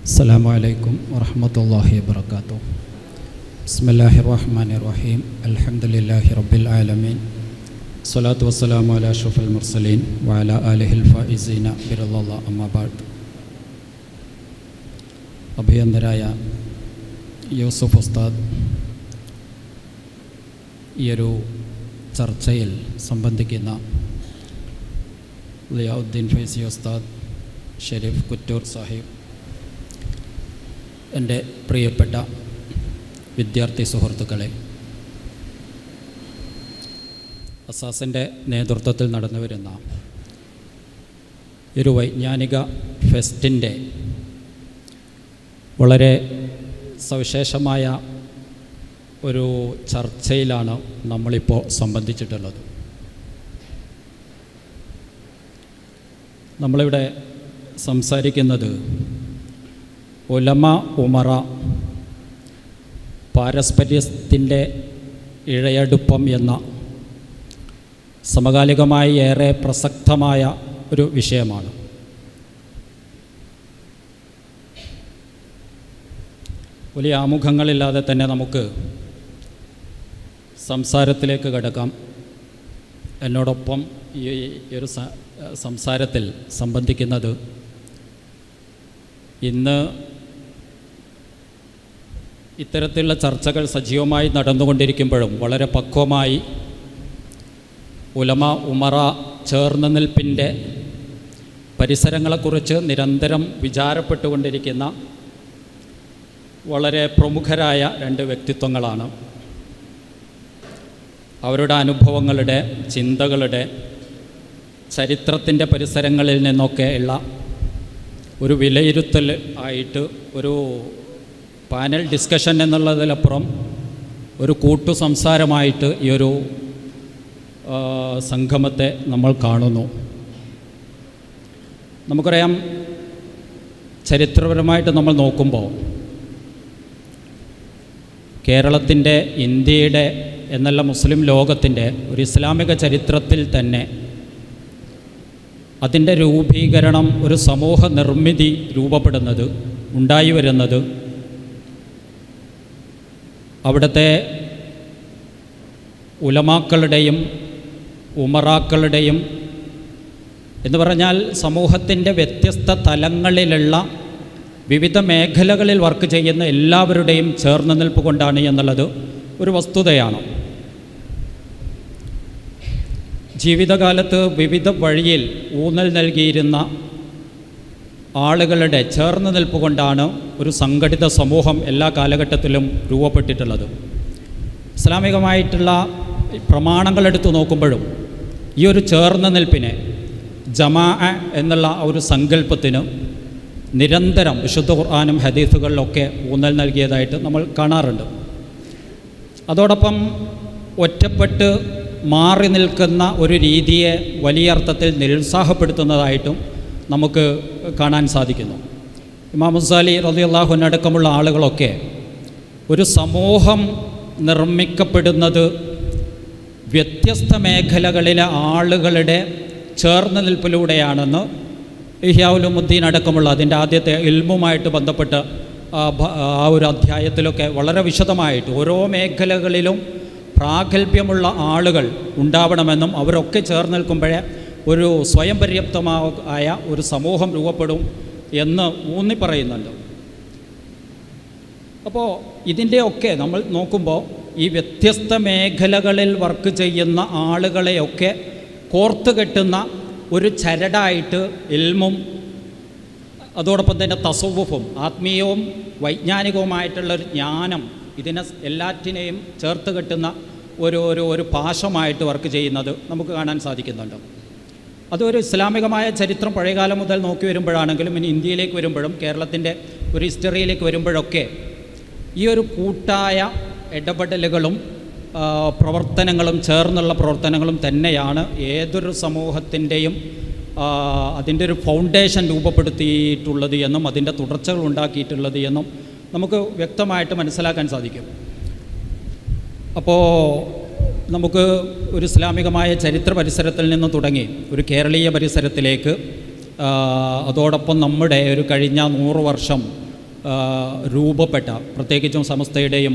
അസ്സലാമു അലൈക്കും വറഹ്മത്തുള്ളാഹി വബറകാതുഹു. ബിസ്മില്ലാഹിർ റഹ്മാനിർ റഹീം. അൽഹംദുലില്ലാഹി റബ്ബിൽ ആലമീൻ. സ്വലാത്തു വസ്സലാമു അലാ അഷ്റഫിൽ മുർസലീൻ വഅലാ ആലിഹിൽ ഫായിസീന ബിറളില്ലാഹി അമ്മാ ബഅദ്. അഭിനന്ദനായ യൂസുഫ് ഉസ്താദ് ഈയൊരു ചർച്ചയിൽ സംബന്ധിക്കുന്ന ലിയാഉദ്ദീൻ ഫൈസി ഉസ്താദ്, ഷെരീഫ് കുറ്റൂർ സാഹിബ്, എൻ്റെ പ്രിയപ്പെട്ട വിദ്യാർത്ഥി സുഹൃത്തുക്കളെ, അസാസിൻ്റെ നേതൃത്വത്തിൽ നടന്നു വരുന്ന ഒരു വൈജ്ഞാനിക ഫെസ്റ്റിൻ്റെ വളരെ സവിശേഷമായ ഒരു ചർച്ചയിലാണ് നമ്മളിപ്പോൾ സംബന്ധിച്ചിട്ടുള്ളത്. നമ്മളിവിടെ സംസാരിക്കുന്നത് ഉലമ ഉമറ പാരസ്പര്യത്തിൻ്റെ ഇഴയടുപ്പം എന്ന സമകാലികമായി ഏറെ പ്രസക്തമായ ഒരു വിഷയമാണ്. വലിയ ആമുഖങ്ങളില്ലാതെ തന്നെ നമുക്ക് സംസാരത്തിലേക്ക് കടക്കാം. എന്നോടൊപ്പം ഈ ഒരു സംസാരത്തിൽ സംബന്ധിക്കുന്നത് ഇന്ന് ഇത്തരത്തിലുള്ള ചർച്ചകൾ സജീവമായി നടന്നുകൊണ്ടിരിക്കുമ്പോഴും വളരെ പക്വമായി ഉലമ ഉമറ ചേർന്ന് നിൽപ്പിൻ്റെ പരിസരങ്ങളെക്കുറിച്ച് നിരന്തരം വിചാരപ്പെട്ടുകൊണ്ടിരിക്കുന്ന വളരെ പ്രമുഖരായ രണ്ട് വ്യക്തിത്വങ്ങളാണ്. അവരുടെ അനുഭവങ്ങളുടെ, ചിന്തകളുടെ, ചരിത്രത്തിൻ്റെ പരിസരങ്ങളിൽ നിന്നൊക്കെ ഉള്ള ഒരു വിലയിരുത്തൽ ആയിട്ട്, ഒരു പാനൽ ഡിസ്കഷൻ എന്നുള്ളതിലപ്പുറം ഒരു കൂട്ടു സംസാരമായിട്ട് ഈ ഒരു സംഗമത്തെ നമ്മൾ കാണുന്നു. നമുക്കറിയാം, ചരിത്രപരമായിട്ട് നമ്മൾ നോക്കുമ്പോൾ കേരളത്തിൻ്റെ, ഇന്ത്യയുടെ എന്നല്ല മുസ്ലിം ലോകത്തിൻ്റെ ഒരു ഇസ്ലാമിക ചരിത്രത്തിൽ തന്നെ അതിൻ്റെ രൂപീകരണം, ഒരു സമൂഹ നിർമ്മിതി രൂപപ്പെടുന്നത്, ഉണ്ടായി വരുന്നത് അവിടുത്തെ ഉലമാക്കളുടെയും ഉമറാക്കളുടെയും എന്ന് പറഞ്ഞാൽ സമൂഹത്തിൻ്റെ വ്യത്യസ്ത തലങ്ങളിലുള്ള വിവിധ മേഖലകളിൽ വർക്ക് ചെയ്യുന്ന എല്ലാവരുടെയും ചേർന്ന് നിൽപ്പ് കൊണ്ടാണ് എന്നുള്ളത് ഒരു വസ്തുതയാണ്. ജീവിതകാലത്ത് വിവിധ വഴിയിൽ ഊന്നൽ നൽകിയിരുന്ന ആളുകളുടെ ചേർന്ന് നിൽപ്പ് കൊണ്ടാണ് ഒരു സംഘടിത സമൂഹം എല്ലാ കാലഘട്ടത്തിലും രൂപപ്പെട്ടിട്ടുള്ളത്. ഇസ്ലാമികമായിട്ടുള്ള പ്രമാണങ്ങളെടുത്ത് നോക്കുമ്പോഴും ഈ ഒരു ചേർന്ന് നിൽപ്പിനെ, ജമാഅ എന്നുള്ള ഒരു സങ്കല്പത്തിന് നിരന്തരം വിശുദ്ധ ഖുർആനും ഹദീസുകളിലൊക്കെ ഊന്നൽ നൽകിയതായിട്ട് നമ്മൾ കാണാറുണ്ട്. അതോടൊപ്പം ഒറ്റപ്പെട്ട് മാറി നിൽക്കുന്ന ഒരു രീതിയെ വലിയ അർത്ഥത്തിൽ നിരുത്സാഹപ്പെടുത്തുന്നതായിട്ടും നമുക്ക് കാണാൻ സാധിക്കുന്നു. ഇമാം ഗസാലി റളിയല്ലാഹു അൻഹു അടക്കമുള്ള ആളുകളൊക്കെ ഒരു സമൂഹം നിർമ്മിക്കപ്പെടുന്നത് വ്യത്യസ്ത മേഖലകളിലെ ആളുകളുടെ ചേർന്ന് നിൽപ്പിലൂടെയാണെന്ന് ഇഹ്യാ ഉലൂമുദ്ദീൻ അടക്കമുള്ള അതിൻ്റെ ആദ്യത്തെ ഇൽമുമായിട്ട് ബന്ധപ്പെട്ട് ആ ഒരു അധ്യായത്തിലൊക്കെ വളരെ വിശദമായിട്ട് ഓരോ മേഖലകളിലും പ്രാഗൽഭ്യമുള്ള ആളുകൾ ഉണ്ടാവണമെന്നും അവരൊക്കെ ചേർന്ന് നിൽക്കുമ്പോഴേ ഒരു സ്വയം പര്യാപ്തമായ ഒരു സമൂഹം രൂപപ്പെടും എന്ന് ഊന്നി പറയുന്നുണ്ട്. അപ്പോൾ ഇതിൻ്റെയൊക്കെ നമ്മൾ നോക്കുമ്പോൾ ഈ വ്യത്യസ്ത മേഖലകളിൽ വർക്ക് ചെയ്യുന്ന ആളുകളെയൊക്കെ കോർത്ത് കെട്ടുന്ന ഒരു ചരടായിട്ട് ഇൽമും അതോടൊപ്പം തന്നെ തസവുഫും, ആത്മീയവും വൈജ്ഞാനികവുമായിട്ടുള്ളൊരു ജ്ഞാനം, ഇതിനെ എല്ലാറ്റിനെയും ചേർത്ത് കെട്ടുന്ന ഒരു പാശമായിട്ട് വർക്ക് ചെയ്യുന്നത് നമുക്ക് കാണാൻ സാധിക്കുന്നുണ്ട്. അതൊരു ഇസ്ലാമികമായ ചരിത്രം പഴയകാലം മുതൽ നോക്കി വരുമ്പോഴാണെങ്കിലും ഇനി ഇന്ത്യയിലേക്ക് വരുമ്പോഴും കേരളത്തിൻ്റെ ഒരു ഹിസ്റ്ററിയിലേക്ക് വരുമ്പോഴൊക്കെ ഈ ഒരു കൂട്ടായ ഇടപെടലുകളും പ്രവർത്തനങ്ങളും ചേർന്നുള്ള പ്രവർത്തനങ്ങളും തന്നെയാണ് ഏതൊരു സമൂഹത്തിൻ്റെയും അതിൻ്റെ ഒരു ഫൗണ്ടേഷൻ രൂപപ്പെടുത്തിയിട്ടുള്ളത് എന്നും അതിൻ്റെ തുടർച്ചകൾ ഉണ്ടാക്കിയിട്ടുള്ളത് എന്നും നമുക്ക് വ്യക്തമായിട്ട് മനസ്സിലാക്കാൻ സാധിക്കും. അപ്പോൾ നമുക്ക് ഒരു ഇസ്ലാമികമായ ചരിത്ര പരിസരത്തിൽ നിന്ന് തുടങ്ങി ഒരു കേരളീയ പരിസരത്തിലേക്ക് അതോടൊപ്പം നമ്മുടെ ഒരു കഴിഞ്ഞ 100 വർഷം രൂപപ്പെട്ട, പ്രത്യേകിച്ചും സമസ്തയുടെയും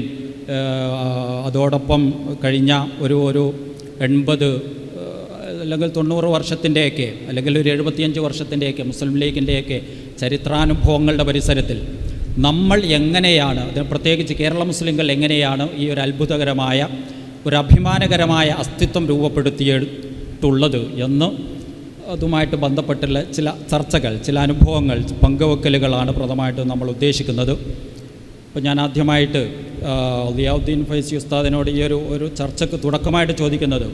അതോടൊപ്പം കഴിഞ്ഞ ഒരു 80 അല്ലെങ്കിൽ 90 വർഷത്തിൻ്റെയൊക്കെ അല്ലെങ്കിൽ ഒരു 75 വർഷത്തിൻ്റെയൊക്കെ മുസ്ലിം ലീഗിൻ്റെയൊക്കെ ചരിത്രാനുഭവങ്ങളുടെ പരിസരത്തിൽ നമ്മൾ എങ്ങനെയാണ്, പ്രത്യേകിച്ച് കേരള മുസ്ലിങ്ങൾ എങ്ങനെയാണ് ഈ ഒരു അത്ഭുതകരമായ ഒരു അഭിമാനകരമായ അസ്തിത്വം രൂപപ്പെടുത്തിയിട്ടുള്ളത് എന്ന് അതുമായിട്ട് ബന്ധപ്പെട്ടുള്ള ചില ചർച്ചകൾ, ചില അനുഭവങ്ങൾ, പങ്കുവെക്കലുകളാണ് പ്രധാനമായിട്ടും നമ്മൾ ഉദ്ദേശിക്കുന്നത്. അപ്പോൾ ഞാൻ ആദ്യമായിട്ട് ദിയാവുദ്ദീൻ ഫൈസി ഉസ്താദിനോട് ഈ ഒരു ചർച്ചയ്ക്ക് തുടക്കമായിട്ട് ചോദിക്കുന്നത്,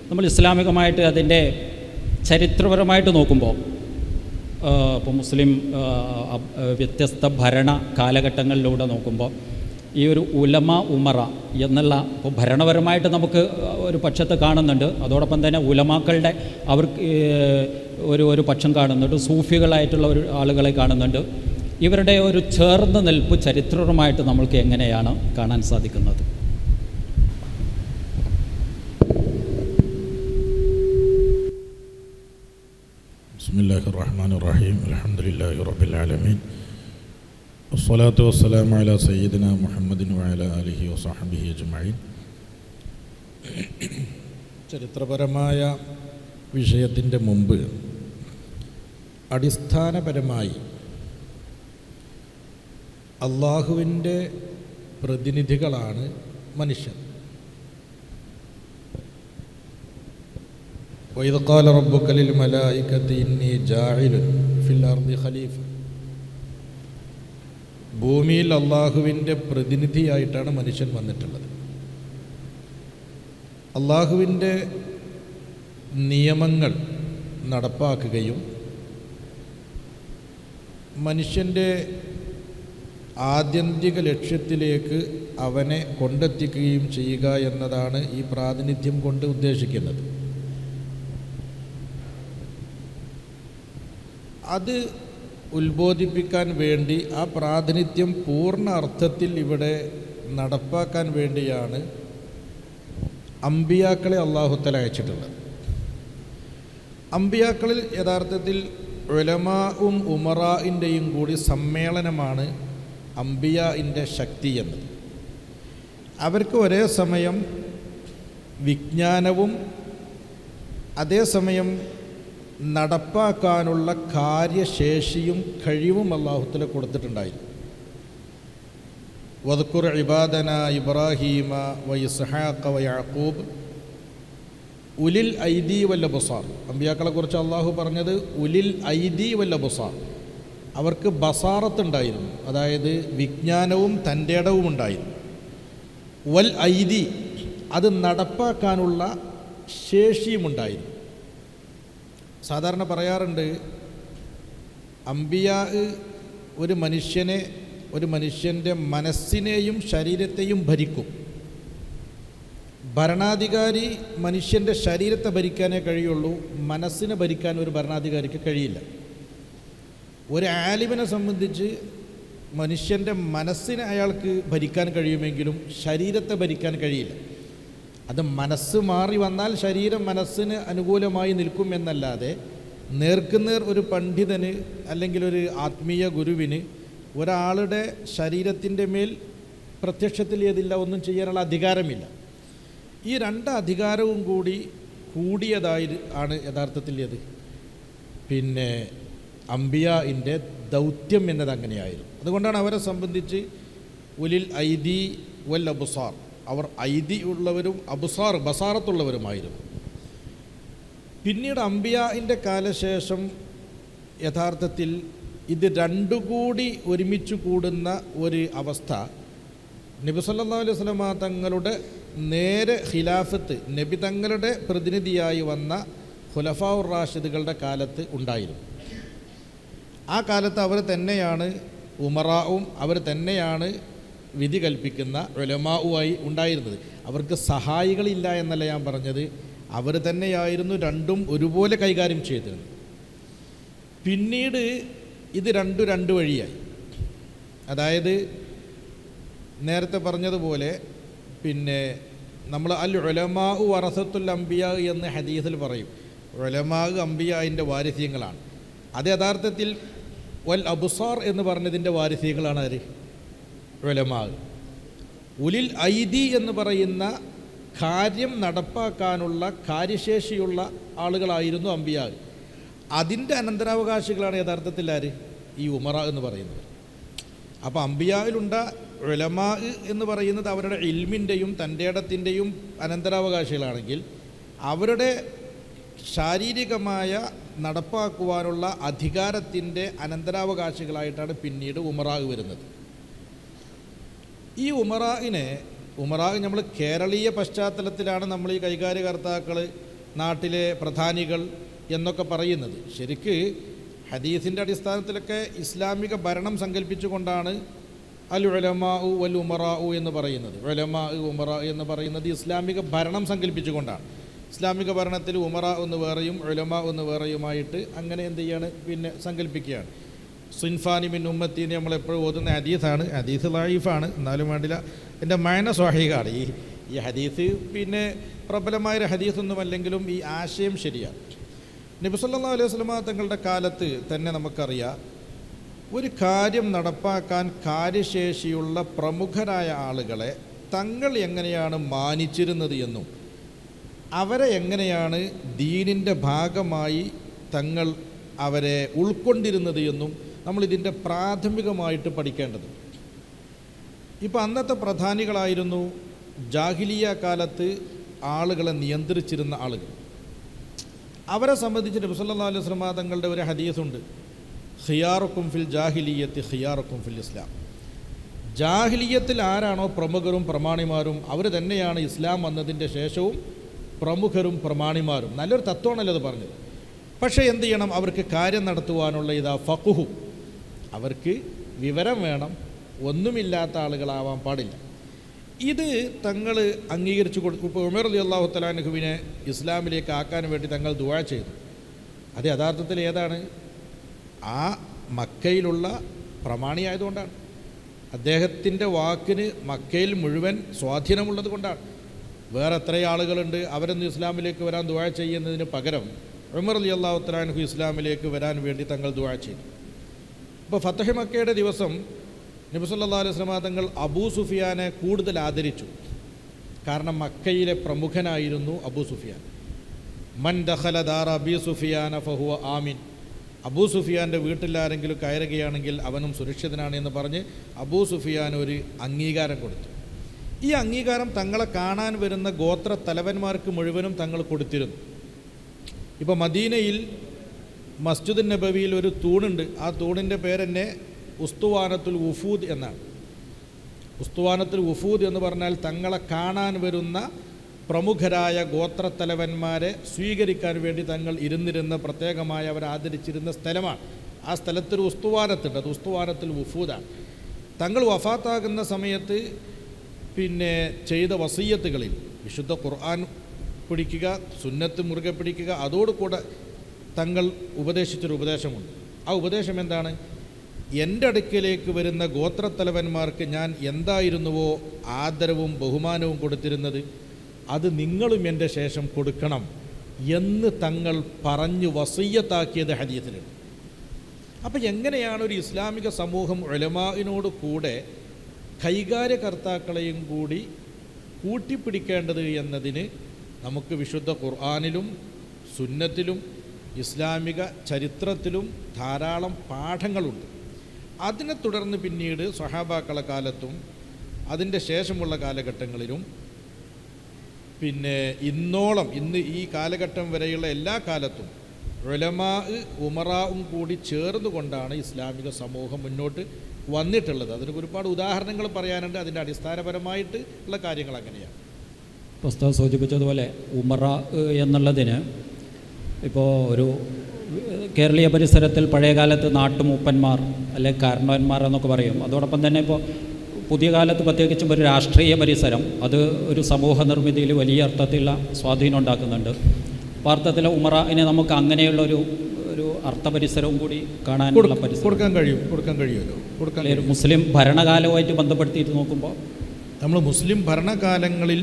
നമ്മൾ ഇസ്ലാമികമായിട്ട് അതിൻ്റെ ചരിത്രപരമായിട്ട് നോക്കുമ്പോൾ ഇപ്പോൾ മുസ്ലിം വ്യത്യസ്ത ഭരണ കാലഘട്ടങ്ങളിലൂടെ നോക്കുമ്പോൾ ഈ ഒരു ഉലമ ഉമറ എന്നുള്ള, ഇപ്പോൾ ഭരണപരമായിട്ട് നമുക്ക് ഒരു പക്ഷത്തെ കാണുന്നുണ്ട്, അതോടൊപ്പം തന്നെ ഉലമാക്കളുടെ അവർക്ക് ഒരു പക്ഷം കാണുന്നുണ്ട്, സൂഫികളായിട്ടുള്ള ഒരു ആളുകളെ കാണുന്നുണ്ട്. ഇവരുടെ ഒരു ചേർന്ന് നിൽപ്പ് ചരിത്രപരമായിട്ട് നമ്മൾക്ക് എങ്ങനെയാണ് കാണാൻ സാധിക്കുന്നത്? ബിസ്മില്ലാഹിർ റഹ്മാനിർ റഹീം. അൽഹംദുലില്ലാഹി റബ്ബിൽ ആലമീൻ. വസ്സലാത്തു വസ്സലാമു അലാ സയ്യിദിന മുഹമ്മദിൻ വഅലാ ആലിഹി വസഹ്ബിഹി അജ്മഈൻ. ചരിത്രപരമായ വിഷയത്തിൻ്റെ മുമ്പ് അടിസ്ഥാനപരമായി അള്ളാഹുവിൻ്റെ പ്രതിനിധികളാണ് മനുഷ്യർ. വഇദ് ഖാല റബ്ബുക ലിൽ മലായികതി ഇന്നി ജാഇലുൻ ഫിൽ അർദി ഖലീഫ. ഭൂമിയിൽ അള്ളാഹുവിൻ്റെ പ്രതിനിധിയായിട്ടാണ് മനുഷ്യൻ വന്നിട്ടുള്ളത്. അള്ളാഹുവിൻ്റെ നിയമങ്ങൾ നടപ്പാക്കുകയും മനുഷ്യൻ്റെ ആത്യന്തിക ലക്ഷ്യത്തിലേക്ക് അവനെ കൊണ്ടെത്തിക്കുകയും ചെയ്യുക എന്നതാണ് ഈ പ്രാതിനിധ്യം കൊണ്ട് ഉദ്ദേശിക്കുന്നത്. അത് ഉത്ബോധിപ്പിക്കാൻ വേണ്ടി, ആ പ്രാതിനിധ്യം പൂർണ്ണ അർത്ഥത്തിൽ ഇവിടെ നടപ്പാക്കാൻ വേണ്ടിയാണ് അമ്പിയാക്കളെ അല്ലാഹു തആല അയച്ചിട്ടുള്ളത്. അമ്പിയാക്കളിൽ യഥാർത്ഥത്തിൽ ഉലമാഉം ഉമറാഇൻ്റെയും കൂടി സമ്മേളനമാണ് അമ്പിയാഇൻ്റെ ശക്തി എന്നത്. അവർക്ക് ഒരേ സമയം വിജ്ഞാനവും അതേസമയം നടപ്പാക്കാനുള്ള കാര്യശേഷിയും കഴിവും അല്ലാഹു തആല കൊടുത്തിട്ടുണ്ടായിരുന്നു. വദ്കുർ ഇബാദന ഇബ്രാഹീമ വ ഇസ്ഹാഖ വ യഅഖൂബ് ഉലിൽ ഐദി വൽ അബ്സാർ. അമ്പിയാക്കളെക്കുറിച്ച് അള്ളാഹു പറഞ്ഞത് ഉലിൽ ഐദി വൽ അബ്സാർ. അവർക്ക് ബസാറത്തുണ്ടായിരുന്നു, അതായത് വിജ്ഞാനവും തൻ്റെ ഇടവും ഉണ്ടായിരുന്നു. വൽ ഐദി, അത് നടപ്പാക്കാനുള്ള ശേഷിയുമുണ്ടായിരുന്നു. സാധാരണ പറയാറുണ്ട്, അമ്പിയാ ഒരു മനുഷ്യൻ്റെ മനസ്സിനെയും ശരീരത്തെയും ഭരിക്കും. ഭരണാധികാരി മനുഷ്യൻ്റെ ശരീരത്തെ ഭരിക്കാനേ കഴിയുള്ളൂ, മനസ്സിനെ ഭരിക്കാൻ ഒരു ഭരണാധികാരിക്ക് കഴിയില്ല. ഒരു ആലിമിനെ സംബന്ധിച്ച് മനുഷ്യൻ്റെ മനസ്സിനെ അയാൾക്ക് ഭരിക്കാൻ കഴിയുമെങ്കിലും ശരീരത്തെ ഭരിക്കാൻ കഴിയില്ല. അത് മനസ്സ് മാറി വന്നാൽ ശരീരം മനസ്സിന് അനുകൂലമായി നിൽക്കും എന്നല്ലാതെ നേർക്കുനേർ ഒരു പണ്ഡിതന് അല്ലെങ്കിൽ ഒരു ആത്മീയ ഗുരുവിന് ഒരാളുടെ ശരീരത്തിൻ്റെ മേൽ പ്രത്യക്ഷത്തിൽ ഏതില്ല, ഒന്നും ചെയ്യാനുള്ള അധികാരമില്ല. ഈ രണ്ട് അധികാരവും കൂടിയതായി ആണ് യഥാർത്ഥത്തിൽ ഏത് അമ്പിയാഇൻ്റെ ദൗത്യം എന്നത് അങ്ങനെയായിരുന്നു. അതുകൊണ്ടാണ് അവരെ സംബന്ധിച്ച് ഉലിൽ ഐദി വൽ അബ്സാർ, അവർ ഐദി ഉള്ളവരും അബ്സാർ ബസാറത്തുള്ളവരുമായിരുന്നു. പിന്നീട് അമ്പിയാഇൻ്റെ കാലശേഷം യഥാർത്ഥത്തിൽ ഇത് രണ്ടുകൂടി ഒരുമിച്ച് കൂടുന്ന ഒരു അവസ്ഥ നബി സല്ലല്ലാഹു അലൈഹി വസല്ലമ തങ്ങളുടെ നേരെ ഖിലാഫത്ത്, നബി തങ്ങളുടെ പ്രതിനിധിയായി വന്ന ഖുലഫാഉർ റാഷിദുകളുടെ കാലത്ത് ഉണ്ടായിരുന്നു. ആ കാലത്ത് അവർ തന്നെയാണ് ഉമറാവും, അവർ തന്നെയാണ് വിധി കൽപ്പിക്കുന്ന ഉലമാവുമായി ഉണ്ടായിരുന്നത്. അവർക്ക് സഹായികളില്ല എന്നല്ല ഞാൻ പറഞ്ഞത്, അവർ തന്നെയായിരുന്നു രണ്ടും ഒരുപോലെ കൈകാര്യം ചെയ്തിരുന്നത്. പിന്നീട് ഇത് രണ്ട് വഴിയായി. അതായത് നേരത്തെ പറഞ്ഞതുപോലെ നമ്മൾ അൽ ഉലമാഉ വറസത്തുൽ അംബിയാ എന്ന് ഹദീസിൽ പറയും. ഉലമാ അംബിയാഇൻ്റെ വാരിസ്യങ്ങളാണ്. അത് യഥാർത്ഥത്തിൽ വൽ അബ്സാർ എന്ന് പറഞ്ഞതിൻ്റെ വാരിസികളാണ് ആര്? ഉലമാ. ഉലിൽ ഐദി എന്ന് പറയുന്ന കാര്യം നടപ്പാക്കാനുള്ള കാര്യശേഷിയുള്ള ആളുകളായിരുന്നു അമ്പിയാ. അതിൻ്റെ അനന്തരാവകാശികളാണ് യഥാർത്ഥത്തിൽ ആര്? ഈ ഉമറ എന്ന് പറയുന്നത്. അപ്പോൾ അമ്പിയായിലുണ്ട ഉലമാ എന്ന് പറയുന്നത് അവരുടെ ഇൽമിൻ്റെയും തൻ്റെ ഇടത്തിൻ്റെയും അനന്തരാവകാശികളാണെങ്കിൽ, അവരുടെ ശാരീരികമായ നടപ്പാക്കുവാനുള്ള അധികാരത്തിൻ്റെ അനന്തരാവകാശികളായിട്ടാണ് പിന്നീട് ഉമറാ വരുന്നത്. ഈ ഉമറാ നമ്മൾ കേരളീയ പശ്ചാത്തലത്തിലാണ് നമ്മൾ ഈ കൈകാര്യകർത്താക്കൾ, നാട്ടിലെ പ്രധാനികൾ എന്നൊക്കെ പറയുന്നത്. ശരിക്ക് ഹദീസിൻ്റെ അടിസ്ഥാനത്തിലൊക്കെ ഇസ്ലാമിക ഭരണം സങ്കല്പിച്ചുകൊണ്ടാണ് അൽ ഉലമാ വൽ ഉമറാ എന്ന് പറയുന്നത്. ഉലമാ ഉമറാ എന്ന് പറയുന്നത് ഇസ്ലാമിക ഭരണം സങ്കല്പിച്ചുകൊണ്ടാണ്. ഇസ്ലാമിക ഭരണത്തിൽ ഉമറാ ഒന്ന് വേറെയും ഉലമാ ഒന്ന് വേറെയുമായിട്ട് അങ്ങനെ എന്ത് ചെയ്യാണ്, പിന്നെ സങ്കല്പിക്കുകയാണ്. സുൻഫാനി മിൻ ഉമ്മത്തീനെ നമ്മളെപ്പോഴും ഓതുന്ന ഹദീസാണ്. ഹദീസ് ലൈഫാണ്, എന്നാലും വേണ്ടില്ല, എൻ്റെ മഅന സ്വഹീഹാണ്. ഈ ഹദീസ് പിന്നെ പ്രബലമായൊരു ഹദീസൊന്നുമല്ലെങ്കിലും ഈ ആശയം ശരിയാണ്. നബി സല്ലല്ലാഹു അലൈഹി വസല്ലമ തങ്ങളുടെ കാലത്ത് തന്നെ നമുക്കറിയാം, ഒരു കാര്യം നടപ്പാക്കാൻ കാര്യശേഷിയുള്ള പ്രമുഖരായ ആളുകളെ തങ്ങൾ എങ്ങനെയാണ് മാനിച്ചിരുന്നത് എന്നും അവരെ എങ്ങനെയാണ് ദീനിൻ്റെ ഭാഗമായി തങ്ങൾ അവരെ ഉൾക്കൊണ്ടിരുന്നത് എന്നും നമ്മളിതിൻ്റെ പ്രാഥമികമായിട്ട് പഠിക്കേണ്ടത്. ഇപ്പോൾ അന്നത്തെ പ്രധാനികളായിരുന്നു ജാഹിലിയ കാലത്ത് ആളുകളെ നിയന്ത്രിച്ചിരുന്ന ആളുകൾ. അവരെ സംബന്ധിച്ച് നബി സല്ലല്ലാഹു അലൈഹി വസല്ലം തങ്ങളുടെ ഒരു ഹദീസുണ്ട്, ഖിയാറുക്കും ഫിൽ ജാഹിലിയത്തി ഖിയാറുക്കും ഫിൽ ഇസ്ലാം. ജാഹിലിയത്തിൽ ആരാണോ പ്രമുഖരും പ്രമാണിമാരും അവർ തന്നെയാണ് ഇസ്ലാം വന്നതിൻ്റെ ശേഷവും പ്രമുഖരും പ്രമാണിമാരും. നല്ലൊരു തത്വമാണല്ലോ അത് പറഞ്ഞത്. പക്ഷേ എന്ത് ചെയ്യണം, അവർക്ക് കാര്യം നടത്തുവാനുള്ള ഫഖ്ഹു, അവർക്ക് വിവരം വേണം, ഒന്നുമില്ലാത്ത ആളുകളാവാൻ പാടില്ല. ഇത് തങ്ങൾ അംഗീകരിച്ചു കൊടുത്തു. ഇപ്പോൾ ഉമർ റളിയല്ലാഹു തആല അൻഹുവിനെ ഇസ്ലാമിലേക്ക് ആക്കാൻ വേണ്ടി തങ്ങൾ ദുആ ചെയ്തു. അത് യഥാർത്ഥത്തിൽ ഏതാണ്? ആ മക്കയിലുള്ള പ്രമാണിയായതുകൊണ്ടാണ്. അദ്ദേഹത്തിൻ്റെ വാക്കിന് മക്കയിൽ മുഴുവൻ സ്വാധീനമുള്ളത് കൊണ്ടാണ്. വേറെ എത്രയും ആളുകളുണ്ട് അവരൊന്നും ഇസ്ലാമിലേക്ക് വരാൻ ദുആ ചെയ്യുന്നതിന് പകരം ഉമർ റളിയല്ലാഹു തആല അൻഹു ഇസ്ലാമിലേക്ക് വരാൻ വേണ്ടി തങ്ങൾ ദുആ ചെയ്തു. ഇപ്പോൾ ഫതഹ് മക്കയുടെ ദിവസം നബി സല്ലല്ലാഹു അലൈഹി വസല്ലം തങ്ങൾ അബൂ സുഫിയാനെ കൂടുതൽ ആദരിച്ചു. കാരണം മക്കയിലെ പ്രമുഖനായിരുന്നു അബൂ സുഫിയാൻ. മൻ ദഖല ദാറ അബീ സുഫിയാന ഫഹുവ ആമിൻ. അബൂ സുഫിയാൻ്റെ വീട്ടിൽ ആരെങ്കിലും കയറുകയാണെങ്കിൽ അവനും സുരക്ഷിതനാണ് എന്ന് പറഞ്ഞ് അബൂ സുഫിയാൻ ഒരു അംഗീകാരം കൊടുത്തു. ഈ അംഗീകാരം തങ്ങളെ കാണാൻ വരുന്ന ഗോത്ര തലവന്മാർക്ക് മുഴുവനും തങ്ങൾ കൊടുത്തിരുന്നു. ഇപ്പോൾ മദീനയിൽ മസ്ജിദുൻ നബവിയിൽ ഒരു തൂണുണ്ട്. ആ തൂണിൻ്റെ പേരെന്നെ ഉസ്തുവാനത്തുൽ വുഫൂദ് എന്നാണ്. ഉസ്തുവാനത്തുൽ വുഫൂദ് എന്ന് പറഞ്ഞാൽ തങ്ങളെ കാണാൻ വരുന്ന പ്രമുഖരായ ഗോത്രത്തലവന്മാരെ സ്വീകരിക്കാൻ വേണ്ടി തങ്ങൾ ഇരുന്നിരുന്ന, പ്രത്യേകമായി അവർ ആദരിച്ചിരുന്ന സ്ഥലമാണ്. ആ സ്ഥലത്തൊരു ഉസ്തുവാനത്തുണ്ട്, അത് ഉസ്തുവാനത്തുൽ വുഫൂദാണ്. തങ്ങൾ വഫാത്താകുന്ന സമയത്ത് പിന്നെ ചെയ്ത വസീയത്തുകളിൽ വിശുദ്ധ ഖുർആൻ പിടിക്കുക, സുന്നത്ത് മുറുകെ പിടിക്കുക, അതോടുകൂടെ തങ്ങൾ ഉപദേശിച്ചൊരു ഉപദേശമുണ്ട്. ആ ഉപദേശം എന്താണ്? എൻ്റെ അടുക്കിലേക്ക് വരുന്ന ഗോത്രത്തലവന്മാർക്ക് ഞാൻ എന്തായിരുന്നുവോ ആദരവും ബഹുമാനവും കൊടുത്തിരുന്നത് അത് നിങ്ങളും എൻ്റെ ശേഷം കൊടുക്കണം എന്ന് തങ്ങൾ പറഞ്ഞു വസീയത്താക്കിയത് ഹദീസിലുണ്ട്. അപ്പോൾ എങ്ങനെയാണ് ഒരു ഇസ്ലാമിക സമൂഹം ഉലമാഇനോട് കൂടെ കൈകാര്യകർത്താക്കളെയും കൂടി കൂട്ടിപ്പിടിക്കേണ്ടത് എന്നതിന് നമുക്ക് വിശുദ്ധ ഖുർആനിലും സുന്നത്തിലും ഇസ്ലാമിക ചരിത്രത്തിലും ധാരാളം പാഠങ്ങളുണ്ട്. അതിനെ തുടർന്ന് പിന്നീട് സ്വഹാബാക്കളെ കാലത്തും അതിൻ്റെ ശേഷമുള്ള കാലഘട്ടങ്ങളിലും പിന്നെ ഇന്ന് ഈ കാലഘട്ടം വരെയുള്ള എല്ലാ കാലത്തും ഉലമാ ഉമറാവും കൂടി ചേർന്നുകൊണ്ടാണ് ഇസ്ലാമിക സമൂഹം മുന്നോട്ട് വന്നിട്ടുള്ളത്. അതിന് ഒരുപാട് ഉദാഹരണങ്ങൾ പറയാനുണ്ട്. അതിൻ്റെ അടിസ്ഥാനപരമായിട്ട് ഉള്ള കാര്യങ്ങൾ അങ്ങനെയാണ്. ഉസ്താദ് സൂചിപ്പിച്ചതുപോലെ ഉമറ എന്നുള്ളതിന് ഇപ്പോൾ ഒരു കേരളീയ പരിസരത്തിൽ പഴയകാലത്ത് നാട്ടുമൂപ്പന്മാർ അല്ലെങ്കിൽ കാരണവന്മാർ എന്നൊക്കെ പറയും. അതോടൊപ്പം തന്നെ ഇപ്പോൾ പുതിയ കാലത്ത് പ്രത്യേകിച്ചും ഒരു രാഷ്ട്രീയ പരിസരം അത് ഒരു സമൂഹ നിർമ്മിതിയിൽ വലിയ അർത്ഥത്തിലുള്ള സ്വാധീനം ഉണ്ടാക്കുന്നുണ്ട്. അർത്ഥത്തിൽ ഉമറനെ നമുക്ക് അങ്ങനെയുള്ള ഒരു അർത്ഥപരിസരവും കൂടി കാണാനുള്ള കൊടുക്കാൻ കഴിയുമല്ലോ. ഒരു മുസ്ലിം ഭരണകാലവുമായിട്ട് ബന്ധപ്പെടുത്തിയിട്ട് നോക്കുമ്പോൾ നമ്മൾ മുസ്ലിം ഭരണകാലങ്ങളിൽ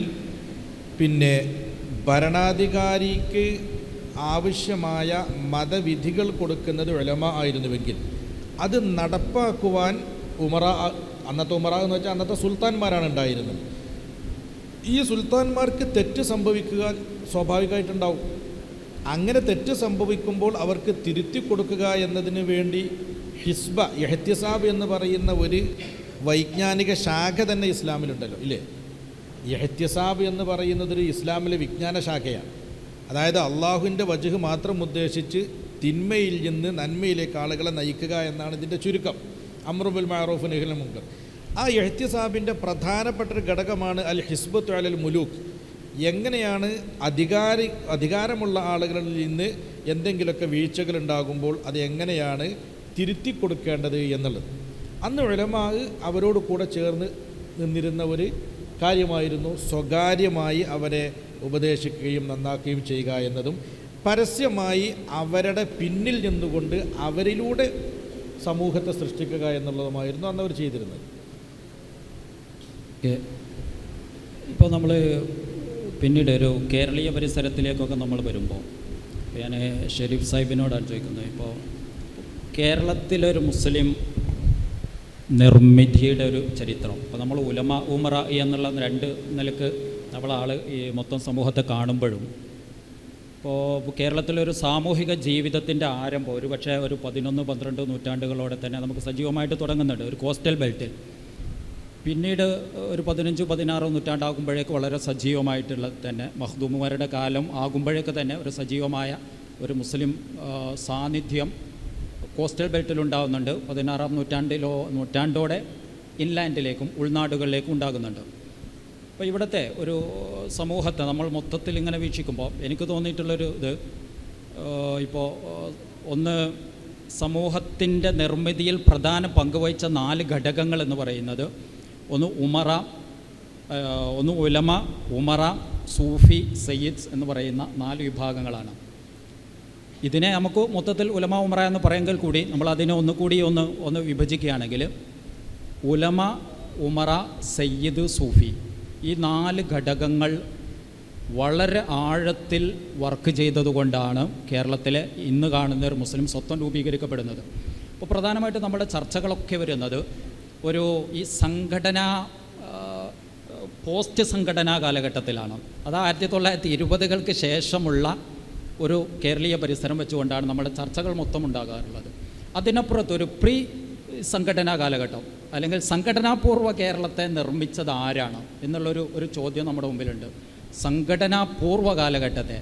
പിന്നെ ഭരണാധികാരിക്ക് ആവശ്യമായ മതവിധികൾ കൊടുക്കുന്നത് ഉലമാ ആയിരുന്നുവെങ്കിൽ അത് നടപ്പാക്കുവാൻ അന്നത്തെ ഉമറ എന്ന് വെച്ചാൽ അന്നത്തെ സുൽത്താൻമാരാണ് ഉണ്ടായിരുന്നത്. ഈ സുൽത്താൻമാർക്ക് തെറ്റ് സംഭവിക്കുക സ്വാഭാവികമായിട്ടുണ്ടാവും. അങ്ങനെ തെറ്റ് സംഭവിക്കുമ്പോൾ അവർക്ക് തിരുത്തി കൊടുക്കുക എന്നതിന് വേണ്ടി ഹിസ്ബ, ഇഹ്തിസാബ് എന്ന് പറയുന്ന ഒരു വൈജ്ഞാനിക ശാഖ തന്നെ ഇസ്ലാമിലുണ്ടല്ലോ, ഇല്ലേ? ഇഹ്തിസാബ് എന്ന് പറയുന്നതൊരു ഇസ്ലാമിലെ വിജ്ഞാന ശാഖയാണ്. അതായത് അള്ളാഹുവിൻ്റെ വജ്ഹ് മാത്രം ഉദ്ദേശിച്ച് തിന്മയിൽ നിന്ന് നന്മയിലേക്ക് ആളുകളെ നയിക്കുക എന്നാണ് ഇതിൻ്റെ ചുരുക്കം. അംറു ബിൽ മഅറൂഫ് നഹ്യു അനിൽ മുൻകർ. ആ ഇഹ്തിസാബിൻ്റെ പ്രധാനപ്പെട്ട ഒരു ഘടകമാണ് അൽ ഹിസ്ബത്തു അലൽ മുലൂക്ക്. എങ്ങനെയാണ് അധികാരമുള്ള ആളുകളിൽ നിന്ന് എന്തെങ്കിലുമൊക്കെ വീഴ്ചകൾ ഉണ്ടാകുമ്പോൾ അത് എങ്ങനെയാണ് തിരുത്തി കൊടുക്കേണ്ടത് എന്നുള്ളത്. അന്ന് ഉലമാ അവരോട് കൂടെ ചേർന്ന് നിന്നിരുന്ന ഒരു കാര്യമായിരുന്നു സ്വകാര്യമായി അവരെ ഉപദേശിക്കുകയും നന്നാക്കുകയും ചെയ്യുക എന്നതും പരസ്യമായി അവരുടെ പിന്നിൽ നിന്നുകൊണ്ട് അവരിലൂടെ സമൂഹത്തെ സൃഷ്ടിക്കുക എന്നുള്ളതുമായിരുന്നു അന്ന് അവർ ചെയ്തിരുന്നത്. ഇപ്പോൾ നമ്മൾ പിന്നീട് ഒരു കേരളീയ പരിസരത്തിലേക്കൊക്കെ നമ്മൾ വരുമ്പോൾ ഞാൻ ഷെരീഫ് സാഹിബിനോടാണ് ചോദിക്കുന്നത്. ഇപ്പോൾ കേരളത്തിലൊരു മുസ്ലിം നിർമ്മിതിയുടെ ഒരു ചരിത്രം, ഇപ്പോൾ നമ്മൾ ഉമറ എന്നുള്ള രണ്ട് നിലക്ക് നമ്മളാൾ ഈ മൊത്തം സമൂഹത്തെ കാണുമ്പോഴും ഇപ്പോൾ കേരളത്തിലൊരു സാമൂഹിക ജീവിതത്തിൻ്റെ ആരംഭം ഒരു പക്ഷേ ഒരു 11-12 നൂറ്റാണ്ടുകളോടെ തന്നെ നമുക്ക് സജീവമായിട്ട് തുടങ്ങുന്നുണ്ട് ഒരു കോസ്റ്റൽ ബെൽറ്റിൽ. പിന്നീട് ഒരു 15-16 നൂറ്റാണ്ടാകുമ്പോഴേക്ക് വളരെ സജീവമായിട്ടുള്ള തന്നെ മഖ്ദൂമുമാരുടെ കാലം ആകുമ്പോഴേക്ക് തന്നെ ഒരു സജീവമായ ഒരു മുസ്ലിം സാന്നിധ്യം കോസ്റ്റൽ ബെൽറ്റിലുണ്ടാകുന്നുണ്ട്. 16-ാം നൂറ്റാണ്ടോടെ ഇൻലാൻഡിലേക്കും ഉൾനാടുകളിലേക്കും ഉണ്ടാകുന്നുണ്ട്. അപ്പോൾ ഇവിടുത്തെ ഒരു സമൂഹത്തെ നമ്മൾ മൊത്തത്തിൽ ഇങ്ങനെ വീക്ഷിക്കുമ്പോൾ എനിക്ക് തോന്നിയിട്ടുള്ളൊരു ഇത് ഇപ്പോൾ ഒന്ന് സമൂഹത്തിൻ്റെ നിർമ്മിതിയിൽ പ്രധാന പങ്കുവഹിച്ച 4 ഘടകങ്ങൾ എന്ന് പറയുന്നത് ഒന്ന് ഉലമ, ഉമറ, സൂഫി, സയ്യിദ്സ് എന്ന് പറയുന്ന 4 വിഭാഗങ്ങളാണ്. ഇതിനെ നമുക്ക് മൊത്തത്തിൽ ഉലമ ഉമറ എന്ന് പറയുമെങ്കിൽ കൂടി നമ്മൾ അതിനെ ഒന്ന് വിഭജിക്കുകയാണെങ്കിൽ ഉലമ, ഉമറ, സയ്യിദ്, സൂഫി ഈ 4 ഘടകങ്ങൾ വളരെ ആഴത്തിൽ വർക്ക് ചെയ്തതുകൊണ്ടാണ് കേരളത്തിലെ ഇന്ന് കാണുന്ന ഒരു മുസ്ലിം സ്വത്വം രൂപീകരിക്കപ്പെടുന്നത്. അപ്പോൾ പ്രധാനമായിട്ടും നമ്മുടെ ചർച്ചകളൊക്കെ വരുന്നത് ഒരു ഈ പോസ്റ്റ് സംഘടനാ കാലഘട്ടത്തിലാണ്. അത് 1920-കൾക്ക് ശേഷമുള്ള ഒരു കേരളീയ പരിസരം വെച്ചുകൊണ്ടാണ് നമ്മുടെ ചർച്ചകൾ മൊത്തം ഉണ്ടാകാറുള്ളത്. അതിനപ്പുറത്ത് ഒരു പ്രീ സംഘടനാ കാലഘട്ടം അല്ലെങ്കിൽ സംഘടനാപൂർവ്വ കേരളത്തെ നിർമ്മിച്ചത് ആരാണ് എന്നുള്ളൊരു ചോദ്യം നമ്മുടെ മുമ്പിലുണ്ട്. സംഘടനാപൂർവ്വ കാലഘട്ടത്തെ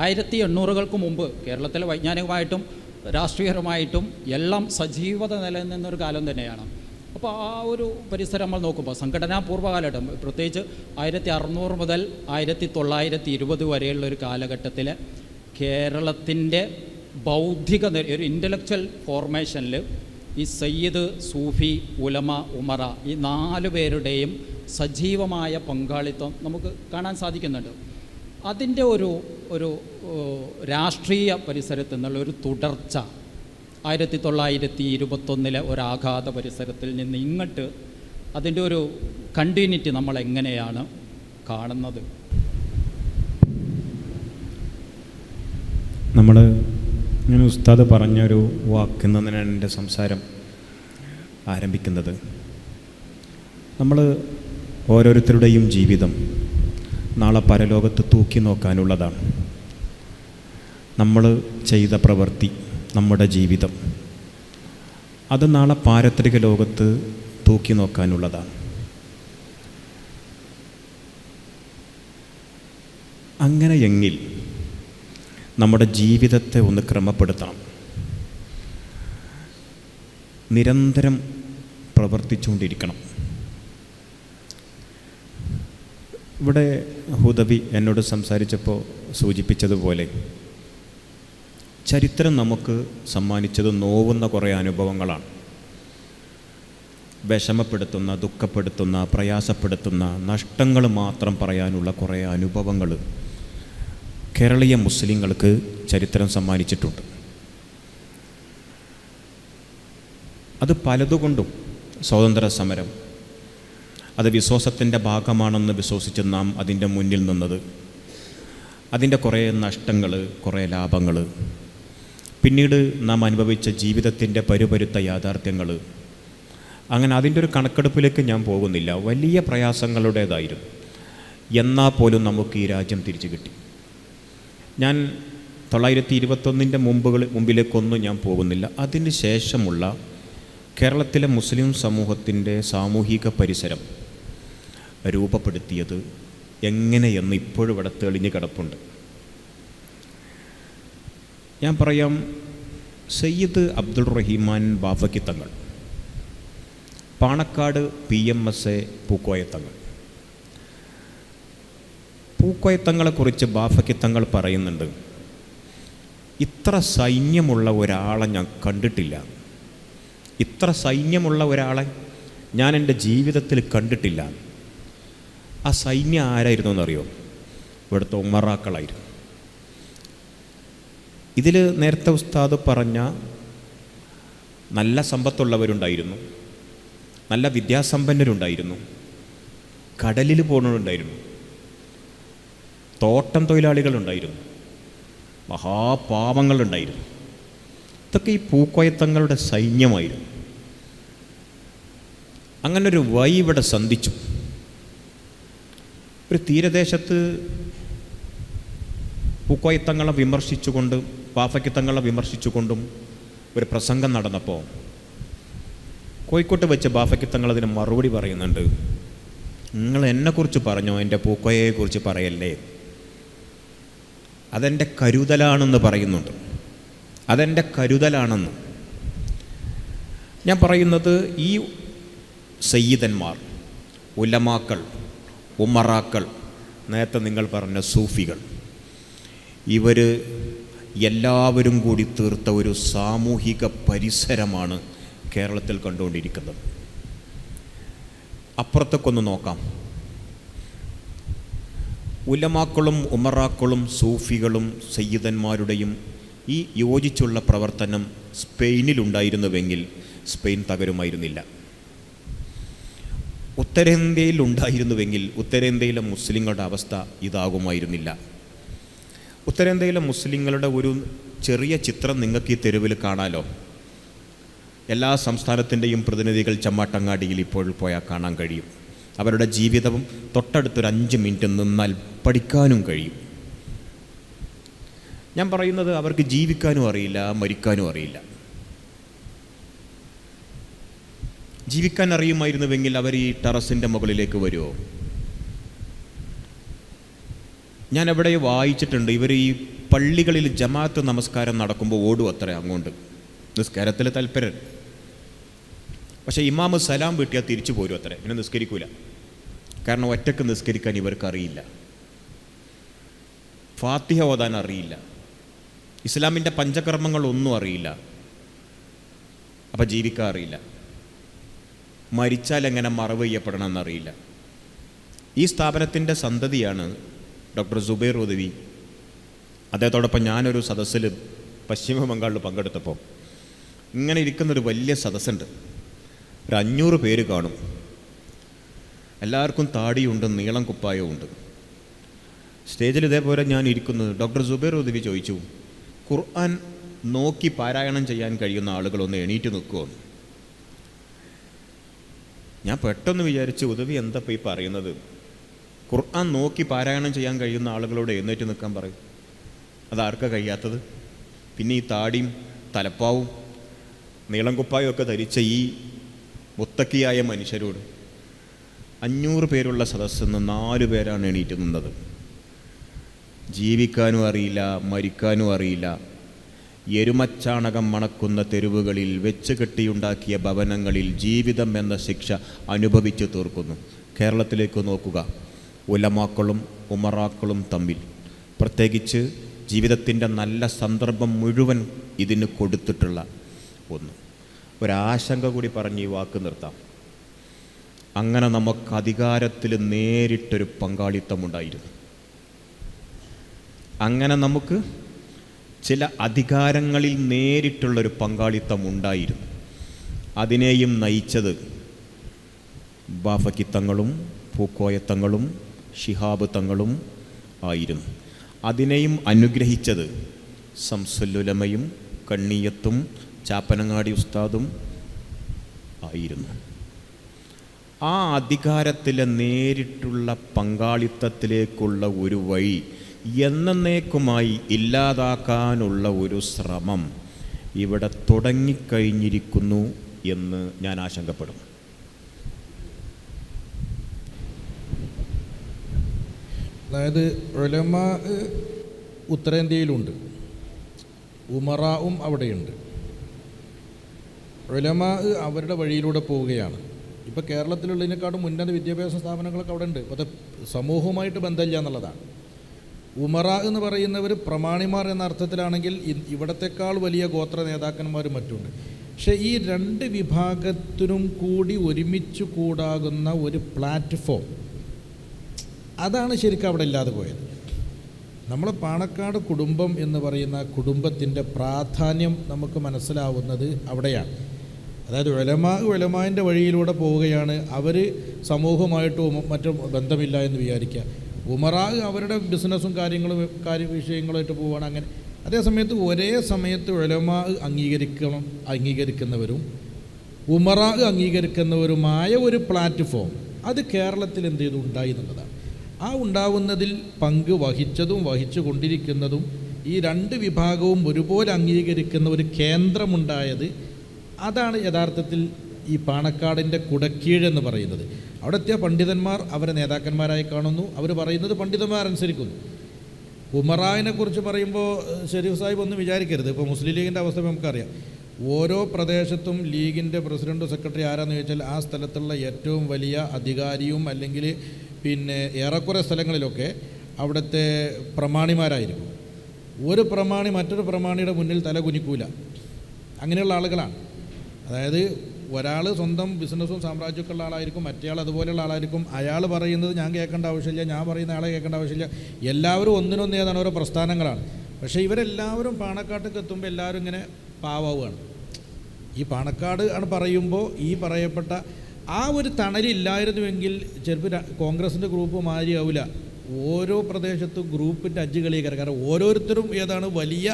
1800-കൾക്ക് മുമ്പ് കേരളത്തിൽ വൈജ്ഞാനികമായിട്ടും രാഷ്ട്രീയപരമായിട്ടും എല്ലാം സജീവത നിലനിന്നൊരു കാലം തന്നെയാണ്. അപ്പോൾ ആ ഒരു പരിസരം നമ്മൾ നോക്കുമ്പോൾ സംഘടനാപൂർവ്വ കാലഘട്ടം പ്രത്യേകിച്ച് 1600 മുതൽ 1920 വരെയുള്ളൊരു കാലഘട്ടത്തിൽ കേരളത്തിൻ്റെ ബൗദ്ധിക ഒരു ഇൻ്റലക്ച്വൽ ഫോർമേഷനിൽ ഈ സയ്യിദ്, സൂഫി, ഉലമ, ഉമറ ഈ 4 പേരുടെയും സജീവമായ പങ്കാളിത്തം നമുക്ക് കാണാൻ സാധിക്കുന്നുണ്ട്. അതിൻ്റെ ഒരു രാഷ്ട്രീയ പരിസരത്ത് നിന്നുള്ള ഒരു തുടർച്ച 1921 ഒരാഘാത പരിസരത്തിൽ നിന്ന് ഇങ്ങോട്ട് അതിൻ്റെ ഒരു കണ്ടിന്യൂറ്റി നമ്മൾ എങ്ങനെയാണ് കാണുന്നത്? ഞാൻ ഉസ്താദ് പറഞ്ഞൊരു വാക്കിൽ നിന്നാണ് എൻ്റെ സംസാരം ആരംഭിക്കുന്നത്. നമ്മൾ ഓരോരുത്തരുടെയും ജീവിതം നാളെ പരലോകത്ത് തൂക്കി നോക്കാനുള്ളതാണ്. നമ്മൾ ചെയ്ത പ്രവൃത്തി, നമ്മുടെ ജീവിതം അത് നാളെ പാരത്രിക ലോകത്ത് തൂക്കി നോക്കാനുള്ളതാണ്. അങ്ങനെയെങ്കിൽ നമ്മുടെ ജീവിതത്തെ ഒന്ന് ക്രമപ്പെടുത്തണം. നിരന്തരം പ്രവർത്തിച്ചുകൊണ്ടിരിക്കണം. ഇവിടെ ഹുദവി എന്നോട് സംസാരിച്ചപ്പോൾ സൂചിപ്പിച്ചതുപോലെ ചരിത്രം നമുക്ക് സമ്മാനിച്ചത് നോവുന്ന കുറേ അനുഭവങ്ങളാണ്. വിഷമപ്പെടുത്തുന്ന, ദുഃഖപ്പെടുത്തുന്ന, പ്രയാസപ്പെടുത്തുന്ന, നഷ്ടങ്ങൾ മാത്രം പറയാനുള്ള കുറേ അനുഭവങ്ങൾ കേരളീയ മുസ്ലിങ്ങൾക്ക് ചരിത്രം സമ്മാനിച്ചിട്ടുണ്ട്. അത് പലതുകൊണ്ടും സ്വാതന്ത്ര്യ സമരം അത് വിശ്വാസത്തിൻ്റെ ഭാഗമാണെന്ന് വിശ്വസിച്ച് നാം അതിൻ്റെ മുന്നിൽ നിന്നത്, അതിൻ്റെ കുറേ നഷ്ടങ്ങൾ, കുറേ ലാഭങ്ങൾ, പിന്നീട് നാം അനുഭവിച്ച ജീവിതത്തിൻ്റെ പരുപരുത്ത യാഥാർത്ഥ്യങ്ങൾ, അങ്ങനെ അതിൻ്റെ ഒരു കണക്കെടുപ്പിലേക്ക് ഞാൻ പോകുന്നില്ല. വലിയ പ്രയാസങ്ങളുടേതായിരുന്നു. എന്നാൽ പോലും നമുക്ക് ഈ രാജ്യം തിരിച്ചു കിട്ടി. ഞാൻ 1921 മുമ്പിലേക്കൊന്നും ഞാൻ പോകുന്നില്ല. അതിന് ശേഷമുള്ള കേരളത്തിലെ മുസ്ലിം സമൂഹത്തിൻ്റെ സാമൂഹിക പരിസരം രൂപപ്പെടുത്തിയത് എങ്ങനെയെന്ന് ഇപ്പോഴും ഇവിടെ തെളിഞ്ഞ് കിടപ്പുണ്ട്. ഞാൻ പറയാം, സയ്യിദ് അബ്ദുൾ റഹീമാൻ ബാഫക്കി തങ്ങൾ, പാണക്കാട് PMSA പൂക്കോയത്തങ്ങൾ. പൂക്കോയത്തങ്ങളെക്കുറിച്ച് ബാഫക്കി തങ്ങൾ പറയുന്നുണ്ട്, ഇത്ര സൈന്യമുള്ള ഒരാളെ ഞാൻ കണ്ടിട്ടില്ല, ഇത്ര സൈന്യമുള്ള ഒരാളെ ഞാൻ എൻ്റെ ജീവിതത്തിൽ കണ്ടിട്ടില്ല. ആ സൈന്യം ആരായിരുന്നു എന്നറിയോ? ഇവിടുത്തെ ഉമറാക്കളായിരുന്നു. ഇതിൽ നേരത്തെ ഉസ്താദ് പറഞ്ഞ നല്ല സമ്പത്തുള്ളവരുണ്ടായിരുന്നു, നല്ല വിദ്യാസമ്പന്നരുണ്ടായിരുന്നു, കടലിൽ പോകുന്നവരുണ്ടായിരുന്നു, തോട്ടം തൊഴിലാളികളുണ്ടായിരുന്നു, മഹാപാവങ്ങളുണ്ടായിരുന്നു. ഇതൊക്കെ ഈ പൂക്കോയത്തങ്ങളുടെ സൈന്യമായിരുന്നു. അങ്ങനൊരു ഇവിടെ സന്ധിച്ചു. ഒരു തീരദേശത്ത് പൂക്കോയത്തങ്ങളെ വിമർശിച്ചുകൊണ്ടും ബാഫക്കിത്തങ്ങളെ വിമർശിച്ചുകൊണ്ടും ഒരു പ്രസംഗം നടന്നപ്പോൾ കോഴിക്കോട്ട് വെച്ച് ബാഫക്കിത്തങ്ങൾ അതിന് മറുപടി പറയുന്നുണ്ട്, നിങ്ങൾ എന്നെക്കുറിച്ച് പറഞ്ഞോ, എൻ്റെ പൂക്കോയയെക്കുറിച്ച് പറയല്ലേ, അതെൻ്റെ കരുതലാണെന്ന് പറയുന്നുണ്ട്, അതെൻ്റെ കരുതലാണെന്ന്. ഞാൻ പറയുന്നത്, ഈ സയ്യിദന്മാർ, ഉലമാക്കൾ, ഉമറാക്കൾ, നേരത്തെ നിങ്ങൾ പറഞ്ഞ സൂഫികൾ, ഇവർ എല്ലാവരും കൂടി തീർത്ത ഒരു സാമൂഹിക പരിസരമാണ് കേരളത്തിൽ കണ്ടുകൊണ്ടിരിക്കുന്നത്. അപ്പുറത്തേക്കൊന്ന് നോക്കാം. ഉലമാക്കളും ഉമറാക്കളും സൂഫികളും സയ്യിദന്മാരുടെയും ഈ യോജിച്ചുള്ള പ്രവർത്തനം സ്പെയിനിലുണ്ടായിരുന്നുവെങ്കിൽ സ്പെയിൻ തകരുമായിരുന്നില്ല. ഉത്തരേന്ത്യയിൽ ഉണ്ടായിരുന്നുവെങ്കിൽ ഉത്തരേന്ത്യയിലെ മുസ്ലിങ്ങളുടെ അവസ്ഥ ഇതാകുമായിരുന്നില്ല. ഉത്തരേന്ത്യയിലെ മുസ്ലിങ്ങളുടെ ഒരു ചെറിയ ചിത്രം നിങ്ങൾക്ക് ഈ തെരുവിൽ കാണാലോ. എല്ലാ സംസ്ഥാനത്തിൻ്റെയും പ്രതിനിധികൾ ചമ്മാട്ടങ്ങാടിയിൽ ഇപ്പോൾ പോയാൽ കാണാൻ കഴിയും. അവരുടെ ജീവിതവും തൊട്ടടുത്തൊരു 5 മിനിറ്റ് നിന്നാൽ പഠിക്കാനും കഴിയും. ഞാൻ പറയുന്നത്, അവർക്ക് ജീവിക്കാനും അറിയില്ല, മരിക്കാനും അറിയില്ല. ജീവിക്കാൻ അറിയുമായിരുന്നുവെങ്കിൽ അവർ ഈ ടെറസിൻ്റെ മുകളിലേക്ക് വരുമോ? ഞാൻ എവിടെ വായിച്ചിട്ടുണ്ട്, ഇവർ ഈ പള്ളികളിൽ ജമാഅത്ത് നമസ്കാരം നടക്കുമ്പോൾ ഓടും അത്ര അങ്ങോട്ട്, നിസ്കാരത്തിൽ താല്പര്യം. പക്ഷേ ഇമാമ് സലാം വീട്ടിയാൽ തിരിച്ചു പോരും അത്ര, പിന്നെ നിസ്കരിക്കൂല. കാരണം ഒറ്റക്ക് നിസ്കരിക്കാൻ ഇവർക്ക് അറിയില്ല, ഫാത്തിഹ ഓതാൻ അറിയില്ല, ഇസ്ലാമിൻ്റെ പഞ്ചകർമ്മങ്ങളൊന്നും അറിയില്ല. അപ്പം ജീവിക്കാൻ അറിയില്ല, മരിച്ചാൽ എങ്ങനെ മറവ് ചെയ്യപ്പെടണമെന്നറിയില്ല. ഈ സ്ഥാപനത്തിൻ്റെ സന്തതിയാണ് ഡോക്ടർ സുബൈർ ഉദവി. അദ്ദേഹത്തോടൊപ്പം ഞാനൊരു സദസ്സിൽ പശ്ചിമ ബംഗാളിൽ പങ്കെടുത്തപ്പോൾ ഇങ്ങനെ ഇരിക്കുന്നൊരു വലിയ സദസ്സുണ്ട്. ഒരു 500 പേര് കാണും. എല്ലാവർക്കും താടിയുണ്ട്, നീളം കുപ്പായവുമുണ്ട്. സ്റ്റേജിൽ ഇതേപോലെ ഞാൻ ഇരിക്കുന്നത്. ഡോക്ടർ സുബൈർ ഉദവി ചോദിച്ചു, ഖുർആൻ നോക്കി പാരായണം ചെയ്യാൻ കഴിയുന്ന ആളുകളൊന്ന് എണീറ്റ് നിൽക്കുമോ? ഞാൻ പെട്ടെന്ന് വിചാരിച്ചു, ഉദവി എന്താ ഇപ്പോൾ ഈ പറയുന്നത്? ഖുർആൻ നോക്കി പാരായണം ചെയ്യാൻ കഴിയുന്ന ആളുകളോട് എഴുന്നേറ്റ് നിൽക്കാൻ പറയും. അതാർക്കാ കഴിയാത്തത്? പിന്നെ ഈ താടിയും തലപ്പാവും നീളം കുപ്പായും ഒക്കെ ധരിച്ച ഈ മുത്തക്കിയായ മനുഷ്യരോട് 500 പേരുള്ള സദസ്സിൽ നിന്ന് 4 പേരാണ് എണീറ്റ് നിന്നത്. ജീവിക്കാനും അറിയില്ല, മരിക്കാനും അറിയില്ല. എരുമച്ചാണകം മണക്കുന്ന തെരുവുകളിൽ വെച്ച് കെട്ടിയുണ്ടാക്കിയ ഭവനങ്ങളിൽ ജീവിതം എന്ന ശിക്ഷ അനുഭവിച്ചു തീർക്കുന്നു. കേരളത്തിലേക്ക് നോക്കുക. ഉലമാക്കളും ഉമറാക്കളും തമ്മിൽ, പ്രത്യേകിച്ച് ജീവിതത്തിൻ്റെ നല്ല സന്ദർഭം മുഴുവൻ ഇതിന് കൊടുത്തിട്ടുള്ള ഒന്ന്. ഒരാശങ്ക കൂടി പറഞ്ഞ് ഈ വാക്ക് നിർത്താം. അങ്ങനെ നമുക്ക് അധികാരത്തിൽ നേരിട്ടൊരു പങ്കാളിത്തമുണ്ടായിരുന്നു. അങ്ങനെ നമുക്ക് ചില അധികാരങ്ങളിൽ നേരിട്ടുള്ളൊരു പങ്കാളിത്തം ഉണ്ടായിരുന്നു. അതിനെയും നയിച്ചത് ബാഫക്കി തങ്ങളും പൂക്കോയത്തങ്ങളും ശിഹാബ് തങ്ങളും ആയിരുന്നു. അതിനെയും അനുഗ്രഹിച്ചത് ശംസുൽ ഉലമയും കണ്ണിയത്തും ചാപ്പനങ്ങാടി ഉസ്താദും ആയിരുന്നു. ആ അധികാരത്തിലെ നേരിട്ടുള്ള പങ്കാളിത്തത്തിലേക്കുള്ള ഒരു വഴി എന്നേക്കുമായി ഇല്ലാതാക്കാനുള്ള ഒരു ശ്രമം ഇവിടെ തുടങ്ങിക്കഴിഞ്ഞിരിക്കുന്നു എന്ന് ഞാൻ ആശങ്കപ്പെടുന്നു. അതായത് ഉലമാ ഉത്തരേന്ത്യയിലുണ്ട്, ഉമറാവും അവിടെയുണ്ട്. ഉലമാ അവരുടെ വഴിയിലൂടെ പോവുകയാണ്. ഇപ്പോൾ കേരളത്തിലുള്ളതിനേക്കാളും ഉന്നത വിദ്യാഭ്യാസ സ്ഥാപനങ്ങളൊക്കെ അവിടെ ഉണ്ട്. അപ്പോൾ അത് സമൂഹവുമായിട്ട് ബന്ധമില്ല എന്നുള്ളതാണ്. ഉമറാ എന്ന് പറയുന്നവർ പ്രമാണിമാർ എന്ന അർത്ഥത്തിലാണെങ്കിൽ ഇവിടത്തെക്കാൾ വലിയ ഗോത്ര നേതാക്കന്മാരും മറ്റുമുണ്ട്. പക്ഷേ ഈ രണ്ട് വിഭാഗത്തിനും കൂടി ഒരുമിച്ച് കൂടാകുന്ന ഒരു പ്ലാറ്റ്ഫോം, അതാണ് ശരിക്കും അവിടെ ഇല്ലാതെ പോയത്. നമ്മൾ പാണക്കാട് കുടുംബം എന്ന് പറയുന്ന കുടുംബത്തിൻ്റെ പ്രാധാന്യം നമുക്ക് മനസ്സിലാവുന്നത് അവിടെയാണ്. അതായത് ഉലമാൻ്റെ വഴിയിലൂടെ പോവുകയാണ്. അവർ സമൂഹമായിട്ടും മറ്റും ബന്ധമില്ല എന്ന് വിചാരിക്കുക. ഉമറാ അവരുടെ ബിസിനസ്സും വിഷയങ്ങളുമായിട്ട് പോവുകയാണ്. അങ്ങനെ അതേസമയത്ത് ഒരേ സമയത്ത് ഉലമാ അംഗീകരിക്കുന്നവരും ഉമറാ അംഗീകരിക്കുന്നവരുമായ ഒരു പ്ലാറ്റ്ഫോം അത് കേരളത്തിൽ എന്ത് ചെയ്തു ഉണ്ടായി എന്നുള്ളതാണ്. ആ ഉണ്ടാവുന്നതിൽ പങ്ക് വഹിച്ചതും വഹിച്ചു കൊണ്ടിരിക്കുന്നതും ഈ രണ്ട് വിഭാഗവും ഒരുപോലെ അംഗീകരിക്കുന്ന ഒരു കേന്ദ്രമുണ്ടായത്, അതാണ് യഥാർത്ഥത്തിൽ ഈ പാണക്കാടിൻ്റെ കുടക്കീഴെന്ന് പറയുന്നത്. അവിടെ എത്തിയ പണ്ഡിതന്മാർ അവരെ നേതാക്കന്മാരായി കാണുന്നു. അവർ പറയുന്നത് പണ്ഡിതന്മാരനുസരിക്കുന്നു. ഉമറായിനെ കുറിച്ച് പറയുമ്പോൾ ഷെരീഫ് സാഹിബ് ഒന്നും വിചാരിക്കരുത്. ഇപ്പോൾ മുസ്ലിം ലീഗിൻ്റെ അവസ്ഥ നമുക്കറിയാം. ഓരോ പ്രദേശത്തും ലീഗിൻ്റെ പ്രസിഡൻറ്റും സെക്രട്ടറി ആരാന്ന് ചോദിച്ചാൽ ആ സ്ഥലത്തുള്ള ഏറ്റവും വലിയ അധികാരിയും അല്ലെങ്കിൽ പിന്നെ ഏറെക്കുറെ സ്ഥലങ്ങളിലൊക്കെ അവിടുത്തെ പ്രമാണിമാരായിരിക്കും. ഒരു പ്രമാണി മറ്റൊരു പ്രമാണിയുടെ മുന്നിൽ തല കുനിക്കൂല. അങ്ങനെയുള്ള ആളുകളാണ്. അതായത് ഒരാൾ സ്വന്തം ബിസിനസ്സും സാമ്രാജ്യമൊക്കെ ഉള്ള ആളായിരിക്കും, മറ്റേയാൾ അതുപോലെയുള്ള ആളായിരിക്കും. അയാൾ പറയുന്നത് ഞാൻ കേൾക്കേണ്ട ആവശ്യമില്ല, ഞാൻ പറയുന്ന ആളെ കേൾക്കേണ്ട ആവശ്യമില്ല. എല്ലാവരും ഒന്നിനൊന്ന് ഏതാണ് ഓരോ പ്രസ്ഥാനങ്ങളാണ്. പക്ഷേ ഇവരെല്ലാവരും പാണക്കാട്ടേക്ക് എത്തുമ്പോൾ എല്ലാവരും ഇങ്ങനെ പാവാവുകയാണ്. ഈ പാണക്കാട് ആണ് പറയുമ്പോൾ ഈ പറയപ്പെട്ട ആ ഒരു തണലില്ലായിരുന്നുവെങ്കിൽ ചിലപ്പോൾ കോൺഗ്രസിൻ്റെ ഗ്രൂപ്പ് മാറിയാവില്ല. ഓരോ പ്രദേശത്തും ഗ്രൂപ്പിൻ്റെ അജ്ജുകളിയേക്കാറ്. കാരണം ഓരോരുത്തരും ഏതാണ് വലിയ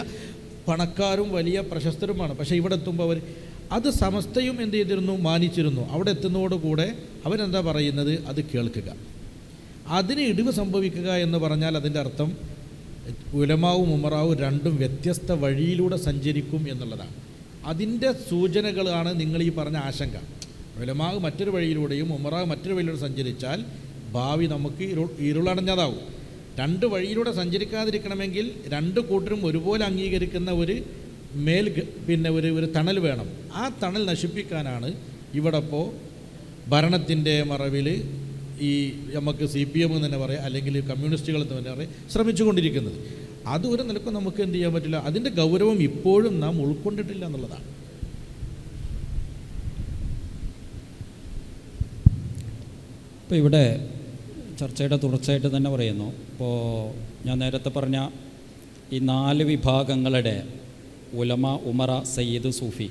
പണക്കാരും വലിയ പ്രശസ്തരുമാണ്. പക്ഷേ ഇവിടെ എത്തുമ്പോൾ അവർ അത് സമസ്തയും എന്ത് ചെയ്തിരുന്നു, മാനിച്ചിരുന്നു. അവിടെ എത്തുന്നതോടുകൂടെ അവരെന്താ പറയുന്നത് അത് കേൾക്കുക, അതിന് ഇടിവ് സംഭവിക്കുക എന്ന് പറഞ്ഞാൽ അതിൻ്റെ അർത്ഥം ഉലമാവും ഉമറാവും രണ്ടും വ്യത്യസ്ത വഴിയിലൂടെ സഞ്ചരിക്കും എന്നുള്ളതാണ്. അതിൻ്റെ സൂചനകളാണ് നിങ്ങൾ ഈ പറഞ്ഞ ആശങ്ക. ഉലമാവ് മറ്റൊരു വഴിയിലൂടെയും ഉമറാവ് മറ്റൊരു വഴിയിലൂടെ സഞ്ചരിച്ചാൽ ഭാവി നമുക്ക് ഇരുളടഞ്ഞതാവും. രണ്ട് വഴിയിലൂടെ സഞ്ചരിക്കാതിരിക്കണമെങ്കിൽ രണ്ട് കൂട്ടരും ഒരുപോലെ അംഗീകരിക്കുന്ന ഒരു ഒരു തണൽ വേണം. ആ തണൽ നശിപ്പിക്കാനാണ് ഇവിടെ ഇപ്പോൾ ഭരണത്തിൻ്റെ മറവിൽ ഈ നമുക്ക് CPM എന്ന് തന്നെ പറയാം, അല്ലെങ്കിൽ കമ്മ്യൂണിസ്റ്റുകൾ എന്ന് തന്നെ പറയാം, ശ്രമിച്ചുകൊണ്ടിരിക്കുന്നത്. അത് ഒരു നിലക്കും നമുക്ക് എന്ത് ചെയ്യാൻ പറ്റില്ല. അതിൻ്റെ ഗൗരവം ഇപ്പോഴും നാം ഉൾക്കൊണ്ടിട്ടില്ല എന്നുള്ളതാണ്. ഇപ്പോൾ ഇവിടെ ചർച്ചയുടെ തുടർച്ചയായിട്ട് തന്നെ പറയുന്നു. ഇപ്പോൾ ഞാൻ നേരത്തെ പറഞ്ഞ ഈ 4 വിഭാഗങ്ങളുടെ ഉലമ, ഉമറ, സയ്യിദ്, സൂഫി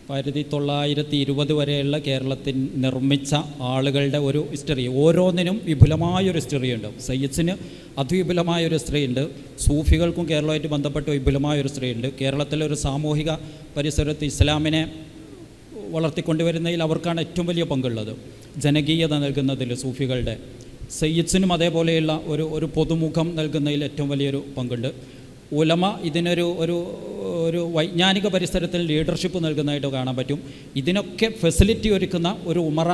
1920 വരെയുള്ള കേരളത്തിൽ നിർമ്മിച്ച ആളുകളുടെ ഒരു ഹിസ്റ്ററി, ഓരോന്നിനും വിപുലമായൊരു ഹിസ്റ്ററിയുണ്ട്. സയ്യിദ്സിന് അതിവിപുലമായൊരു ഹിസ്റ്ററിയുണ്ട്. സൂഫികൾക്കും കേരളമായിട്ട് ബന്ധപ്പെട്ട വിപുലമായൊരു ഹിസ്റ്ററിയുണ്ട്. കേരളത്തിലൊരു സാമൂഹിക പരിസരത്ത് ഇസ്ലാമിനെ വളർത്തിക്കൊണ്ടുവരുന്നതിൽ അവർക്കാണ് ഏറ്റവും വലിയ പങ്കുള്ളത്, ജനകീയത നൽകുന്നതിൽ സൂഫികളുടെ. സയ്യിദ്സിനും അതേപോലെയുള്ള ഒരു പൊതുമുഖം നൽകുന്നതിൽ ഏറ്റവും വലിയൊരു പങ്കുണ്ട്. ഉലമ ഇതിനൊരു ഒരു വൈജ്ഞാനിക പരിസരത്തിൽ ലീഡർഷിപ്പ് നൽകുന്നതായിട്ട് കാണാൻ പറ്റും. ഇതിനൊക്കെ ഫെസിലിറ്റി ഒരുക്കുന്ന ഒരു ഉമറ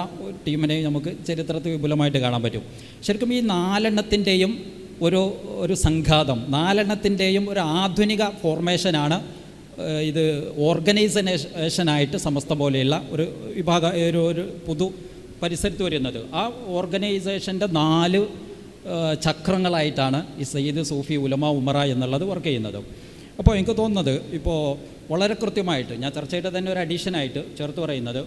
ടീമിനെ നമുക്ക് ചരിത്രത്തിൽ വിപുലമായിട്ട് കാണാൻ പറ്റും. ശരിക്കും ഈ 4 ഒരു സംഘാതം, 4 ഒരു ആധുനിക ഫോർമേഷനാണ് ഇത് ഓർഗനൈസേഷനായിട്ട് സമസ്ത പോലെയുള്ള ഒരു ഒരു പൊതു പരിസരത്ത് വരുന്നത്. ആ ഓർഗനൈസേഷൻ്റെ 4 ചക്രങ്ങളായിട്ടാണ് ഈ സയ്യിദ്, സൂഫി, ഉലമ, ഉമറ എന്നുള്ളത് വർക്ക് ചെയ്യുന്നത്. അപ്പോൾ എനിക്ക് തോന്നുന്നത് ഇപ്പോൾ വളരെ കൃത്യമായിട്ട് ഞാൻ ചർച്ചയുടെ തന്നെ ഒരു അഡീഷനായിട്ട് ചേർത്ത് പറയുന്നത്,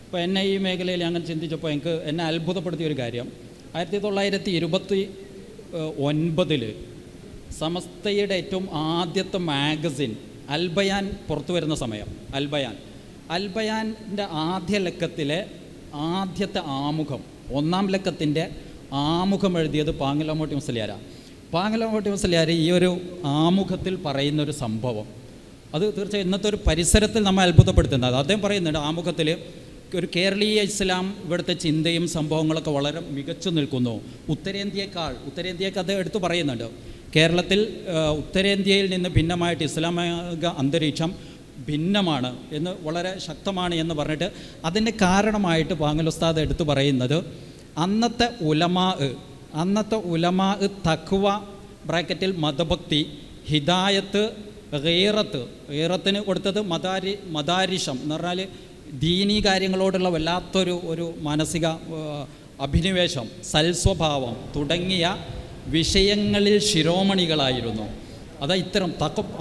ഇപ്പോൾ എന്നെ ഈ മേഖലയിൽ അങ്ങനെ ചിന്തിച്ചപ്പോൾ എന്നെ അത്ഭുതപ്പെടുത്തിയ ഒരു കാര്യം, 1929 സമസ്തയുടെ ഏറ്റവും ആദ്യത്തെ മാഗസിൻ അൽബയാൻ പുറത്തു വരുന്ന സമയം, അൽബയാൻ്റെ ആദ്യ ലക്കത്തിലെ ആദ്യത്തെ ആമുഖം, 1-ാം ലക്കത്തിൻ്റെ ആമുഖം എഴുതിയത് പാങ്ങലാമൂട്ടി മുസ്ലിയാരാണ്. പാങ്ങലാമൂട്ടി മുസ്ലിയാർ ഈ ഒരു ആമുഖത്തിൽ പറയുന്നൊരു സംഭവം അത് തീർച്ചയായും ഇന്നത്തെ ഒരു പരിസരത്തിൽ നമ്മെ അത്ഭുതപ്പെടുത്തുന്നത്. അദ്ദേഹം പറയുന്നുണ്ട് ആമുഖത്തിൽ, ഒരു കേരളീയ ഇസ്ലാം ഇവിടുത്തെ ചിന്തയും സംഭവങ്ങളൊക്കെ വളരെ മികച്ചു നിൽക്കുന്നു. ഉത്തരേന്ത്യയൊക്കെ അദ്ദേഹം എടുത്തു പറയുന്നുണ്ട്. കേരളത്തിൽ ഉത്തരേന്ത്യയിൽ നിന്ന് ഭിന്നമായിട്ട് ഇസ്ലാമിക അന്തരീക്ഷം ഭിന്നമാണ് എന്ന്, വളരെ ശക്തമാണ് എന്ന് പറഞ്ഞിട്ട് അതിൻ്റെ കാരണമായിട്ട് പാങ്ങൽ ഉസ്താദ് എടുത്തു പറയുന്നത് അന്നത്തെ ഉലമാ തഖ്വ ബ്രാക്കറ്റിൽ മതഭക്തി, ഹിദായത്ത്, ഗീറത്തിന് കൊടുത്തത് മദാരിഷം എന്ന് പറഞ്ഞാൽ ദീനീ കാര്യങ്ങളോടുള്ള വല്ലാത്തൊരു മാനസിക അഭിനിവേശം, സൽസ്വഭാവം തുടങ്ങിയ വിഷയങ്ങളിൽ ശിരോമണികളായിരുന്നു. ഇത്തരം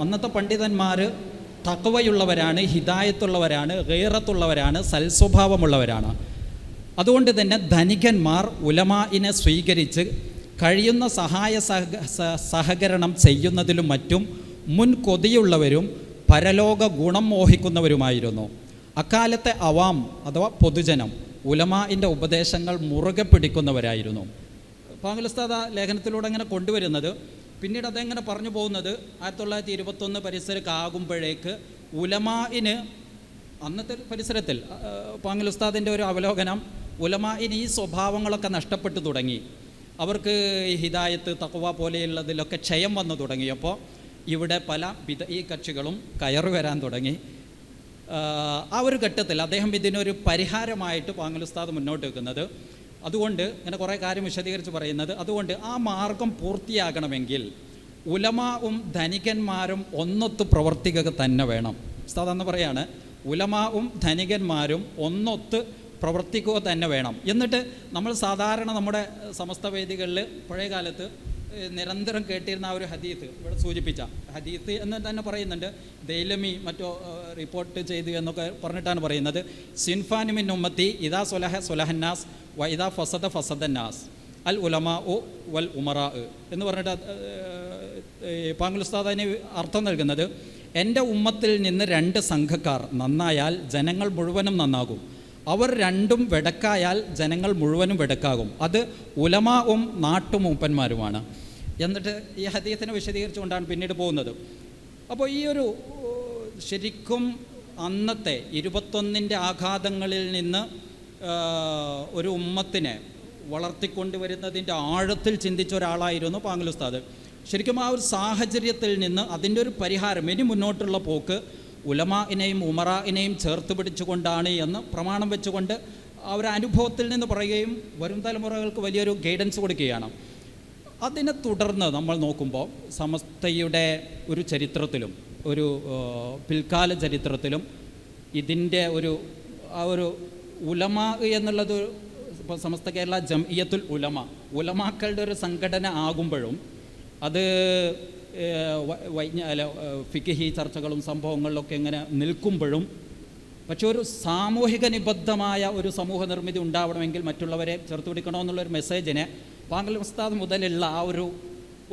അന്നത്തെ പണ്ഡിതന്മാർ തഖ്വയുള്ളവരാണ്, ഹിദായത്തുള്ളവരാണ്, ഗീറത്തുള്ളവരാണ്, സൽസ്വഭാവമുള്ളവരാണ്. അതുകൊണ്ട് തന്നെ ധനികന്മാർ ഉലമാഇനെ സ്വീകരിച്ച് കഴിയുന്ന സഹകരണം ചെയ്യുന്നതിലും മറ്റും മുൻകൊതിയുള്ളവരും പരലോക ഗുണം മോഹിക്കുന്നവരുമായിരുന്നു. അക്കാലത്തെ അവാം അഥവാ പൊതുജനം ഉലമാഇൻ്റെ ഉപദേശങ്ങൾ മുറുകെ പിടിക്കുന്നവരായിരുന്നു. പാങ്ങൽ ഉസ്താദ് ആ ലേഖനത്തിലൂടെ അങ്ങനെ കൊണ്ടുവരുന്നത്, പിന്നീട് അതെങ്ങനെ പറഞ്ഞു പോകുന്നത് 1921 പരിസരക്കാകുമ്പോഴേക്ക് ഉലമാഇന് അന്നത്തെ പരിസരത്തിൽ പാങ്ങൽ ഉസ്താദിൻ്റെ ഒരു അവലോകനം, ഉലമാഇന് ഈ സ്വഭാവങ്ങളൊക്കെ നഷ്ടപ്പെട്ടു തുടങ്ങി. അവർക്ക് ഈ ഹിദായത്ത്, തഖ്വ പോലെയുള്ളതിലൊക്കെ ക്ഷയം വന്നു തുടങ്ങിയപ്പോൾ ഇവിടെ പല ഈ കക്ഷികളും കയറി വരാൻ തുടങ്ങി. ആ ഒരു ഘട്ടത്തിൽ അദ്ദേഹം ഇതിനൊരു പരിഹാരമായിട്ട് പാങ്ങൽ ഉസ്താദ് മുന്നോട്ട് വെക്കുന്നത്, അതുകൊണ്ട് ഇങ്ങനെ കുറേ കാര്യം വിശദീകരിച്ച് പറയുന്നത്, അതുകൊണ്ട് ആ മാർഗം പൂർത്തിയാകണമെങ്കിൽ ഉലമാവും ധനികന്മാരും ഒന്നൊത്ത് പ്രവർത്തിക്കുക തന്നെ വേണം. ഉസ്താദ് എന്ന് പറയാണ്, ഉലമാവും ധനികന്മാരും ഒന്നൊത്ത് പ്രവർത്തിക്കുക തന്നെ വേണം. എന്നിട്ട് നമ്മൾ സാധാരണ നമ്മുടെ സമസ്ത വേദികളിൽ പഴയ കാലത്ത് നിരന്തരം കേട്ടിരുന്ന ആ ഒരു ഹദീത്ത്, ഇവിടെ സൂചിപ്പിച്ച ഹദീത്ത് എന്ന് തന്നെ പറയുന്നുണ്ട്, ദൈലമി മറ്റോ റിപ്പോർട്ട് ചെയ്തു എന്നൊക്കെ പറഞ്ഞിട്ടാണ് പറയുന്നത്, സിൻഫാനി മിൻ ഉമ്മത്തി ഇദാ സ്വലഹ സ്വലഹന്നാസ് വ ഇദാ ഫസദ ഫസദന്നാസ് അൽ ഉലമാ വൽ ഉമറാ എന്ന് പറഞ്ഞിട്ട് പാങ്ങൽ ഉസ്താദ് അതിന് അർത്ഥം നൽകുന്നത്, എൻ്റെ ഉമ്മത്തിൽ നിന്ന് 2 സംഘക്കാർ നന്നായാൽ ജനങ്ങൾ മുഴുവനും നന്നാകും, അവർ രണ്ടും വെടക്കായാൽ ജനങ്ങൾ മുഴുവനും വെടക്കാകും, അത് ഉലമാവും നാട്ടുമൂപ്പന്മാരുമാണ്. എന്നിട്ട് ഈ ഹദീസിനെ വിശദീകരിച്ചുകൊണ്ടാണ് പിന്നീട് പോകുന്നത്. അപ്പോൾ ഈ ഒരു ശരിക്കും അന്നത്തെ 21ൻ്റെ ആഘാതങ്ങളിൽ നിന്ന് ഒരു ഉമ്മത്തിനെ വളർത്തിക്കൊണ്ടുവരുന്നതിൻ്റെ ആഴത്തിൽ ചിന്തിച്ച ഒരാളായിരുന്നു പാങ്ങൽ ഉസ്താദ്. ശരിക്കും ആ ഒരു സാഹചര്യത്തിൽ നിന്ന് അതിൻ്റെ ഒരു പരിഹാരം, ഇനി മുന്നോട്ടുള്ള പോക്ക് ഉലമാഇനെയും ഉമറാഇനെയും ചേർത്ത് പിടിച്ചുകൊണ്ടാണ് എന്ന് പ്രമാണം വെച്ചുകൊണ്ട് ആ ഒരു അനുഭവത്തിൽ നിന്ന് പറയുകയും വരും തലമുറകൾക്ക് വലിയൊരു ഗൈഡൻസ് കൊടുക്കുകയാണ്. അതിനെ തുടർന്ന് നമ്മൾ നോക്കുമ്പോൾ സമസ്തയുടെ ഒരു ചരിത്രത്തിലും ഒരു പിൽക്കാല ചരിത്രത്തിലും ഇതിൻ്റെ ആ ഒരു ഉലമാ എന്നുള്ളത് ഇപ്പോൾ സമസ്ത കേരള ജംഇയ്യത്തുൽ ഉലമാക്കളുടെ ഒരു സംഘടന ആകുമ്പോഴും അത് ഫിഖ്ഹി ചർച്ചകളും സംഭവങ്ങളിലൊക്കെ ഇങ്ങനെ നിൽക്കുമ്പോഴും, പക്ഷെ ഒരു സാമൂഹിക നിബദ്ധമായ ഒരു സമൂഹ നിർമ്മിതി ഉണ്ടാവണമെങ്കിൽ മറ്റുള്ളവരെ ചേർത്ത് പിടിക്കണമെന്നുള്ളൊരു മെസ്സേജിനെ പാങ്ങൽ ഉസ്താദ് മുതലുള്ള ആ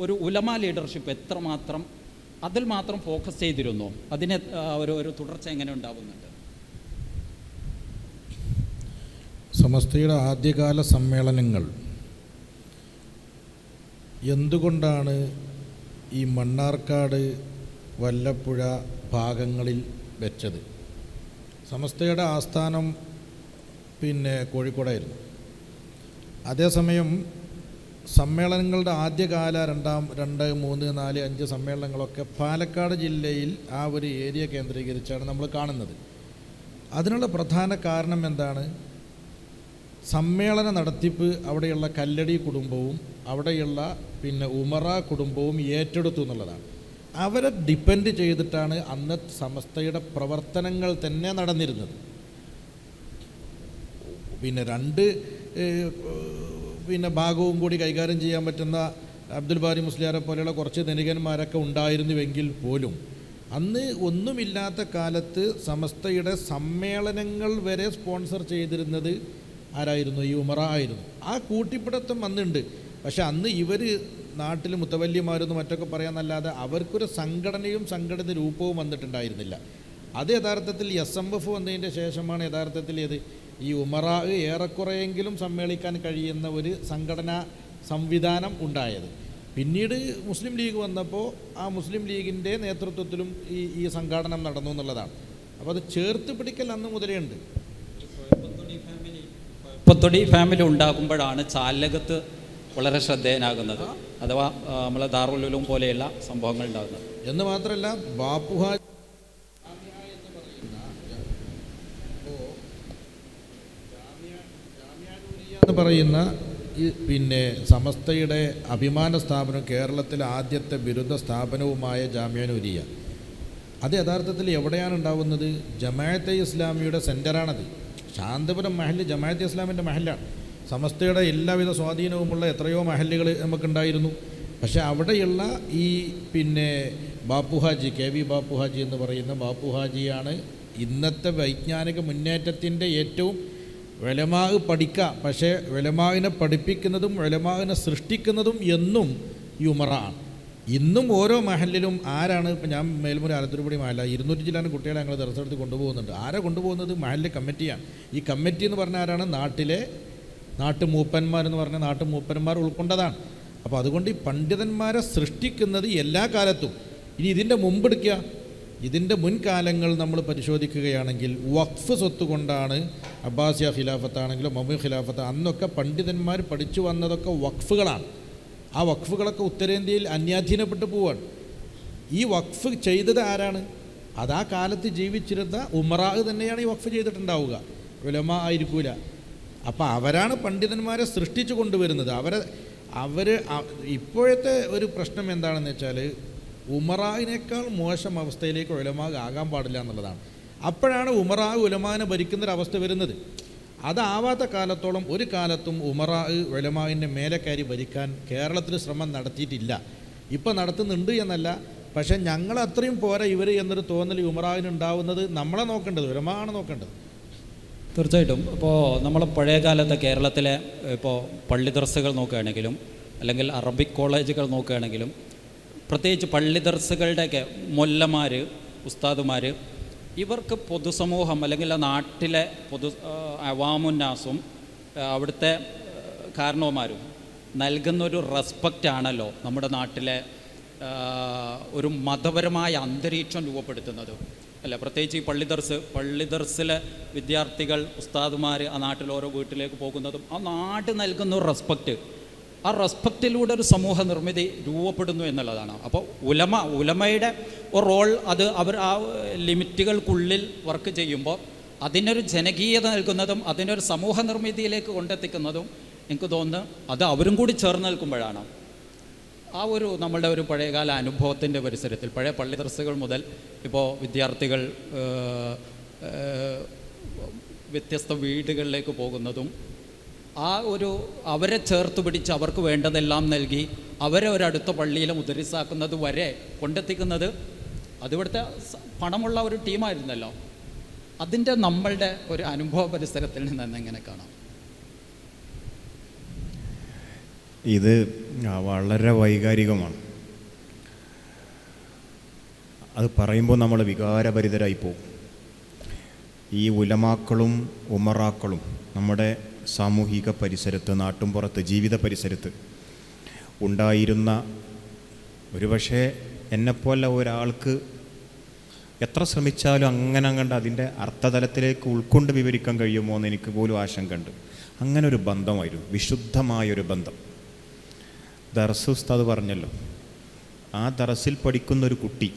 ഒരു ഉലമ ലീഡർഷിപ്പ് എത്രമാത്രം അതിൽ മാത്രം ഫോക്കസ് ചെയ്തിരുന്നു, അതിനെ ഒരു തുടർച്ച എങ്ങനെ ഉണ്ടാവുന്നുണ്ട്? സമസ്തയുടെ ആദ്യകാല സമ്മേളനങ്ങൾ എന്തുകൊണ്ടാണ് ഈ മണ്ണാർക്കാട്, വല്ലപ്പുഴ ഭാഗങ്ങളിൽ വെച്ചത്? സമസ്തയുടെ ആസ്ഥാനം കോഴിക്കോടായിരുന്നു. അതേസമയം സമ്മേളനങ്ങളുടെ ആദ്യകാല 2, 3, 4, 5 സമ്മേളനങ്ങളൊക്കെ പാലക്കാട് ജില്ലയിൽ ആ ഒരു ഏരിയ കേന്ദ്രീകരിച്ചാണ് നമ്മൾ കാണുന്നത്. അതിനുള്ള പ്രധാന കാരണം എന്താണ്? സമ്മേളന നടത്തിപ്പ് അവിടെയുള്ള കല്ലടി കുടുംബവും അവിടെയുള്ള ഉമറ കുടുംബവും ഏറ്റെടുത്തു എന്നുള്ളതാണ്. അവരെ ഡിപ്പെൻഡ് ചെയ്തിട്ടാണ് അന്ന് സമസ്തയുടെ പ്രവർത്തനങ്ങൾ തന്നെ നടന്നിരുന്നത്. 2 ഭാഗവും കൂടി കൈകാര്യം ചെയ്യാൻ പറ്റുന്ന അബ്ദുൽ ബാരി മുസ്ലിയാരെ പോലെയുള്ള കുറച്ച് ധനികന്മാരൊക്കെ ഉണ്ടായിരുന്നുവെങ്കിൽ പോലും അന്ന് ഒന്നുമില്ലാത്ത കാലത്ത് സമസ്തയുടെ സമ്മേളനങ്ങൾ വരെ സ്പോൺസർ ചെയ്തിരുന്നത് ആരായിരുന്നു? ഈ ഉമറ ആയിരുന്നു. ആ കൂട്ടിപ്പിടുത്തം അന്നുണ്ട്. പക്ഷെ അന്ന് ഇവർ നാട്ടിൽ മുത്തവല്ലിമാരെന്ന് മറ്റൊക്കെ പറയാമെന്നല്ലാതെ അവർക്കൊരു സംഘടനയും സംഘടന രൂപവും വന്നിട്ടുണ്ടായിരുന്നില്ല. അത് യഥാർത്ഥത്തിൽ SMF വന്നതിൻ്റെ ശേഷമാണ് യഥാർത്ഥത്തിൽ ഈ ഉമറ ഏറെക്കുറെയെങ്കിലും സമ്മേളിക്കാൻ കഴിയുന്ന ഒരു സംഘടനാ സംവിധാനം ഉണ്ടായത്. പിന്നീട് മുസ്ലിം ലീഗ് വന്നപ്പോൾ ആ മുസ്ലിം ലീഗിൻ്റെ നേതൃത്വത്തിലും ഈ സംഘാടനം നടന്നു എന്നുള്ളതാണ്. അപ്പോൾ അത് ചേർത്ത് പിടിക്കൽ അന്ന് മുതലേ ഉണ്ട്. കൊയപ്പത്തൊടി ഫാമിലി ഉണ്ടാകുമ്പോഴാണ് ചാലകത്ത് വളരെ ശ്രദ്ധേയനാകുന്നത്, അഥവാ നമ്മളെ ദാറുൽ ഉലൂം പോലെയുള്ള സംഭവങ്ങൾ ഉണ്ടാകുന്നത്. എന്ന് മാത്രമല്ല ബാപ്പുഹാജി എന്ന് പറയുന്ന ഈ പിന്നെ സമസ്തയുടെ അഭിമാന സ്ഥാപനം, കേരളത്തിലെ ആദ്യത്തെ ബിരുദ സ്ഥാപനവുമായ ജാമിഅ നൂരിയ, അത് യഥാർത്ഥത്തിൽ എവിടെയാണ് ഉണ്ടാവുന്നത്? ജമാഅത്തെ ഇസ്ലാമിയുടെ സെൻറ്ററാണത്. ശാന്തപുരം മഹല്ല് ജമാഅത്തെ ഇസ്ലാമിൻ്റെ മഹല്ലാണ്. സമസ്തയുടെ എല്ലാവിധ സ്വാധീനവുമുള്ള എത്രയോ മഹല്ലുകൾ നമുക്കുണ്ടായിരുന്നു. പക്ഷേ അവിടെയുള്ള ഈ പിന്നെ ബാപ്പുഹാജി, കെ വി ബാപ്പുഹാജി എന്ന് പറയുന്ന ബാപ്പുഹാജിയാണ് ഇന്നത്തെ വൈജ്ഞാനിക മുന്നേറ്റത്തിൻ്റെ ഏറ്റവും ഉലമാ പഠിക്കുക. പക്ഷേ ഉലമാവിനെ പഠിപ്പിക്കുന്നതും ഉലമാവിനെ സൃഷ്ടിക്കുന്നതും എന്നും ഈ ഉമറാണ്. ഇന്നും ഓരോ മഹലിലും ആരാണ്? ഇപ്പം ഞാൻ മേൽമുറി ആലത്തൂർപടി മഹല്ല 200 ചില്ലാനും കുട്ടികളെ ഞങ്ങൾ ദർസെടുത്ത് കൊണ്ടുപോകുന്നുണ്ട്. ആരാ കൊണ്ടുപോകുന്നത്? മഹല്ല് കമ്മിറ്റിയാണ്. ഈ കമ്മിറ്റി എന്ന് പറഞ്ഞാൽ ആരാണ്? നാട്ടുമൂപ്പന്മാരെന്ന് പറഞ്ഞാൽ നാട്ടുമൂപ്പന്മാർ ഉൾക്കൊണ്ടതാണ്. അപ്പോൾ അതുകൊണ്ട് ഈ പണ്ഡിതന്മാരെ സൃഷ്ടിക്കുന്നത് എല്ലാ കാലത്തും. ഇനി ഇതിൻ്റെ മുമ്പെടുക്കുക, ഇതിൻ്റെ മുൻകാലങ്ങൾ നമ്മൾ പരിശോധിക്കുകയാണെങ്കിൽ വഖഫ് സ്വത്ത് കൊണ്ടാണ് അബ്ബാസിയ ഖിലാഫത്താണെങ്കിലും മൊമി ഖിലാഫത്ത്, അന്നൊക്കെ പണ്ഡിതന്മാർ പഠിച്ചു വന്നതൊക്കെ വഖഫുകളാണ്. ആ വഖഫുകളൊക്കെ ഉത്തരേന്ത്യയിൽ അന്യാധീനപ്പെട്ടു പോവാണ്. ഈ വഖഫ് ചെയ്തത് ആരാണ്? അത് ആ കാലത്ത് ജീവിച്ചിരുന്ന ഉമറാ തന്നെയാണ് ഈ വഖഫ് ചെയ്തിട്ടുണ്ടാവുക, ഉലമ ആയിരിക്കൂല. അപ്പോൾ അവരാണ് പണ്ഡിതന്മാരെ സൃഷ്ടിച്ചു കൊണ്ടുവരുന്നത്. അവർ ഇപ്പോഴത്തെ ഒരു പ്രശ്നം എന്താണെന്ന് വെച്ചാൽ ഉമറാവിനേക്കാൾ മോശം അവസ്ഥയിലേക്ക് ഉലമാ ആകാൻ പാടില്ല എന്നുള്ളതാണ്. അപ്പോഴാണ് ഉമറാ ഉലമാനെ ഭരിക്കുന്നൊരവസ്ഥ വരുന്നത്. അതാവാത്ത കാലത്തോളം ഒരു കാലത്തും ഉമറാ ഉലമാവിൻ്റെ മേലെ കയറി ഭരിക്കാൻ കേരളത്തിൽ ശ്രമം നടത്തിയിട്ടില്ല. ഇപ്പോൾ നടത്തുന്നുണ്ട് എന്നല്ല, പക്ഷേ ഞങ്ങളത്രയും പോരാ ഇവർ എന്നൊരു തോന്നൽ ഉമറാവിനുണ്ടാവുന്നത് നമ്മളെ നോക്കേണ്ടത്, ഉലമാണ് നോക്കേണ്ടത്. തീർച്ചയായിട്ടും. ഇപ്പോൾ നമ്മൾ പഴയകാലത്തെ കേരളത്തിലെ ഇപ്പോൾ പള്ളി ദർസുകൾ നോക്കുകയാണെങ്കിലും അല്ലെങ്കിൽ അറബിക് കോളേജുകൾ നോക്കുകയാണെങ്കിലും, പ്രത്യേകിച്ച് പള്ളി ദർസുകളുടെയൊക്കെ മൊല്ലമാർ, ഉസ്താദുമാർ, ഇവർക്ക് പൊതുസമൂഹം അല്ലെങ്കിൽ ആ നാട്ടിലെ അവാമുന്നാസും അവിടുത്തെ കാരണവന്മാരും നൽകുന്നൊരു റെസ്പെക്റ്റ് ആണല്ലോ നമ്മുടെ നാട്ടിലെ ഒരു മതപരമായ അന്തരീക്ഷം രൂപപ്പെടുത്തുന്നത് അല്ല. പ്രത്യേകിച്ച് ഈ പള്ളി ദർസിലെ വിദ്യാർത്ഥികൾ, ഉസ്താദുമാർ ആ നാട്ടിൽ ഓരോ വീട്ടിലേക്ക് പോകുന്നതും ആ നാട് നൽകുന്ന ഒരു റെസ്പെക്റ്റ്, ആ റെസ്പെക്റ്റിലൂടെ ഒരു സമൂഹ നിർമ്മിതി രൂപപ്പെടുന്നു എന്നുള്ളതാണ്. അപ്പോൾ ഉലമയുടെ ഒരു റോൾ, അത് അവർ ആ ലിമിറ്റുകൾക്കുള്ളിൽ വർക്ക് ചെയ്യുമ്പോൾ അതിനൊരു ജനകീയത നൽകുന്നതും അതിനൊരു സമൂഹ നിർമ്മിതിയിലേക്ക് കൊണ്ടെത്തിക്കുന്നതും എനിക്ക് തോന്നുന്നു അത് അവരും കൂടി ചേർന്ന് നിൽക്കുമ്പോഴാണ്. ആ ഒരു നമ്മളുടെ ഒരു പഴയകാല അനുഭവത്തിൻ്റെ പരിസരത്തിൽ പഴയ പള്ളി ദർസുകൾ മുതൽ ഇപ്പോൾ വിദ്യാർത്ഥികൾ വ്യത്യസ്ത വീടുകളിലേക്ക് പോകുന്നതും ആ ഒരു അവരെ ചേർത്ത് പിടിച്ച് അവർക്ക് വേണ്ടതെല്ലാം നൽകി അവരെ ഒരടുത്ത പള്ളിയിൽ മുദരിസാക്കുന്നത് വരെ കൊണ്ടെത്തിക്കുന്നത് അതിവിടുത്തെ പണമുള്ള ഒരു ടീമായിരുന്നല്ലോ. അതിൻ്റെ നമ്മളുടെ ഒരു അനുഭവ പരിസരത്തിൽ നിന്ന് എങ്ങനെ കാണാം? ഇത് വളരെ വൈകാരികമാണ്. അത് പറയുമ്പോൾ നമ്മൾ വികാരഭരിതരായി പോകും. ഈ ഉലമാക്കളും ഉമറാക്കളും നമ്മുടെ സാമൂഹിക പരിസരത്ത്, നാട്ടുംപുറത്ത്, ജീവിത പരിസരത്ത് ഉണ്ടായിരുന്ന, ഒരുപക്ഷെ എന്നെപ്പോലെ ഒരാൾക്ക് എത്ര ശ്രമിച്ചാലും അങ്ങനെ അതിൻ്റെ അർത്ഥതലത്തിലേക്ക് ഉൾക്കൊണ്ട് വിവരിക്കാൻ കഴിയുമോ എന്ന് എനിക്ക് പോലും ആശങ്കയുണ്ട്. അങ്ങനെ ഒരു ബന്ധമായിരുന്നു, വിശുദ്ധമായൊരു ബന്ധം. ദർസ് ഉസ്താദ് പറഞ്ഞല്ലോ, ആ ദർസിൽ പഠിക്കുന്നൊരു കുട്ടി,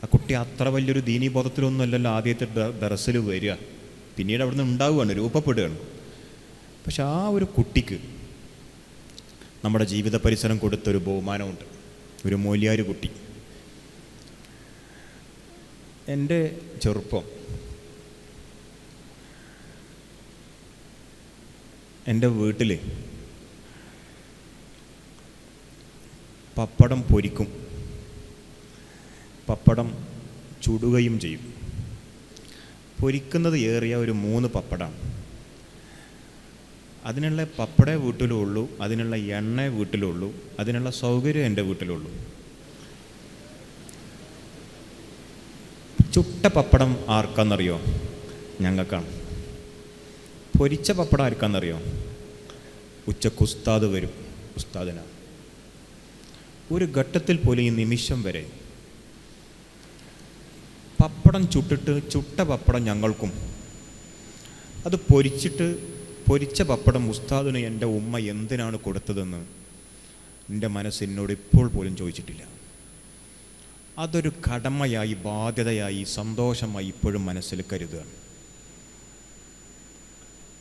ആ കുട്ടി അത്ര വലിയൊരു ദീനീബോധത്തിലൊന്നും അല്ലല്ലോ ആദ്യത്തെ ദർസിൽ വരിക, പിന്നീട് അവിടെ നിന്ന് ഉണ്ടാവുകയാണ്, രൂപപ്പെടുകയാണ്. പക്ഷെ ആ ഒരു കുട്ടിക്ക് നമ്മുടെ ജീവിത പരിസരം കൊടുത്തൊരു ബഹുമാനമുണ്ട്. ഒരു മൂല്യാര് കുട്ടി. എൻ്റെ ചെറുപ്പം, എൻ്റെ വീട്ടിൽ പപ്പടം പൊരിക്കും, പപ്പടം ചുടുകയും ചെയ്യും. പൊരിക്കുന്നത് ഏറിയ ഒരു 3 പപ്പടമാണ്. അതിനുള്ള പപ്പടേ വീട്ടിലും ഉള്ളൂ, അതിനുള്ള എണ്ണ വീട്ടിലും ഉള്ളൂ, അതിനുള്ള സൗകര്യം എൻ്റെ വീട്ടിലുള്ളൂ. ചുട്ട പപ്പടം ആർക്കാന്നറിയോ? ഞങ്ങൾക്കാണ്. പൊരിച്ച പപ്പടം ആർക്കാന്നറിയോ? ഉച്ചക്ക് ഉസ്താദ് വരും, ഉസ്താദിനാണ്. ഒരു ഘട്ടത്തിൽ പോലും ഈ നിമിഷം വരെ പപ്പടം ചുട്ട പപ്പടം ഞങ്ങൾക്കും അത് പൊരിച്ച പപ്പടം ഉസ്താദിന് എൻ്റെ ഉമ്മ എന്തിനാണ് കൊടുത്തതെന്ന് എൻ്റെ മനസ്സെന്നോട് ഇപ്പോൾ പോലും ചോദിച്ചിട്ടില്ല. അതൊരു കടമയായി, ബാധ്യതയായി, സന്തോഷമായി ഇപ്പോഴും മനസ്സിൽ കരുതുകയാണ്.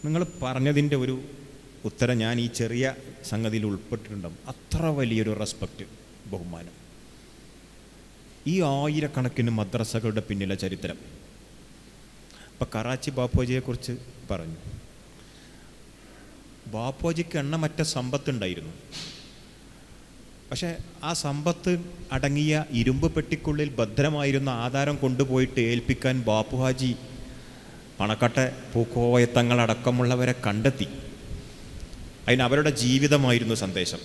നിങ്ങൾ പറഞ്ഞതിൻ്റെ ഒരു ഉത്തരം ഞാൻ ഈ ചെറിയ സംഗതിയിൽ ഉൾപ്പെട്ടിട്ടുണ്ടാവും. അത്ര വലിയൊരു റെസ്പെക്റ്റ്, ബഹുമാനം. ഈ ആയിരക്കണക്കിന് മദ്രസകളുടെ പിന്നിലെ ചരിത്രം. ഇപ്പം കറാച്ചി ബാപ്പുജിയെക്കുറിച്ച് പറഞ്ഞു. ബാപ്പുജിക്ക് എണ്ണമറ്റ സമ്പത്തുണ്ടായിരുന്നു. പക്ഷേ ആ സമ്പത്ത് അടങ്ങിയ ഇരുമ്പ് പെട്ടിക്കുള്ളിൽ ഭദ്രമായിരുന്ന ആധാരം കൊണ്ടുപോയിട്ട് ഏൽപ്പിക്കാൻ ബാപ്പുഹാജി പണക്കട്ട പൂക്കോയത്തങ്ങളടക്കമുള്ളവരെ കണ്ടെത്തി. അതിന് അവരുടെ ജീവിതമായിരുന്നു സന്ദേശം.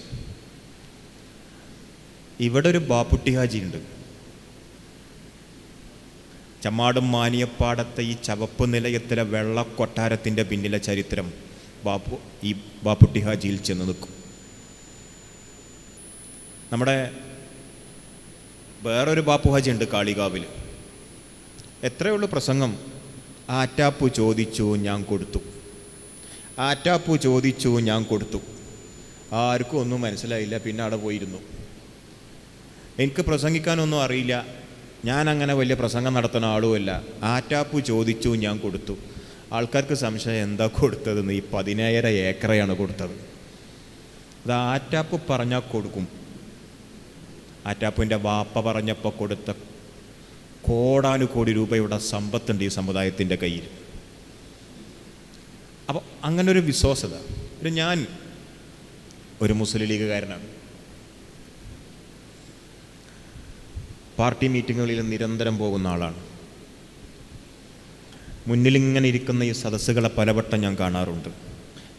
ഇവിടെ ഒരു ബാപ്പുട്ടി ഹാജിയുണ്ട്. ചമ്മാടും മാനിയപ്പാടത്തെ ഈ ചവപ്പ് നിലയത്തിലെ വെള്ളക്കൊട്ടാരത്തിൻ്റെ പിന്നിലെ ചരിത്രം ഈ ബാപ്പുട്ടി ഹാജിയിൽ ചെന്ന് നിൽക്കും. നമ്മുടെ വേറൊരു ബാപ്പു ഹാജി ഉണ്ട് കാളികാവിൽ. എത്രയുള്ളൂ പ്രസംഗം? ആറ്റാപ്പു ചോദിച്ചു ഞാൻ കൊടുത്തു, ആറ്റാപ്പു ചോദിച്ചു ഞാൻ കൊടുത്തു. ആർക്കും ഒന്നും മനസ്സിലായില്ല. പിന്നെ അവിടെ പോയിരുന്നു. എനിക്ക് പ്രസംഗിക്കാനൊന്നും അറിയില്ല, ഞാൻ അങ്ങനെ വലിയ പ്രസംഗം നടത്തുന്ന ആളുമല്ല. ആറ്റാപ്പു ചോദിച്ചു ഞാൻ കൊടുത്തു. ആൾക്കാർക്ക് സംശയം, എന്താ കൊടുത്തതെന്ന്. ഈ 17 ഏക്കറയാണ് കൊടുത്തത്. അത് ആറ്റാപ്പ് പറഞ്ഞാൽ കൊടുക്കും. ആറ്റാപ്പിൻ്റെ വാപ്പ പറഞ്ഞപ്പോൾ കൊടുത്ത കോടാനുകോടി രൂപയുടെ സമ്പത്തുണ്ട് ഈ സമുദായത്തിൻ്റെ കയ്യിൽ. അപ്പോൾ അങ്ങനൊരു വിശ്വാസത. ഞാൻ ഒരു മുസ്ലിം ലീഗുകാരനാണ്. പാർട്ടി മീറ്റിങ്ങുകളിൽ നിരന്തരം പോകുന്ന ആളാണ്. മുന്നിലിങ്ങനെ ഇരിക്കുന്ന ഈ സദസ്സുകളെ പലവട്ടം ഞാൻ കാണാറുണ്ട്.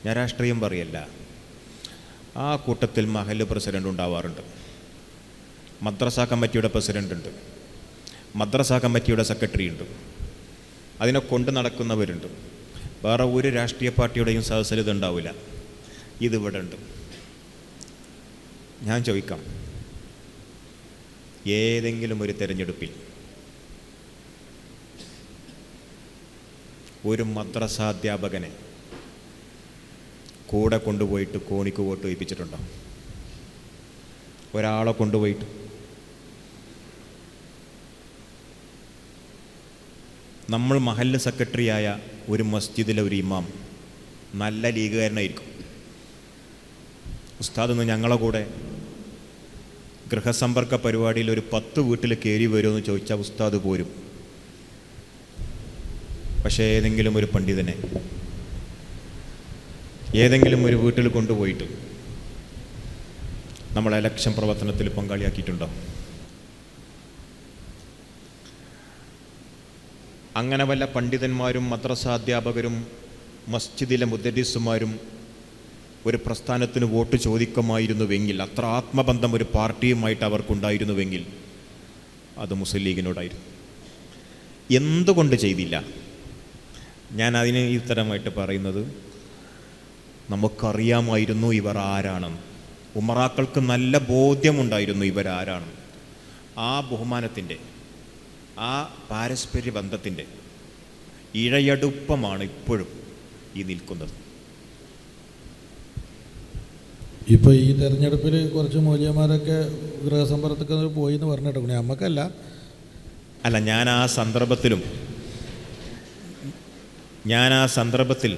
ഞാൻ രാഷ്ട്രീയം പറയല്ല. ആ കൂട്ടത്തിൽ മഹല്ല് പ്രസിഡൻ്റ് ഉണ്ടാവാറുണ്ട്, മദ്രസ കമ്മിറ്റിയുടെ പ്രസിഡൻ്റ് ഉണ്ട്, മദ്രസ കമ്മിറ്റിയുടെ സെക്രട്ടറി ഉണ്ട്, അതിനെ കൊണ്ട് നടക്കുന്നവരുണ്ട്. വേറെ ഒരു രാഷ്ട്രീയ പാർട്ടിയുടെയും സദസ്സിൽ ഇതുണ്ടാവില്ല. ഇതിവിടെ ഉണ്ട്. ഞാൻ ചോദിക്കാം, ഏതെങ്കിലും ഒരു തെരഞ്ഞെടുപ്പിൽ ഒരു മദ്രസാധ്യാപകനെ കൂടെ കൊണ്ടുപോയിട്ട് കോണിക്ക് വോട്ട് വയ്പ്പിച്ചിട്ടുണ്ടോ? ഒരാളെ കൊണ്ടുപോയിട്ട്? നമ്മൾ മഹല്ല് സെക്രട്ടറിയായ ഒരു മസ്ജിദിലെ ഒരു ഇമാം നല്ല ലീഗുകാരനായിരിക്കും. ഉസ്താദ് ഞങ്ങളെ കൂടെ ഗൃഹസമ്പർക്ക പരിപാടിയിൽ ഒരു 10 വീട്ടിൽ കയറി വരുമെന്ന് ചോദിച്ചാൽ ഉസ്താദ് പോരും. പക്ഷേ ഏതെങ്കിലും ഒരു പണ്ഡിതനെ ഏതെങ്കിലും ഒരു വീട്ടിൽ കൊണ്ടുപോയിട്ട് നമ്മൾ ഇലക്ഷൻ പ്രവർത്തനത്തിൽ പങ്കാളിയാക്കിയിട്ടുണ്ടോ? അങ്ങനെ വല്ല പണ്ഡിതന്മാരും മദ്രസാധ്യാപകരും മസ്ജിദിലെ മുദരിസുമാരും ഒരു പ്രസ്ഥാനത്തിന് വോട്ട് ചോദിക്കുമായിരുന്നുവെങ്കിൽ, അത്ര ആത്മബന്ധം ഒരു പാർട്ടിയുമായിട്ട് അവർക്കുണ്ടായിരുന്നുവെങ്കിൽ അത് മുസ്ലിം ലീഗിനോടായിരുന്നു. എന്തുകൊണ്ട് ചെയ്തില്ല? ഞാൻ അതിന് ഈ ഉത്തരമായിട്ട് പറയുന്നത്, നമുക്കറിയാമായിരുന്നു ഇവർ ആരാണെന്ന്. ഉമറാക്കൾക്ക് നല്ല ബോധ്യമുണ്ടായിരുന്നു ഇവരാരാണ്. ആ ബഹുമാനത്തിൻ്റെ, ആ പാരസ്പര്യ ബന്ധത്തിൻ്റെ ഇഴയടുപ്പമാണ് ഇപ്പോഴും ഈ നിൽക്കുന്നത്. ഇപ്പോൾ ഈ തെരഞ്ഞെടുപ്പിൽ കുറച്ച് മൂല്യന്മാരൊക്കെ ഗൃഹസമ്പർക്കത്തിൽ പോയി എന്ന് പറഞ്ഞിട്ട് നമുക്കല്ല. ഞാൻ ആ സന്ദർഭത്തിൽ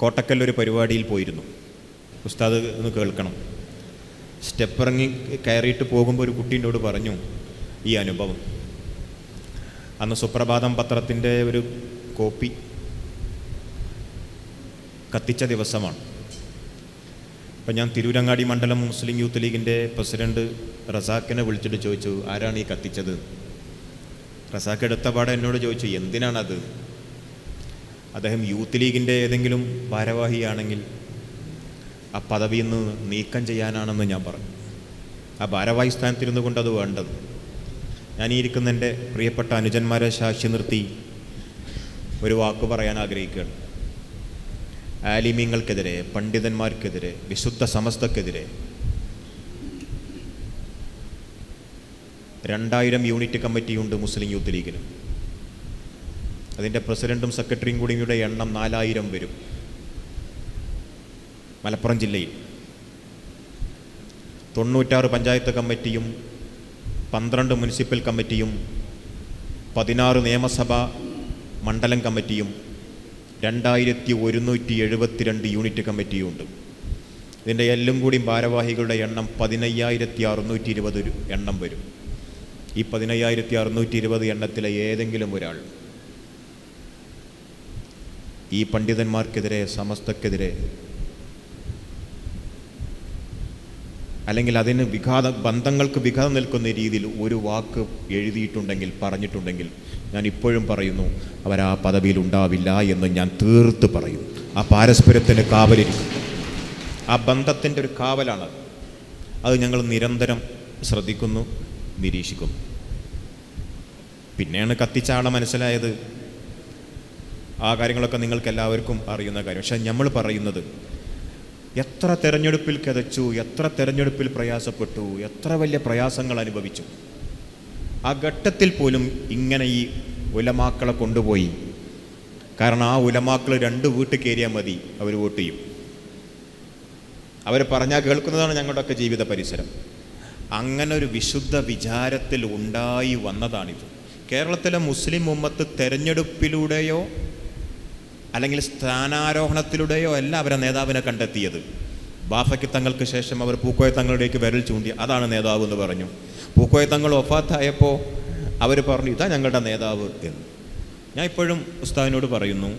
കോട്ടക്കല്ലൊരു പരിപാടിയിൽ പോയിരുന്നു. ഉസ്താദ് ഒന്ന് കേൾക്കണം. സ്റ്റെപ്പിറങ്ങി കയറിയിട്ട് പോകുമ്പോൾ ഒരു കുട്ടീനോട് പറഞ്ഞു ഈ അനുഭവം. അന്ന് സുപ്രഭാതം പത്രത്തിൻ്റെ ഒരു കോപ്പി കത്തിച്ച ദിവസമാണ്. അപ്പം ഞാൻ തിരൂരങ്ങാടി മണ്ഡലം മുസ്ലിം യൂത്ത് ലീഗിൻ്റെ പ്രസിഡന്റ് റസാഖിനെ വിളിച്ചിട്ട് ചോദിച്ചു, ആരാണ് ഈ കത്തിച്ചത്? റസാഖ് എടുത്ത പാടെ എന്നോട് ചോദിച്ചു, എന്തിനാണത്? അദ്ദേഹം യൂത്ത് ലീഗിൻ്റെ ഏതെങ്കിലും ഭാരവാഹിയാണെങ്കിൽ ആ പദവിയിൽ നിന്ന് നീക്കം ചെയ്യാനാണെന്ന് ഞാൻ പറഞ്ഞു. ആ ഭാരവാഹി സ്ഥാനത്തിരുന്നു കൊണ്ട് അത് വേണ്ടത്. ഞാൻ ഈ ഇരിക്കുന്ന എൻ്റെ പ്രിയപ്പെട്ട അനുജന്മാരെ സാക്ഷി നിർത്തി ഒരു വാക്ക് പറയാൻ ആഗ്രഹിക്കുകയാണ്. ആലിമീങ്ങൾക്കെതിരെ, പണ്ഡിതന്മാർക്കെതിരെ, വിശുദ്ധ സമസ്തക്കെതിരെ 2000 യൂണിറ്റ് കമ്മിറ്റിയുണ്ട് മുസ്ലിം യൂത്ത് ലീഗിന്. അതിൻ്റെ പ്രസിഡൻറ്റും സെക്രട്ടറിയും കൂടിയുടെ എണ്ണം 4000 വരും മലപ്പുറം ജില്ലയിൽ. 96 പഞ്ചായത്ത് കമ്മിറ്റിയും 12 മുനിസിപ്പൽ കമ്മിറ്റിയും 16 നിയമസഭാ മണ്ഡലം കമ്മിറ്റിയും 2172 യൂണിറ്റ് കമ്മിറ്റിയുമുണ്ട്. ഇതിൻ്റെ എല്ലാം കൂടി ഭാരവാഹികളുടെ എണ്ണം 15620 എണ്ണം വരും. ഈ 15620 എണ്ണത്തിലെ ഏതെങ്കിലും ഒരാൾ ഈ പണ്ഡിതന്മാർക്കെതിരെ, സമസ്തക്കെതിരെ, അല്ലെങ്കിൽ അതിന് ബന്ധങ്ങൾക്ക് വിഘാതം നിൽക്കുന്ന രീതിയിൽ ഒരു വാക്ക് എഴുതിയിട്ടുണ്ടെങ്കിൽ, പറഞ്ഞിട്ടുണ്ടെങ്കിൽ, ഞാൻ ഇപ്പോഴും പറയുന്നു, അവർ ആ പദവിയിൽ ഉണ്ടാവില്ല എന്ന് ഞാൻ തീർത്ത് പറയും. ആ പാരസ്പര്യത്തിൻ്റെ കാവലിരിക്കും. ആ ബന്ധത്തിൻ്റെ ഒരു കാവലാണത്. അത് ഞങ്ങൾ നിരന്തരം ശ്രദ്ധിക്കുന്നു, നിരീക്ഷിക്കുന്നു. പിന്നെയാണ് കത്തിച്ചാള മനസ്സിലായത്. ആ കാര്യങ്ങളൊക്കെ നിങ്ങൾക്ക് എല്ലാവർക്കും അറിയുന്ന കാര്യം. പക്ഷേ നമ്മൾ പറയുന്നത്, എത്ര തെരഞ്ഞെടുപ്പിൽ കിതച്ചു, എത്ര തെരഞ്ഞെടുപ്പിൽ പ്രയാസപ്പെട്ടു, എത്ര വലിയ പ്രയാസങ്ങൾ അനുഭവിച്ചു. ആ ഘട്ടത്തിൽ പോലും ഇങ്ങനെ ഈ ഉലമാക്കളെ കൊണ്ടുപോയി. കാരണം ആ ഉലമാക്കൾ 2 വീട്ടിൽ കയറിയാൽ മതി, അവർ വോട്ട് ചെയ്യും. അവർ പറഞ്ഞാൽ കേൾക്കുന്നതാണ് ഞങ്ങളുടെയൊക്കെ ജീവിത പരിസരം. അങ്ങനെ ഒരു വിശുദ്ധ വിചാരത്തിൽ ഉണ്ടായി വന്നതാണിത്. കേരളത്തിലെ മുസ്ലിം ഉമ്മത്ത് തെരഞ്ഞെടുപ്പിലൂടെയോ അല്ലെങ്കിൽ സ്ഥാനാരോഹണത്തിലൂടെയോ അല്ല അവരെ നേതാവിനെ കണ്ടെത്തിയത്. ബാഫയ്ക്ക് തങ്ങൾക്ക് ശേഷം അവർ പൂക്കോയ തങ്ങളിലേക്ക് വിരൽ ചൂണ്ടി, അതാണ് നേതാവ് എന്ന് പറഞ്ഞു. പൂക്കോയ തങ്ങൾ വഫാത്തായപ്പോൾ അവർ പറഞ്ഞു, ഇതാ ഞങ്ങളുടെ നേതാവ് എന്ന്. ഞാൻ ഇപ്പോഴും ഉസ്താദിനോട് പറയുന്നു,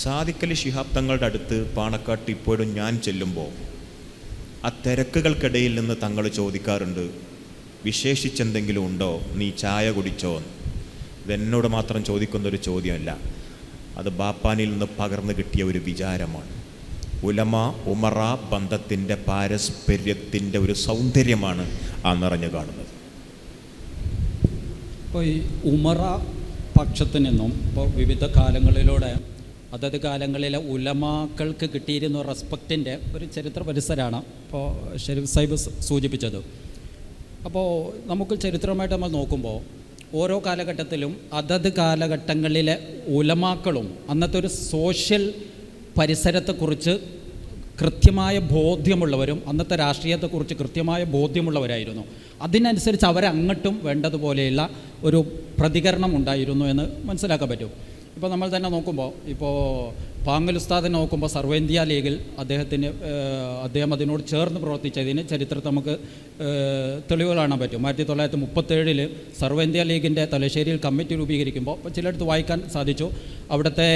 സാദിഖലി ശിഹാബ് തങ്ങളുടെ അടുത്ത് പാണക്കാട്ട് ഇപ്പോഴും ഞാൻ ചെല്ലുമ്പോൾ ആ തിരക്കുകൾക്കിടയിൽ നിന്ന് തങ്ങൾ ചോദിക്കാറുണ്ട്, വിശേഷിച്ചെന്തെങ്കിലും ഉണ്ടോ, നീ ചായ കുടിച്ചോ എന്ന്. ഇതെന്നോട് മാത്രം ചോദിക്കുന്നൊരു ചോദ്യമല്ല, അത് ബാപ്പാനിൽ നിന്ന് പകർന്നു കിട്ടിയ ഒരു വിചാരമാണ്. ഉലമ ഉമറ ബന്ധത്തിൻ്റെ പാരസ്പര്യത്തിൻ്റെ ഒരു സൗന്ദര്യമാണ് ആ നിറഞ്ഞു കാണുന്നത്. ഇപ്പോൾ ഈ ഉമറ പക്ഷത്തു നിന്നും ഇപ്പോൾ വിവിധ കാലങ്ങളിലൂടെ അതത് കാലങ്ങളിലെ ഉലമാക്കൾക്ക് കിട്ടിയിരുന്ന റെസ്പെക്റ്റിൻ്റെ ഒരു ചരിത്ര പരിസരമാണ് ഇപ്പോൾ ഷെരീഫ് സാഹിബ് സൂചിപ്പിച്ചത്. അപ്പോൾ നമുക്ക് ചരിത്രമായിട്ട് നമ്മൾ നോക്കുമ്പോൾ ഓരോ കാലഘട്ടത്തിലും അതത് കാലഘട്ടങ്ങളിലെ ഉലമാക്കളും അന്നത്തെ ഒരു സോഷ്യൽ പരിസരത്തെക്കുറിച്ച് കൃത്യമായ ബോധ്യമുള്ളവരും അന്നത്തെ രാഷ്ട്രീയത്തെക്കുറിച്ച് കൃത്യമായ ബോധ്യമുള്ളവരായിരുന്നു. അതിനനുസരിച്ച് അവരങ്ങോട്ടും വേണ്ടതുപോലെയുള്ള ഒരു പ്രതികരണം ഉണ്ടായിരുന്നു എന്ന് മനസ്സിലാക്കാൻ പറ്റും. ഇപ്പോൾ നമ്മൾ തന്നെ നോക്കുമ്പോൾ, ഇപ്പോൾ പാങ്ങൽ ഉസ്താദിനെ നോക്കുമ്പോൾ സർവ്വേന്ത്യാ ലീഗിൽ അദ്ദേഹം അതിനോട് ചേർന്ന് പ്രവർത്തിച്ചതിന് ചരിത്രത്തിൽ നമുക്ക് തെളിവുകൾ കാണാൻ പറ്റും. 1937 സർവ്വേന്ത്യാ ലീഗിൻ്റെ തലശ്ശേരിയിൽ കമ്മിറ്റി രൂപീകരിക്കുമ്പോൾ ഇപ്പോൾ ചിലയിടത്ത് വായിക്കാൻ സാധിച്ചു, അവിടുത്തെ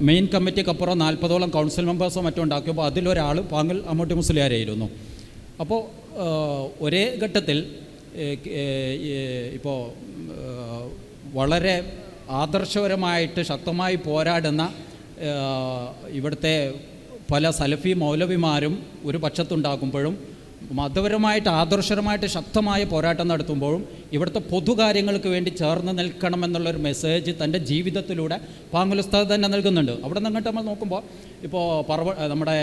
മെയിൻ കമ്മിറ്റിക്കപ്പുറം 40ഓളം കൗൺസിൽ മെമ്പേഴ്സോ മറ്റോ ഉണ്ടാക്കിയപ്പോൾ അതിലൊരാൾ പാങ്ങൽ അമ്മൂട്ടി മുസ്ലിയാരായിരുന്നു. അപ്പോൾ ഒരേ ഘട്ടത്തിൽ ഇപ്പോൾ വളരെ ആദർശപരമായിട്ട് ശക്തമായി പോരാടുന്ന ഇവിടുത്തെ പല സലഫി മൗലവിമാരും ഒരു പക്ഷത്തുണ്ടാക്കുമ്പോഴും മതപരമായിട്ട് ആദർശപരമായിട്ട് ശക്തമായ പോരാട്ടം നടത്തുമ്പോഴും ഇവിടുത്തെ പൊതുകാര്യങ്ങൾക്ക് വേണ്ടി ചേർന്ന് നിൽക്കണമെന്നുള്ളൊരു മെസ്സേജ് തൻ്റെ ജീവിതത്തിലൂടെ പാങ്ങൽ ഉസ്താദ് തന്നെ നൽകുന്നുണ്ട്. അവിടെ നിന്നിട്ട് നമ്മൾ നോക്കുമ്പോൾ ഇപ്പോൾ നമ്മുടെ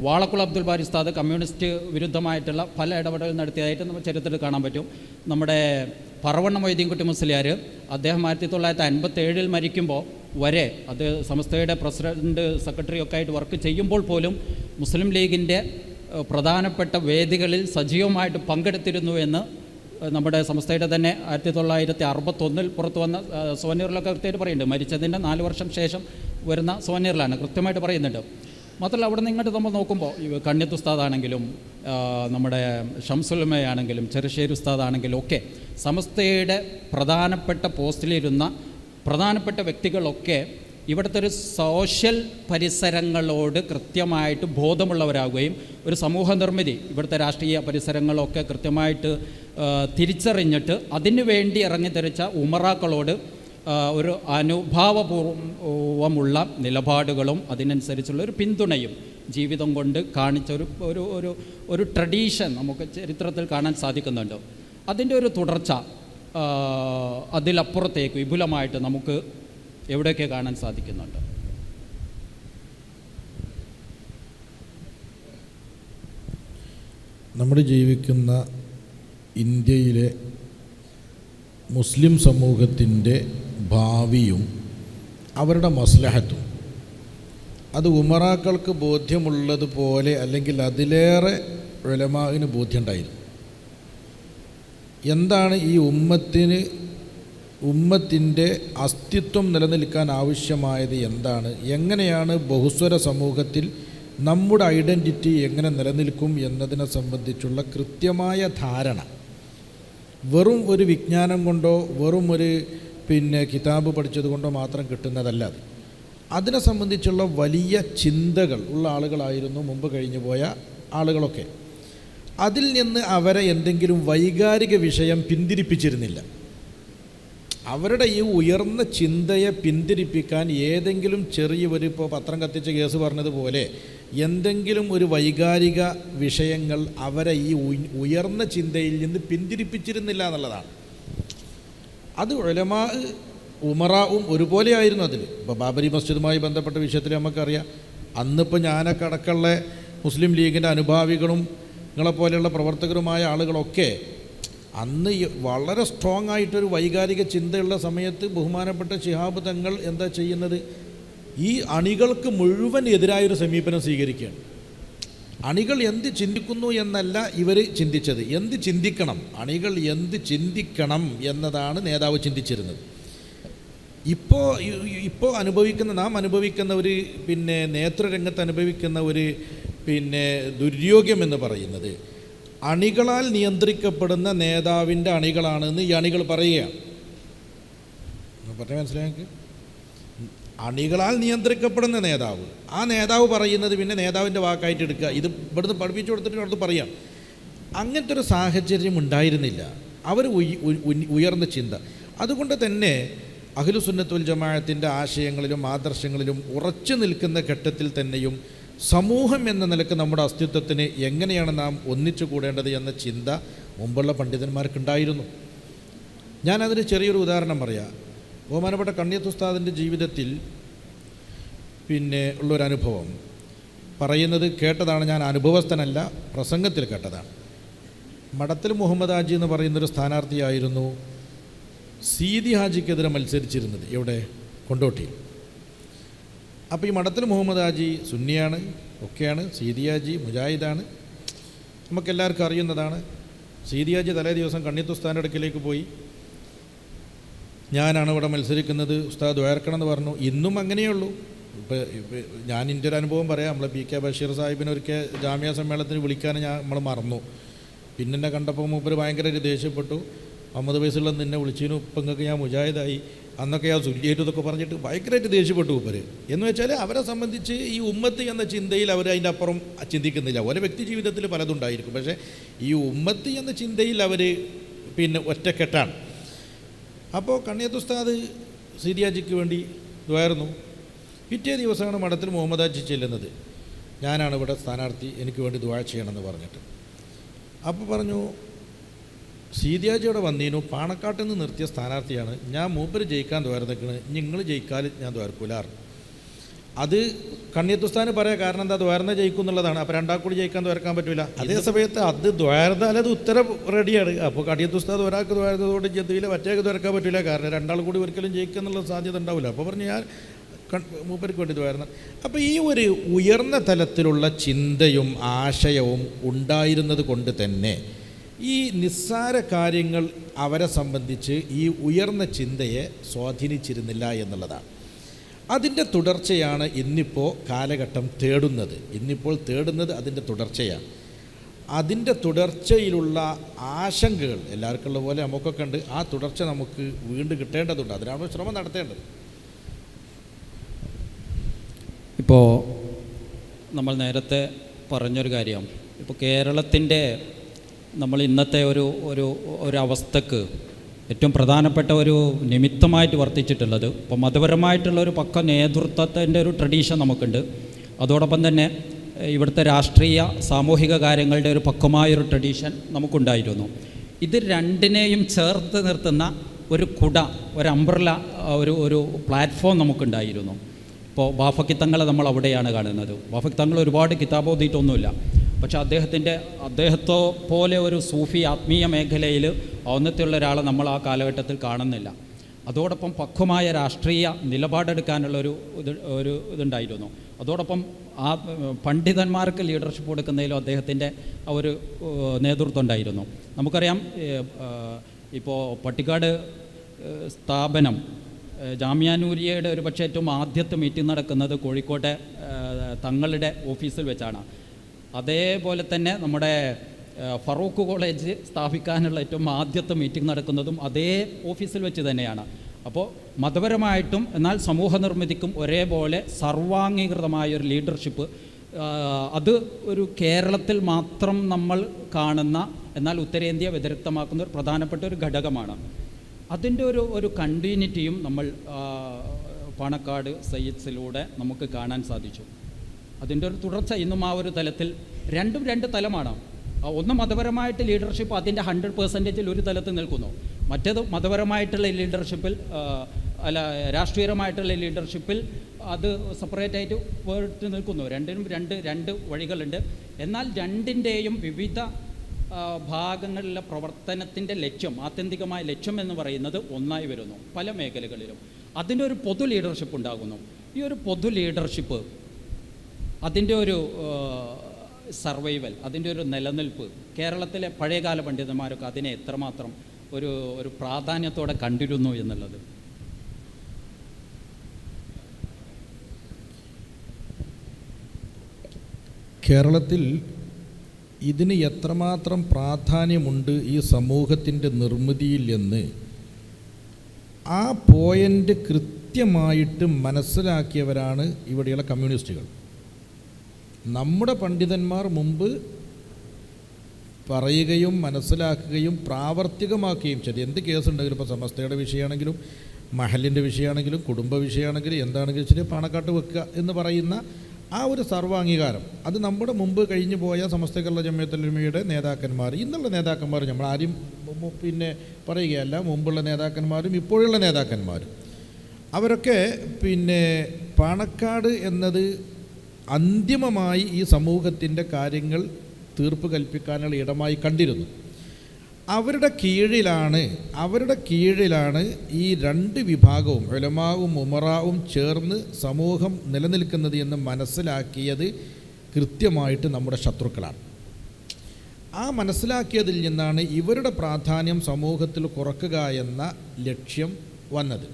വാളക്കുളം അബ്ദുൽ ബാരി ഉസ്താദ് കമ്മ്യൂണിസ്റ്റ് വിരുദ്ധമായിട്ടുള്ള പല ഇടപെടലുകൾ നടത്തിയതായിട്ട് നമ്മൾ ചരിത്രത്തിൽ കാണാൻ പറ്റും. നമ്മുടെ പറവണ്ണ മൊയ്തീൻകുട്ടി മുസ്ലിയാർ അദ്ദേഹം 1957 മരിക്കുമ്പോൾ വരെ അത് സമസ്തയുടെ പ്രസിഡൻറ്റ് സെക്രട്ടറി ഒക്കെ ആയിട്ട് വർക്ക് ചെയ്യുമ്പോൾ പോലും മുസ്ലിം ലീഗിൻ്റെ പ്രധാനപ്പെട്ട വേദികളിൽ സജീവമായിട്ട് പങ്കെടുത്തിരുന്നു എന്ന് നമ്മുടെ സംസ്ഥയുടെ തന്നെ 1961 പുറത്തു വന്ന സോനീറിലൊക്കെ കൃത്യമായിട്ട് പറയുന്നുണ്ട്. മരിച്ചതിൻ്റെ 4 വർഷം ശേഷം വരുന്ന സോനീറിലാണ് കൃത്യമായിട്ട് പറയുന്നുണ്ട്. മാത്രമല്ല അവിടെ നിന്ന് ഇങ്ങോട്ട് നമ്മൾ നോക്കുമ്പോൾ കണ്യത്ത് ഉസ്താദാണെങ്കിലും നമ്മുടെ ഷംസുൽമയാണെങ്കിലും ചെറുശ്ശേരി ഉസ്താദാണെങ്കിലും ഒക്കെ സമസ്തയുടെ പ്രധാനപ്പെട്ട പോസ്റ്റിലിരുന്ന പ്രധാനപ്പെട്ട വ്യക്തികളൊക്കെ ഇവിടുത്തെ ഒരു സോഷ്യൽ പരിസരങ്ങളോട് കൃത്യമായിട്ട് ബോധമുള്ളവരാകുകയും ഒരു സമൂഹ നിർമ്മിതി ഇവിടുത്തെ രാഷ്ട്രീയ പരിസരങ്ങളൊക്കെ കൃത്യമായിട്ട് തിരിച്ചറിഞ്ഞിട്ട് അതിനു വേണ്ടി ഇറങ്ങിത്തിരിച്ച ഉമറാക്കളോട് ഒരു അനുഭാവപൂർവമുള്ള നിലപാടുകളും അതിനനുസരിച്ചുള്ള ഒരു പിന്തുണയും ജീവിതം കൊണ്ട് കാണിച്ച ഒരു ട്രഡീഷൻ നമുക്ക് ചരിത്രത്തിൽ കാണാൻ സാധിക്കുന്നുണ്ട്. അതിൻ്റെ ഒരു തുടർച്ച അതിലപ്പുറത്തേക്ക് വിപുലമായിട്ട് നമുക്ക് എവിടെയൊക്കെ കാണാൻ സാധിക്കുന്നുണ്ട്. നമ്മൾ ജീവിക്കുന്ന ഇന്ത്യയിലെ മുസ്ലിം സമൂഹത്തിൻ്റെ ഭാവിയും അവരുടെ മസ്ലഹത്തും അത് ഉമറാക്കൾക്ക് ബോധ്യമുള്ളതുപോലെ അല്ലെങ്കിൽ അതിലേറെ ഉലമാഇന് ബോധ്യമുണ്ടായിരുന്നു. എന്താണ് ഈ ഉമ്മത്തിൻ്റെ അസ്തിത്വം നിലനിൽക്കാൻ ആവശ്യമായത്, എന്താണ്, എങ്ങനെയാണ് ബഹുസ്വര സമൂഹത്തിൽ നമ്മുടെ ഐഡൻറ്റിറ്റി എങ്ങനെ നിലനിൽക്കും എന്നതിനെ സംബന്ധിച്ചുള്ള കൃത്യമായ ധാരണ വെറും ഒരു വിജ്ഞാനം കൊണ്ടോ വെറും ഒരു കിതാബ് പഠിച്ചത് കൊണ്ടോ മാത്രം കിട്ടുന്നതല്ല. അതിനെ സംബന്ധിച്ചുള്ള വലിയ ചിന്തകൾ ഉള്ള ആളുകളായിരുന്നു മുമ്പ് കഴിഞ്ഞു പോയ ആളുകളൊക്കെ. അതിൽ നിന്ന് അവരെ എന്തെങ്കിലും വൈകാരിക വിഷയം പിന്തിരിപ്പിച്ചിരുന്നില്ല. അവരുടെ ഈ ഉയർന്ന ചിന്തയെ പിന്തിരിപ്പിക്കാൻ ഏതെങ്കിലും ചെറിയൊരു, ഇപ്പോൾ പത്രം കത്തിച്ച കേസ് പറഞ്ഞതുപോലെ എന്തെങ്കിലും ഒരു വൈകാരിക വിഷയങ്ങൾ അവരെ ഈ ഉയർന്ന ചിന്തയിൽ നിന്ന് പിന്തിരിപ്പിച്ചിരുന്നില്ല എന്നുള്ളതാണ്. അത് ഉലമാ ഉമറാവും ഒരുപോലെ ആയിരുന്നു. അതിൽ ഇപ്പോൾ ബാബരി മസ്ജിദുമായി ബന്ധപ്പെട്ട വിഷയത്തിൽ നമുക്കറിയാം, അന്നിപ്പോൾ ഞാനൊക്കെ അടക്കമുള്ള മുസ്ലിം ലീഗിൻ്റെ അനുഭാവികളും നിങ്ങളെപ്പോലെയുള്ള പ്രവർത്തകരുമായ ആളുകളൊക്കെ അന്ന് വളരെ സ്ട്രോങ് ആയിട്ടൊരു വൈകാരിക ചിന്തയുള്ള സമയത്ത് ബഹുമാനപ്പെട്ട ശിഹാബ് തങ്ങൾ എന്താ ചെയ്യുന്നത്, ഈ അണികൾക്ക് മുഴുവൻ എതിരായൊരു സമീപനം സ്വീകരിക്കുകയാണ്. അണികൾ എന്ത് ചിന്തിക്കുന്നു എന്നല്ല ഇവർ ചിന്തിച്ചത്, എന്ത് ചിന്തിക്കണം, അണികൾ എന്ത് ചിന്തിക്കണം എന്നതാണ് നേതാവ് ചിന്തിച്ചിരുന്നത്. ഇപ്പോൾ നാം അനുഭവിക്കുന്ന ഒരു നേതൃരംഗത്ത് അനുഭവിക്കുന്ന ഒരു ദുര്യോഗം എന്ന് പറയുന്നത് അണികളാൽ നിയന്ത്രിക്കപ്പെടുന്ന നേതാവിൻ്റെ അണികളാണെന്ന് ഈ അണികൾ പറയുകയാണ്. പറഞ്ഞാൽ മനസ്സിലാക്കി, അണികളാൽ നിയന്ത്രിക്കപ്പെടുന്ന നേതാവ്, ആ നേതാവ് പറയുന്നത് പിന്നെ നേതാവിൻ്റെ വാക്കായിട്ട് എടുക്കുക, ഇത് ഇവിടുന്ന് പഠിപ്പിച്ചു കൊടുത്തിട്ട് അടുത്ത് പറയാം. അങ്ങനത്തെ ഒരു സാഹചര്യം ഉണ്ടായിരുന്നില്ല. അവർ ഉയർന്ന ചിന്ത. അതുകൊണ്ട് തന്നെ അഹ്ലുസുന്നത്ത് വൽ ജമാഅത്തിൻ്റെ ആശയങ്ങളിലും ആദർശങ്ങളിലും ഉറച്ചു നിൽക്കുന്ന ഘട്ടത്തിൽ തന്നെയും സമൂഹം എന്ന നിലക്ക് നമ്മുടെ അസ്തിത്വത്തിന് എങ്ങനെയാണ് നാം ഒന്നിച്ചു കൂടേണ്ടത് എന്ന ചിന്ത മുമ്പുള്ള പണ്ഡിതന്മാർക്കുണ്ടായിരുന്നു. ഞാനതിന് ചെറിയൊരു ഉദാഹരണം പറയാം. ബഹുമാനപ്പെട്ട കണ്ണിയത്ത് ഉസ്താദിൻ്റെ ജീവിതത്തിൽ ഉള്ളൊരനുഭവം പറയുന്നത് കേട്ടതാണ്. ഞാൻ അനുഭവസ്ഥനല്ല, പ്രസംഗത്തിൽ കേട്ടതാണ്. മടത്തിൽ മുഹമ്മദ് ഹാജി എന്ന് പറയുന്നൊരു സ്ഥാനാർത്ഥിയായിരുന്നു സീതി ഹാജിക്കെതിരെ മത്സരിച്ചിരുന്നത്. എവിടെ? കൊണ്ടോട്ടിയിൽ. അപ്പോൾ ഈ മടത്തിൽ മുഹമ്മദ് ഹാജി സുന്നിയാണ്, ഒക്കെയാണ്. സീതി ഹാജി മുജാഹിദാണ്, നമുക്കെല്ലാവർക്കും അറിയുന്നതാണ്. സീതി ഹാജി തലേ ദിവസം കണ്ണിയത്ത് ഉസ്താദിൻ്റെ അടുക്കിലേക്ക് പോയി, ഞാനാണ് ഇവിടെ മത്സരിക്കുന്നത്, ഉസ്താദ് ദ്വാരക്കണം എന്ന് പറഞ്ഞു. ഇന്നും അങ്ങനെയുള്ളൂ. ഇപ്പോൾ ഞാൻ എൻ്റെ ഒരു അനുഭവം പറയാം. നമ്മളെ പി കെ ബഷീർ സാഹിബിനെ ഒരിക്കൽ ജാമ്യ സമ്മേളനത്തിന് വിളിക്കാൻ നമ്മൾ മറന്നു. പിന്നെ എന്നെ കണ്ടപ്പോൾ മൂപ്പർ ഭയങ്കര ദേഷ്യപ്പെട്ടു. അഹമ്മദ് ഫൈസൽ നിന്നെ വിളിച്ചതിന് ഇപ്പം നിങ്ങൾക്ക് ഞാൻ മുജാഹിദായി, അന്നൊക്കെ ഞാൻ സുല്ലിയേറ്റു എന്നൊക്കെ പറഞ്ഞിട്ട് ഭയങ്കരമായിട്ട് ദേഷ്യപ്പെട്ടു മൂപ്പർ. എന്ന് വെച്ചാൽ അവരെ സംബന്ധിച്ച് ഈ ഉമ്മത്ത് എന്ന ചിന്തയിൽ അവർ അതിൻ്റെ അപ്പുറം ചിന്തിക്കുന്നില്ല. ഓരോ വ്യക്തി ജീവിതത്തിൽ പലതുണ്ടായിരിക്കും, പക്ഷേ ഈ ഉമ്മത്ത് എന്ന ചിന്തയിൽ അവർ ഒറ്റക്കെട്ടാണ്. അപ്പോൾ കണ്ണിയത്ത് ഉസ്താദ് സീതി ഹാജിക്ക് വേണ്ടി ദ്വാരുന്നു. പിറ്റേ ദിവസമാണ് മഠത്തിൽ മുഹമ്മദ് ഹാജി ചെല്ലുന്നത്, ഞാനാണ് ഇവിടെ സ്ഥാനാർത്ഥി, എനിക്ക് വേണ്ടി ദ്വാ ചെയ്യണമെന്ന് പറഞ്ഞിട്ട്. അപ്പോൾ പറഞ്ഞു, സീതി ഹാജിയുടെ വന്നീനു, പാണക്കാട്ടിൽ നിന്ന് നിർത്തിയ സ്ഥാനാർത്ഥിയാണ്, ഞാൻ മൂപ്പര് ജയിക്കാൻ ദ്വാരന്നിക്കണ്, നിങ്ങൾ ജയിക്കാൻ ഞാൻ ദ്വാരക്കൂലാറ്. അത് കണ്ണിയത്ത് ഉസ്താദിന് പറയാം, കാരണം എന്താ, ദ്വാരന്ന ജയിക്കും എന്നുള്ളതാണ്. അപ്പോൾ രണ്ടാൾക്കൂടി ജയിക്കാൻ ദ്വാരക്കാൻ പറ്റില്ല. അതേ സമയത്ത് അത് ദ്വാരന്നാൽ അത് ഉത്തരം റെഡിയാണ്. അപ്പോൾ കണ്ണിയത്ത് ഉസ്താദ് ഒരാൾക്ക് ദ്വാരത്തോട് ജന്തുവിൽ മറ്റേക്ക് ദ്വാരക്കാൻ പറ്റില്ല, കാരണം രണ്ടാൾ കൂടി ഒരിക്കലും ജയിക്കുക എന്നുള്ള സാധ്യത ഉണ്ടാവില്ല. അപ്പോൾ പറഞ്ഞു, ഞാൻ മൂപ്പർക്ക് വേണ്ടി ദ്വാരന്ന. അപ്പോൾ ഈ ഒരു ഉയർന്ന തലത്തിലുള്ള ചിന്തയും ആശയവും ഉണ്ടായിരുന്നത് കൊണ്ട് തന്നെ ഈ നിസ്സാര കാര്യങ്ങൾ അവരെ സംബന്ധിച്ച് ഈ ഉയർന്ന ചിന്തയെ സ്വാധീനിച്ചിരുന്നില്ല എന്നുള്ളതാണ്. അതിൻ്റെ തുടർച്ചയാണ് ഇന്നിപ്പോൾ കാലഘട്ടം തേടുന്നത്. ഇന്നിപ്പോൾ തേടുന്നത് അതിൻ്റെ തുടർച്ചയാണ്. അതിൻ്റെ തുടർച്ചയിലുള്ള ആശങ്കകൾ എല്ലാവർക്കും ഉള്ള പോലെ നമുക്കൊക്കെ ഉണ്ട്. ആ തുടർച്ച നമുക്ക് വീണ്ടും കിട്ടേണ്ടതുണ്ട്. അതിനാണ് ശ്രമം നടത്തേണ്ടത്. ഇപ്പോൾ നമ്മൾ നേരത്തെ പറഞ്ഞൊരു കാര്യം, ഇപ്പോൾ കേരളത്തിൻ്റെ നമ്മൾ ഇന്നത്തെ ഒരു അവസ്ഥക്ക് ഏറ്റവും പ്രധാനപ്പെട്ട ഒരു നിമിത്തമായിട്ട് വർത്തിച്ചിട്ടുള്ളത് ഇപ്പോൾ മതപരമായിട്ടുള്ള ഒരു പക്ക നേതൃത്വത്തിൻ്റെ ഒരു ട്രഡീഷൻ നമുക്കുണ്ട്. അതോടൊപ്പം തന്നെ ഇവിടുത്തെ രാഷ്ട്രീയ സാമൂഹിക കാര്യങ്ങളുടെ ഒരു പക്വമായൊരു ട്രഡീഷൻ നമുക്കുണ്ടായിരുന്നു. ഇത് രണ്ടിനെയും ചേർത്ത് നിർത്തുന്ന ഒരു കുട, ഒരു അംബ്രല, ഒരു പ്ലാറ്റ്ഫോം നമുക്കുണ്ടായിരുന്നു. ഇപ്പോൾ ബാഫക്കി തങ്ങളെ നമ്മൾ അവിടെയാണ് കാണുന്നത്. ബാഫക്കി തങ്ങൾ ഒരുപാട് കിതാബ് ഓതിയിട്ടൊന്നുമില്ല, പക്ഷേ അദ്ദേഹത്തെ പോലെ ഒരു സൂഫി ആത്മീയ മേഖലയിൽ ഔന്നത്യമുള്ള ഒരാളെ നമ്മൾ ആ കാലഘട്ടത്തിൽ കാണുന്നില്ല. അതോടൊപ്പം പക്വമായ രാഷ്ട്രീയ നിലപാടെടുക്കാനുള്ളൊരു ഇതുണ്ടായിരുന്നു. അതോടൊപ്പം ആ പണ്ഡിതന്മാർക്ക് ലീഡർഷിപ്പ് കൊടുക്കുന്നതിലും അദ്ദേഹത്തിൻ്റെ ആ ഒരു നേതൃത്വം ഉണ്ടായിരുന്നു. നമുക്കറിയാം, ഇപ്പോൾ പട്ടിക്കാട് സ്ഥാപനം ജാമിയ നൂരിയയുടെ ഒരു പക്ഷേ ഏറ്റവും ആദ്യത്തെ മീറ്റിംഗ് നടക്കുന്നത് കോഴിക്കോട്ടെ തങ്ങളുടെ ഓഫീസിൽ വെച്ചാണ്. അതേപോലെ തന്നെ നമ്മുടെ ഫറൂഖ് കോളേജ് സ്ഥാപിക്കാനുള്ള ഏറ്റവും ആദ്യത്തെ മീറ്റിംഗ് നടക്കുന്നതും അതേ ഓഫീസിൽ വെച്ച് തന്നെയാണ്. അപ്പോൾ മതപരമായിട്ടും എന്നാൽ സമൂഹ നിർമ്മിതിക്കും ഒരേപോലെ സർവാംഗീകൃതമായൊരു ലീഡർഷിപ്പ്, അത് ഒരു കേരളത്തിൽ മാത്രം നമ്മൾ കാണുന്ന എന്നാൽ ഉത്തരേന്ത്യ വ്യതിരിക്തമാക്കുന്ന ഒരു പ്രധാനപ്പെട്ട ഒരു ഘടകമാണ്. അതിൻ്റെ ഒരു കണ്ടിന്യൂറ്റിയും നമ്മൾ പാണക്കാട് സയ്യിദ്സിലൂടെ നമുക്ക് കാണാൻ സാധിച്ചു. അതിൻ്റെ ഒരു തുടർച്ച ഇന്നും ആ ഒരു തലത്തിൽ രണ്ടും രണ്ട് തലമാണ്. ഒന്ന് മതപരമായിട്ട് ലീഡർഷിപ്പ് അതിൻ്റെ 100% ഒരു തലത്തിൽ നിൽക്കുന്നു. മറ്റേത് മതപരമായിട്ടുള്ള ലീഡർഷിപ്പിൽ രാഷ്ട്രീയമായിട്ടുള്ള ലീഡർഷിപ്പിൽ അത് സെപ്പറേറ്റായിട്ട് വേറിട്ട് നിൽക്കുന്നു. രണ്ടിനും രണ്ട് വഴികളുണ്ട്. എന്നാൽ രണ്ടിൻ്റെയും വിവിധ ഭാഗങ്ങളിലെ പ്രവർത്തനത്തിൻ്റെ ലക്ഷ്യം, ആത്യന്തികമായ ലക്ഷ്യം എന്ന് പറയുന്നത് ഒന്നായി വരുന്നു പല മേഖലകളിലും. അതിൻ്റെ ഒരു പൊതു ലീഡർഷിപ്പ് ഉണ്ടാകുന്നു. ഈ ഒരു പൊതു ലീഡർഷിപ്പ് അതിൻ്റെ ഒരു സർവൈവൽ, അതിൻ്റെ ഒരു നിലനിൽപ്പ് കേരളത്തിലെ പഴയകാല പണ്ഡിതന്മാരൊക്കെ അതിനെ എത്രമാത്രം ഒരു പ്രാധാന്യത്തോടെ കണ്ടിരുന്നു എന്നുള്ളത്. കേരളത്തിൽ ഇതിന് എത്രമാത്രം പ്രാധാന്യമുണ്ട് ഈ സമൂഹത്തിൻ്റെ നിർമ്മിതിയിൽ എന്ന് ആ പോയിൻ്റ് കൃത്യമായിട്ട് മനസ്സിലാക്കിയവരാണ് ഇവിടെയുള്ള കമ്മ്യൂണിസ്റ്റുകൾ. നമ്മുടെ പണ്ഡിതന്മാർ മുമ്പ് പറയുകയും മനസ്സിലാക്കുകയും പ്രാവർത്തികമാക്കുകയും ചെയ്തു. എന്ത് കേസുണ്ടെങ്കിലും, ഇപ്പോൾ സമസ്തയുടെ വിഷയമാണെങ്കിലും മഹലിൻ്റെ വിഷയമാണെങ്കിലും കുടുംബ വിഷയമാണെങ്കിലും എന്താണെങ്കിലും ശരി, പാണക്കാട്ട് വെക്കുക എന്ന് പറയുന്ന ആ ഒരു സർവാംഗീകാരം അത് നമ്മുടെ മുമ്പ് കഴിഞ്ഞു പോയ സമസ്ത കേരള ജമിയത്തുൽ ഉലമയുടെ നേതാക്കന്മാർ, ഇന്നുള്ള നേതാക്കന്മാർ, നമ്മൾ ആരും പിന്നെ പറയുകയല്ല, മുമ്പുള്ള നേതാക്കന്മാരും ഇപ്പോഴുള്ള നേതാക്കന്മാരും, അവരൊക്കെ പിന്നെ പാണക്കാട് എന്നത് അന്തിമമായി ഈ സമൂഹത്തിൻ്റെ കാര്യങ്ങൾ തീർപ്പ് കൽപ്പിക്കാനുള്ള ഇടമായി കണ്ടിരുന്നു. അവരുടെ കീഴിലാണ് ഈ രണ്ട് വിഭാഗവും ഉലമാവും ഉമറാവും ചേർന്ന് സമൂഹം നിലനിൽക്കുന്നത് എന്ന് മനസ്സിലാക്കിയത് കൃത്യമായിട്ട് നമ്മുടെ ശത്രുക്കളാണ്. ആ മനസ്സിലാക്കിയതിൽ നിന്നാണ് ഇവരുടെ പ്രാധാന്യം സമൂഹത്തിൽ കുറക്കുക എന്ന ലക്ഷ്യം വന്നത്.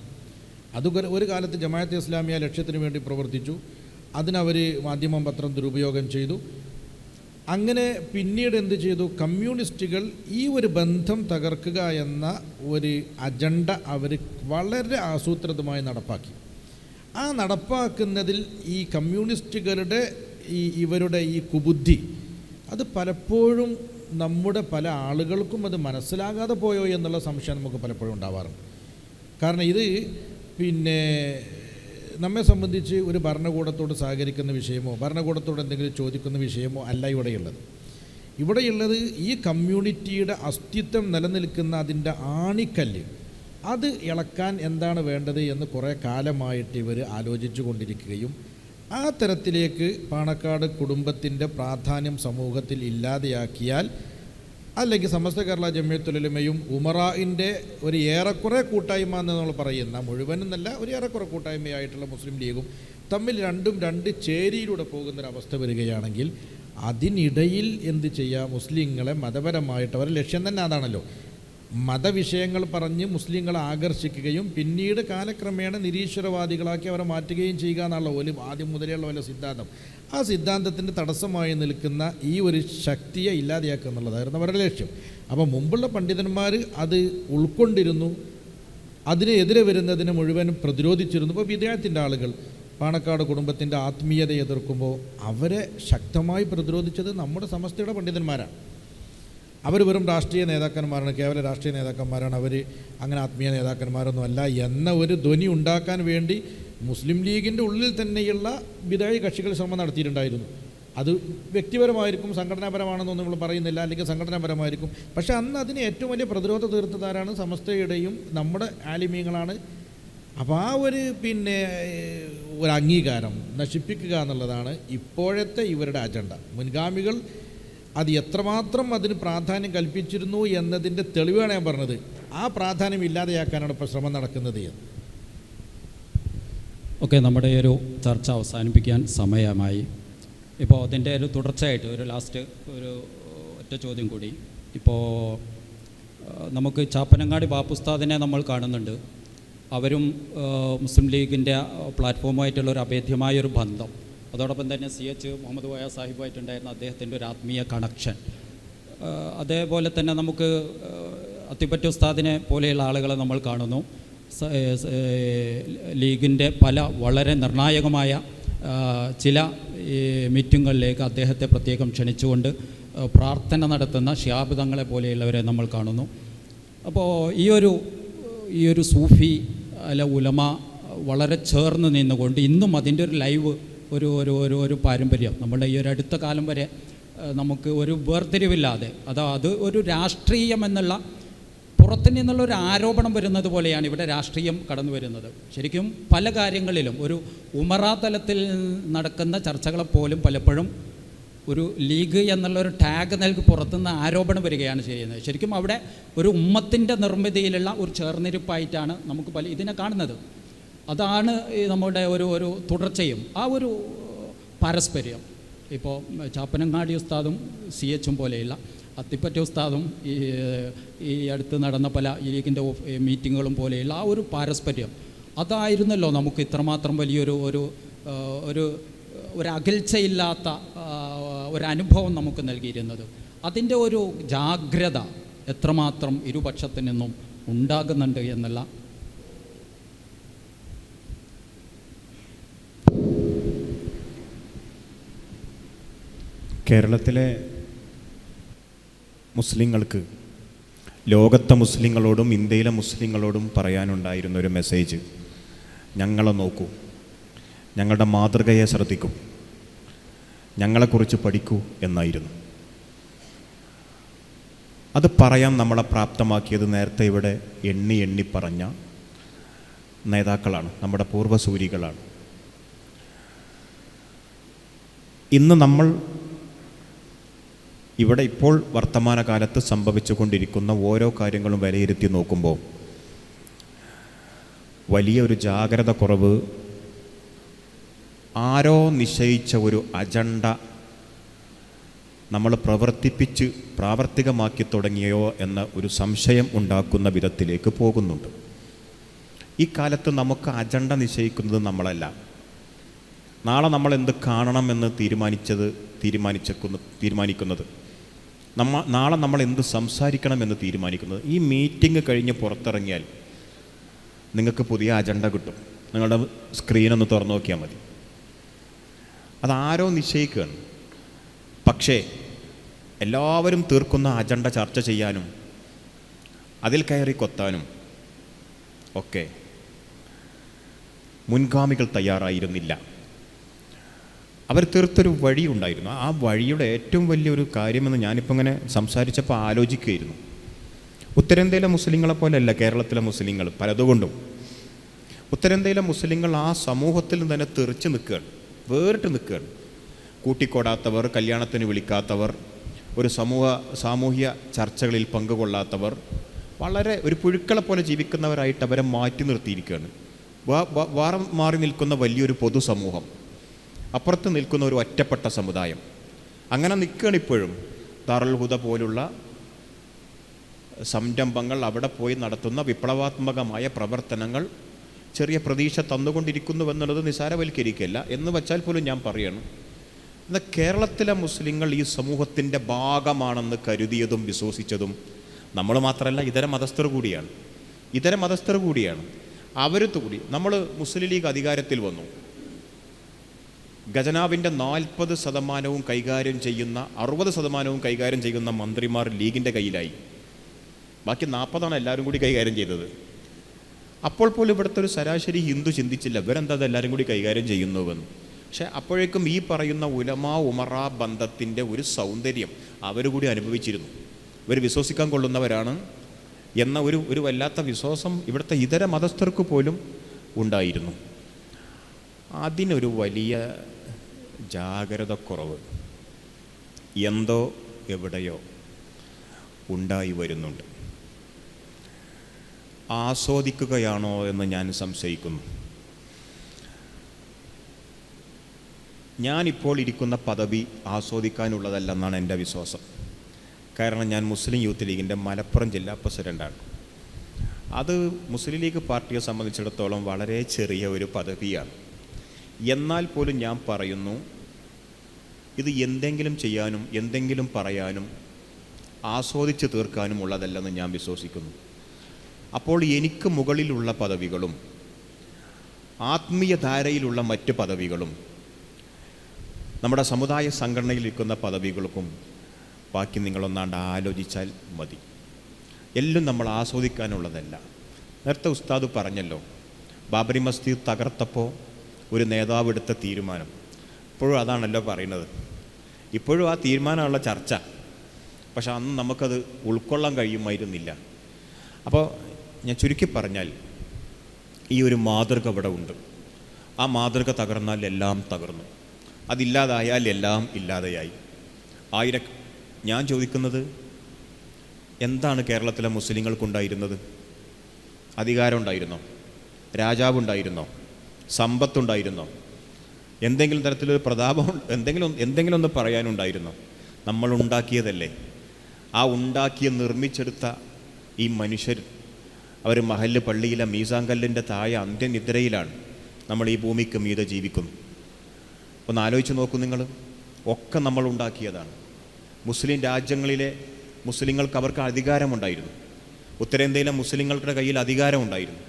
അത് ഒരു കാലത്ത് ജമാഅത്തെ ഇസ്ലാമിയ ലക്ഷ്യത്തിന് വേണ്ടി പ്രവർത്തിച്ചു. അതിനവർ മാധ്യമം പത്രം ദുരുപയോഗം ചെയ്തു. അങ്ങനെ പിന്നീട് എന്ത് ചെയ്തു, കമ്മ്യൂണിസ്റ്റുകൾ ഈ ഒരു ബന്ധം തകർക്കുക എന്ന ഒരു അജണ്ട അവർ വളരെ ആസൂത്രിതമായി നടപ്പാക്കി. ആ നടപ്പാക്കുന്നതിൽ ഈ കമ്മ്യൂണിസ്റ്റുകളുടെ ഇവരുടെ ഈ കുബുദ്ധി അത് പലപ്പോഴും നമ്മുടെ പല ആളുകൾക്കും അത് മനസ്സിലാകാതെ പോയോ എന്നുള്ള സംശയം നമുക്ക് പലപ്പോഴും ഉണ്ടാവാറുണ്ട്. കാരണം ഇത് പിന്നെ നമ്മെ സംബന്ധിച്ച് ഒരു ഭരണകൂടത്തോട് സഹകരിക്കുന്ന വിഷയമോ ഭരണകൂടത്തോട് എന്തെങ്കിലും ചോദിക്കുന്ന വിഷയമോ അല്ല ഇവിടെയുള്ളത് ഈ കമ്മ്യൂണിറ്റിയുടെ അസ്തിത്വം നിലനിൽക്കുന്ന അതിൻ്റെ ആണിക്കല്ല് അത് ഇളക്കാൻ എന്താണ് വേണ്ടത് എന്ന് കുറേ കാലമായിട്ട് ഇവർ ആലോചിച്ചു കൊണ്ടിരിക്കുകയും ആ തരത്തിലേക്ക് പാണക്കാട് കുടുംബത്തിൻ്റെ പ്രാധാന്യം സമൂഹത്തിൽ ഇല്ലാതെയാക്കിയാൽ, അല്ലെങ്കിൽ സമസ്ത കേരള ജമിയത്തുൽ ഉലമയും ഉമറാഇൻ്റെ ഒരു ഏറെക്കുറെ കൂട്ടായ്മ എന്ന് നമ്മൾ പറയുന്ന, മുഴുവനെന്നല്ല ഒരു ഏറെക്കുറെ കൂട്ടായ്മയായിട്ടുള്ള മുസ്ലിം ലീഗും തമ്മിൽ രണ്ട് ചേരിയിലൂടെ പോകുന്നൊരവസ്ഥ വരികയാണെങ്കിൽ അതിനിടയിൽ എന്ത് ചെയ്യുക, മുസ്ലിങ്ങളെ മതപരമായിട്ട് അവരുടെ ലക്ഷ്യം തന്നെ അതാണല്ലോ, മതവിഷയങ്ങൾ പറഞ്ഞ് മുസ്ലിങ്ങളെ ആകർഷിക്കുകയും പിന്നീട് കാലക്രമേണ നിരീശ്വരവാദികളാക്കി അവരെ മാറ്റുകയും ചെയ്യുക എന്നുള്ള ഒരു ആദ്യം മുതലെയുള്ള വല്ല സിദ്ധാന്തം, ആ സിദ്ധാന്തത്തിൻ്റെ തടസ്സമായി നിൽക്കുന്ന ഈ ഒരു ശക്തിയെ ഇല്ലാതെയാക്കുക എന്നുള്ളതായിരുന്നു അവരുടെ ലക്ഷ്യം. അപ്പോൾ മുമ്പുള്ള പണ്ഡിതന്മാർ അത് ഉൾക്കൊണ്ടിരുന്നു, അതിനെതിരെ വരുന്നതിനെ മുഴുവൻ പ്രതിരോധിച്ചിരുന്നു. ഇപ്പോൾ വിദേഹത്തിൻ്റെ ആളുകൾ പാണക്കാട് കുടുംബത്തിൻ്റെ ആത്മീയതയെ എതിർക്കുമ്പോൾ അവരെ ശക്തമായി പ്രതിരോധിച്ചത് നമ്മുടെ സമസ്തയുടെ പണ്ഡിതന്മാരാണ്. അവർ വെറും രാഷ്ട്രീയ നേതാക്കന്മാരാണ്, കേവല രാഷ്ട്രീയ നേതാക്കന്മാരാണ്, അവർ അങ്ങനെ ആത്മീയ നേതാക്കന്മാരൊന്നുമല്ല എന്ന ഒരു ധ്വനി ഉണ്ടാക്കാൻ വേണ്ടി മുസ്ലിം ലീഗിൻ്റെ ഉള്ളിൽ തന്നെയുള്ള വിദായി കക്ഷികൾ ശ്രമം നടത്തിയിട്ടുണ്ടായിരുന്നു. അത് വ്യക്തിപരമായിരിക്കും, സംഘടനാപരമാണെന്നൊന്നും നമ്മൾ പറയുന്നില്ല, അല്ലെങ്കിൽ സംഘടനാപരമായിരിക്കും. പക്ഷേ അന്ന് അതിന് ഏറ്റവും വലിയ പ്രതിരോധ തീർത്തതാരാണ്? സമസ്തയുടെയും നമ്മുടെ ആലിമീങ്ങളാണ്. അപ്പോൾ ആ ഒരു ഒരു അംഗീകാരം നശിപ്പിക്കുക എന്നുള്ളതാണ് ഇപ്പോഴത്തെ ഇവരുടെ അജണ്ട. മുൻഗാമികൾ അത് എത്രമാത്രം അതിന് പ്രാധാന്യം കൽപ്പിച്ചിരുന്നു എന്നതിൻ്റെ തെളിവാണ് ഞാൻ പറഞ്ഞത്. ആ പ്രാധാന്യം ഇല്ലാതെയാക്കാനാണ് ഇപ്പോൾ ശ്രമം നടക്കുന്നത് എന്ന്. ഓക്കെ, നമ്മുടെ ഈ ഒരു ചർച്ച അവസാനിപ്പിക്കാൻ സമയമായി. ഇപ്പോൾ അതിൻ്റെ ഒരു തുടർച്ചയായിട്ട് ഒരു ലാസ്റ്റ് ഒരു ഒറ്റ ചോദ്യം കൂടി. ഇപ്പോൾ നമുക്ക് ചാപ്പനങ്ങാടി ബാപ്പുസ്താദിനെ നമ്മൾ കാണുന്നുണ്ട്. അവരും മുസ്ലിം ലീഗിൻ്റെ പ്ലാറ്റ്ഫോമുമായിട്ടുള്ളൊരു അഭേദ്യമായൊരു ബന്ധം, അതോടൊപ്പം തന്നെ CH മുഹമ്മദ് കോയ സാഹിബുമായിട്ടുണ്ടായിരുന്ന അദ്ദേഹത്തിൻ്റെ ഒരു ആത്മീയ കണക്ഷൻ, അതേപോലെ തന്നെ നമുക്ക് അത്തിപ്പറ്റ ഉസ്താദിനെ പോലെയുള്ള ആളുകളെ നമ്മൾ കാണുന്നു. ലീഗിൻ്റെ പല വളരെ നിർണായകമായ ചില മീറ്റിങ്ങുകളിലേക്ക് അദ്ദേഹത്തെ പ്രത്യേകം ക്ഷണിച്ചുകൊണ്ട് പ്രാർത്ഥന നടത്തുന്ന ശിഹാബ് തങ്ങളെ പോലെയുള്ളവരെ നമ്മൾ കാണുന്നു. അപ്പോൾ ഈ ഒരു സൂഫി അല്ല ഉലമ വളരെ ചേർന്ന് നിന്നുകൊണ്ട് ഇന്നും അതിൻ്റെ ഒരു ലൈവ് ഒരു പാരമ്പര്യം നമ്മുടെ ഈ ഒരു അടുത്ത കാലം വരെ നമുക്ക് ഒരു വേർതിരിവില്ലാതെ അത് ഒരു രാഷ്ട്രീയം എന്നുള്ള പുറത്തു നിന്നുള്ളൊരു ആരോപണം വരുന്നത് പോലെയാണ് ഇവിടെ രാഷ്ട്രീയം കടന്നു വരുന്നത്. ശരിക്കും പല കാര്യങ്ങളിലും ഒരു ഉമറാ തലത്തിൽ നടക്കുന്ന ചർച്ചകളെപ്പോലും പലപ്പോഴും ഒരു ലീഗ് എന്നുള്ളൊരു ടാഗ് നൽകി പുറത്തുനിന്ന് ആരോപണം വരികയാണ് ചെയ്യുന്നത്. ശരിക്കും അവിടെ ഒരു ഉമ്മത്തിൻ്റെ നിർമ്മിതിയിലുള്ള ഒരു ചേർന്നിരിപ്പായിട്ടാണ് നമുക്ക് ഇതിനെ കാണുന്നത്. അതാണ് നമ്മുടെ ഒരു തുടർച്ചയും ആ ഒരു പാരസ്പര്യം. ഇപ്പോൾ ചാപ്പനങ്ങാടി ഉസ്താദും CH പോലെയുള്ള അത്തിപ്പറ്റ ഉസ്താദും ഈ അടുത്ത് നടന്ന പല ലീഗിൻ്റെ മീറ്റിങ്ങുകളും പോലെയുള്ള ആ ഒരു പാരസ്പര്യം അതായിരുന്നല്ലോ നമുക്ക് ഇത്രമാത്രം വലിയൊരു അകൽച്ചയില്ലാത്ത ഒരനുഭവം നമുക്ക് നൽകിയിരുന്നത്. അതിൻ്റെ ഒരു ജാഗ്രത എത്രമാത്രം ഇരുപക്ഷത്തു നിന്നും ഉണ്ടാകുന്നുണ്ട് എന്നുള്ള കേരളത്തിലെ മുസ്ലിങ്ങൾക്ക് ലോകത്തെ മുസ്ലിങ്ങളോടും ഇന്ത്യയിലെ മുസ്ലിങ്ങളോടും പറയാനുണ്ടായിരുന്നൊരു മെസ്സേജ്, ഞങ്ങളെ നോക്കൂ, ഞങ്ങളുടെ മാതൃകയെ ശ്രദ്ധിക്കൂ, ഞങ്ങളെക്കുറിച്ച് പഠിക്കൂ എന്നായിരുന്നു. അത് പറയാൻ നമ്മളെ പ്രാപ്തമാക്കിയത് നേരത്തെ ഇവിടെ എണ്ണി പറഞ്ഞ നേതാക്കളാണ്, നമ്മുടെ പൂർവ്വസൂരികളാണ്. ഇന്ന് നമ്മൾ ഇവിടെ ഇപ്പോൾ വർത്തമാനകാലത്ത് സംഭവിച്ചു കൊണ്ടിരിക്കുന്ന ഓരോ കാര്യങ്ങളും വിലയിരുത്തി നോക്കുമ്പോൾ വലിയൊരു ജാഗ്രത കുറവ്, ആരോ നിശ്ചയിച്ച ഒരു അജണ്ട നമ്മൾ പ്രാവർത്തികമാക്കി തുടങ്ങിയോ എന്ന ഒരു സംശയം ഉണ്ടാക്കുന്ന വിധത്തിലേക്ക് പോകുന്നുണ്ട്. ഈ കാലത്ത് നമുക്ക് അജണ്ട നിശ്ചയിക്കുന്നത് നമ്മളല്ല. നാളെ നമ്മൾ എന്ത് കാണണമെന്ന് തീരുമാനിക്കുന്നത് നാളെ നമ്മൾ എന്ത് സംസാരിക്കണമെന്ന് തീരുമാനിക്കുന്നത്. ഈ മീറ്റിംഗ് കഴിഞ്ഞ് പുറത്തിറങ്ങിയാൽ നിങ്ങൾക്ക് പുതിയ അജണ്ട കിട്ടും. നിങ്ങളുടെ സ്ക്രീനൊന്ന് തുറന്നു നോക്കിയാൽ മതി. അതാരോ നിശ്ചയിക്കുകയാണ്. പക്ഷേ എല്ലാവരും തീർക്കുന്ന അജണ്ട ചർച്ച ചെയ്യാനും അതിൽ കയറി കൊത്താനും ഒക്കെ മുൻഗാമികൾ തയ്യാറായിരുന്നില്ല. അവർ തീർത്തൊരു വഴിയുണ്ടായിരുന്നു. ആ വഴിയുടെ ഏറ്റവും വലിയൊരു കാര്യമെന്ന് ഞാനിപ്പോൾ ഇങ്ങനെ സംസാരിച്ചപ്പോൾ ആലോചിക്കുകയായിരുന്നു. ഉത്തരേന്ത്യയിലെ മുസ്ലിങ്ങളെ പോലെയല്ല കേരളത്തിലെ മുസ്ലിങ്ങൾ പലതുകൊണ്ടും. ഉത്തരേന്ത്യയിലെ മുസ്ലിങ്ങൾ ആ സമൂഹത്തിൽ തന്നെ തെറിച്ച് നിൽക്കുകയാണ്, വേറിട്ട് നിൽക്കുകയാണ്. കൂട്ടിക്കൊടാത്തവർ, കല്യാണത്തിന് വിളിക്കാത്തവർ, ഒരു സാമൂഹ്യ ചർച്ചകളിൽ പങ്കുകൊള്ളാത്തവർ, വളരെ ഒരു പുഴുക്കളെ പോലെ ജീവിക്കുന്നവരായിട്ട് അവരെ മാറ്റി നിർത്തിയിരിക്കുകയാണ്. മാറി നിൽക്കുന്ന വലിയൊരു പൊതുസമൂഹം, അപ്പുറത്ത് നിൽക്കുന്ന ഒരു ഒറ്റപ്പെട്ട സമുദായം, അങ്ങനെ നിൽക്കുകയാണ് ഇപ്പോഴും. ദാറുൽ ഹുദ പോലുള്ള സംരംഭങ്ങൾ, അവിടെ പോയി നടത്തുന്ന വിപ്ലവാത്മകമായ പ്രവർത്തനങ്ങൾ ചെറിയ പ്രതീക്ഷ തന്നുകൊണ്ടിരിക്കുന്നുവെന്നുള്ളത് നിസാരവൽക്കരിക്കില്ല എന്ന് വച്ചാൽ പോലും ഞാൻ പറയണം. എന്നാൽ കേരളത്തിലെ മുസ്ലിങ്ങൾ ഈ സമൂഹത്തിൻ്റെ ഭാഗമാണെന്ന് കരുതിയതും വിശ്വസിച്ചതും നമ്മൾ മാത്രമല്ല, ഇതര മതസ്ഥർ കൂടിയാണ്. അവരത്ത് കൂടി നമ്മൾ മുസ്ലിം ലീഗ് അധികാരത്തിൽ വന്നു. ഖജനാവിൻ്റെ 40% കൈകാര്യം ചെയ്യുന്ന 60% കൈകാര്യം ചെയ്യുന്ന മന്ത്രിമാർ ലീഗിൻ്റെ കയ്യിലായി. ബാക്കി 40% എല്ലാവരും കൂടി കൈകാര്യം ചെയ്തത്. അപ്പോൾ പോലും ഇവിടുത്തെ ഒരു ശരാശരി ഹിന്ദു ചിന്തിച്ചില്ല ഇവരെന്താ എല്ലാവരും കൂടി കൈകാര്യം ചെയ്യുന്നുവെന്ന്. പക്ഷേ അപ്പോഴേക്കും ഈ പറയുന്ന ഉമറ ബന്ധത്തിൻ്റെ ഒരു സൗന്ദര്യം അവർ കൂടി അനുഭവിച്ചിരുന്നു. ഇവർ വിശ്വസിക്കാൻ കൊള്ളുന്നവരാണ് എന്ന ഒരു വല്ലാത്ത വിശ്വാസം ഇവിടുത്തെ ഇതര മതസ്ഥർക്ക് പോലും ഉണ്ടായിരുന്നു. അതിനൊരു വലിയ ജാഗ്രതക്കുറവ്, എന്തോ എവിടെയോ ഉണ്ടായി വരുന്നുണ്ട്. ആസ്വദിക്കുകയാണോ എന്ന് ഞാൻ സംശയിക്കുന്നു. ഞാനിപ്പോൾ ഇരിക്കുന്ന പദവി ആസ്വദിക്കാനുള്ളതല്ലെന്നാണ് എൻ്റെ വിശ്വാസം. കാരണം ഞാൻ മുസ്ലിം യൂത്ത് ലീഗിൻ്റെ മലപ്പുറം ജില്ലാ പ്രസിഡൻ്റാണ്. അത് മുസ്ലിം ലീഗ് പാർട്ടിയെ സംബന്ധിച്ചിടത്തോളം വളരെ ചെറിയ ഒരു പദവിയാണ്. എന്നാൽ പോലും ഞാൻ പറയുന്നു, ഇത് എന്തെങ്കിലും ചെയ്യാനും എന്തെങ്കിലും പറയാനും ആസ്വദിച്ച് തീർക്കാനും ഉള്ളതല്ലെന്ന് ഞാൻ വിശ്വസിക്കുന്നു. അപ്പോൾ എനിക്ക് മുകളിലുള്ള പദവികളും ആത്മീയ ധാരയിലുള്ള മറ്റ് പദവികളും നമ്മുടെ സമുദായ സംഘടനയിലിരിക്കുന്ന പദവികൾക്കും ബാക്കി നിങ്ങളൊന്നാണ്ട് ആലോചിച്ചാൽ മതി. എല്ലാം നമ്മൾ ആസ്വദിക്കാനുള്ളതല്ല. നേരത്തെ ഉസ്താദ് പറഞ്ഞല്ലോ, ബാബരി മസ്ജിദ് തകർത്തപ്പോൾ ഒരു നേതാവ് എടുത്ത തീരുമാനം. ഇപ്പോഴും അതാണല്ലോ പറയുന്നത്. ഇപ്പോഴും ആ തീരുമാനമുള്ള ചർച്ച. പക്ഷെ അന്ന് നമുക്കത് ഉൾക്കൊള്ളാൻ കഴിയുമായിരുന്നില്ല. അപ്പോൾ ഞാൻ ചുരുക്കി പറഞ്ഞാൽ, ഈ ഒരു മാതൃക ഇവിടെ ഉണ്ട്. ആ മാതൃക തകർന്നാൽ എല്ലാം തകർന്നു, അതില്ലാതായാൽ എല്ലാം ഇല്ലാതെയായി. ഞാൻ ചോദിക്കുന്നത്, എന്താണ് കേരളത്തിലെ മുസ്ലിങ്ങൾക്കുണ്ടായിരുന്നത്? അധികാരം ഉണ്ടായിരുന്നോ? രാജാവുണ്ടായിരുന്നോ? സമ്പത്തുണ്ടായിരുന്നോ? എന്തെങ്കിലും തരത്തിലൊരു പ്രതാപം, എന്തെങ്കിലും ഒന്ന് പറയാനുണ്ടായിരുന്നോ? നമ്മൾ ഉണ്ടാക്കിയതല്ലേ. ആ ഉണ്ടാക്കിയ നിർമ്മിച്ചെടുത്ത ഈ മനുഷ്യർ, അവർ മഹല്ല് പള്ളിയിലെ മീസാങ്കല്ലിൻ്റെ താഴെ അന്ത്യനിദ്രയിലാണ്. നമ്മൾ ഈ ഭൂമിക്ക് മീതെ ജീവിക്കുന്നു. ഒന്ന് ആലോചിച്ച് നോക്കൂ നിങ്ങൾ. ഒക്കെ നമ്മൾ ഉണ്ടാക്കിയതാണ്. മുസ്ലിം രാജ്യങ്ങളിലെ മുസ്ലിങ്ങൾക്ക് അവർക്ക് അധികാരമുണ്ടായിരുന്നു. ഉത്തരേന്ത്യയിലെ മുസ്ലിങ്ങളുടെ കയ്യിൽ അധികാരമുണ്ടായിരുന്നു.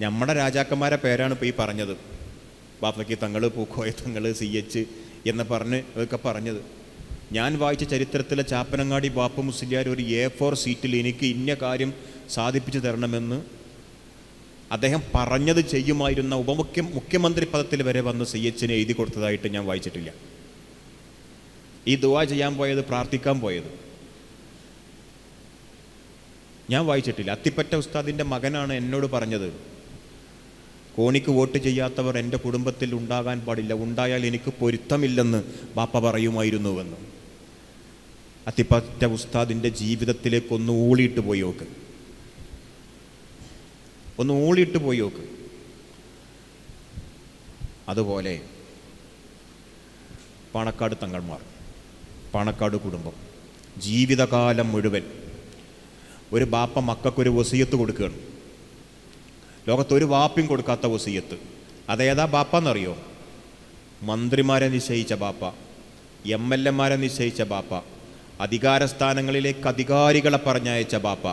നമ്മുടെ രാജാക്കന്മാരെ പേരാണ് ഇപ്പോൾ ഈ പറഞ്ഞത്. ബാഫക്കി തങ്ങൾ, പൂക്കോയ തങ്ങൾ, CH എന്ന് ഒക്കെ പറഞ്ഞത്. ഞാൻ വായിച്ച ചരിത്രത്തിലെ ചാപ്പനങ്ങാടി ബാപ്പ മുസ്ലിയാർ ഒരു A4 സീറ്റിൽ എനിക്ക് ഇന്ന കാര്യം സാധിപ്പിച്ചു തരണമെന്ന് അദ്ദേഹം പറഞ്ഞത് ചെയ്യുമായിരുന്ന മുഖ്യമന്ത്രി പദത്തിൽ വരെ വന്ന് CH എഴുതി കൊടുത്തതായിട്ട് ഞാൻ വായിച്ചിട്ടില്ല. ഈ ദുആ ചെയ്യാൻ പോയത്, പ്രാർത്ഥിക്കാൻ പോയത് ഞാൻ വായിച്ചിട്ടില്ല. അത്തിപ്പറ്റ ഉസ്താദിൻ്റെ മകനാണ് എന്നോട് പറഞ്ഞത്, കോണിക്ക് വോട്ട് ചെയ്യാത്തവർ എൻ്റെ കുടുംബത്തിൽ ഉണ്ടാകാൻ പാടില്ല, ഉണ്ടായാൽ എനിക്ക് പൊരുത്തമില്ലെന്ന് ബാപ്പ പറയുമായിരുന്നുവെന്ന്. അത്തിപ്പറ്റ ഉസ്താദിൻ്റെ ജീവിതത്തിലേക്ക് ഒന്ന് ഊളിയിട്ട് പോയി നോക്ക്, ഒന്ന് ഊളിയിട്ട് പോയി നോക്ക്. അതുപോലെ പാണക്കാട് തങ്ങൾമാർ, പാണക്കാട് കുടുംബം ജീവിതകാലം മുഴുവൻ ഒരു ബാപ്പ മക്കൾക്കൊരു വസിയത്ത് കൊടുക്കുകയാണ്. ലോകത്തൊരു വാപ്പയും കൊടുക്കാത്ത വസിയത്ത്. അതേതാ ബാപ്പ എന്നറിയോ? മന്ത്രിമാരെ നിശ്ചയിച്ച ബാപ്പ, MLA-മാരെ നിശ്ചയിച്ച ബാപ്പ, അധികാരസ്ഥാനങ്ങളിലേക്ക് അധികാരികളെ പറഞ്ഞയച്ച ബാപ്പ,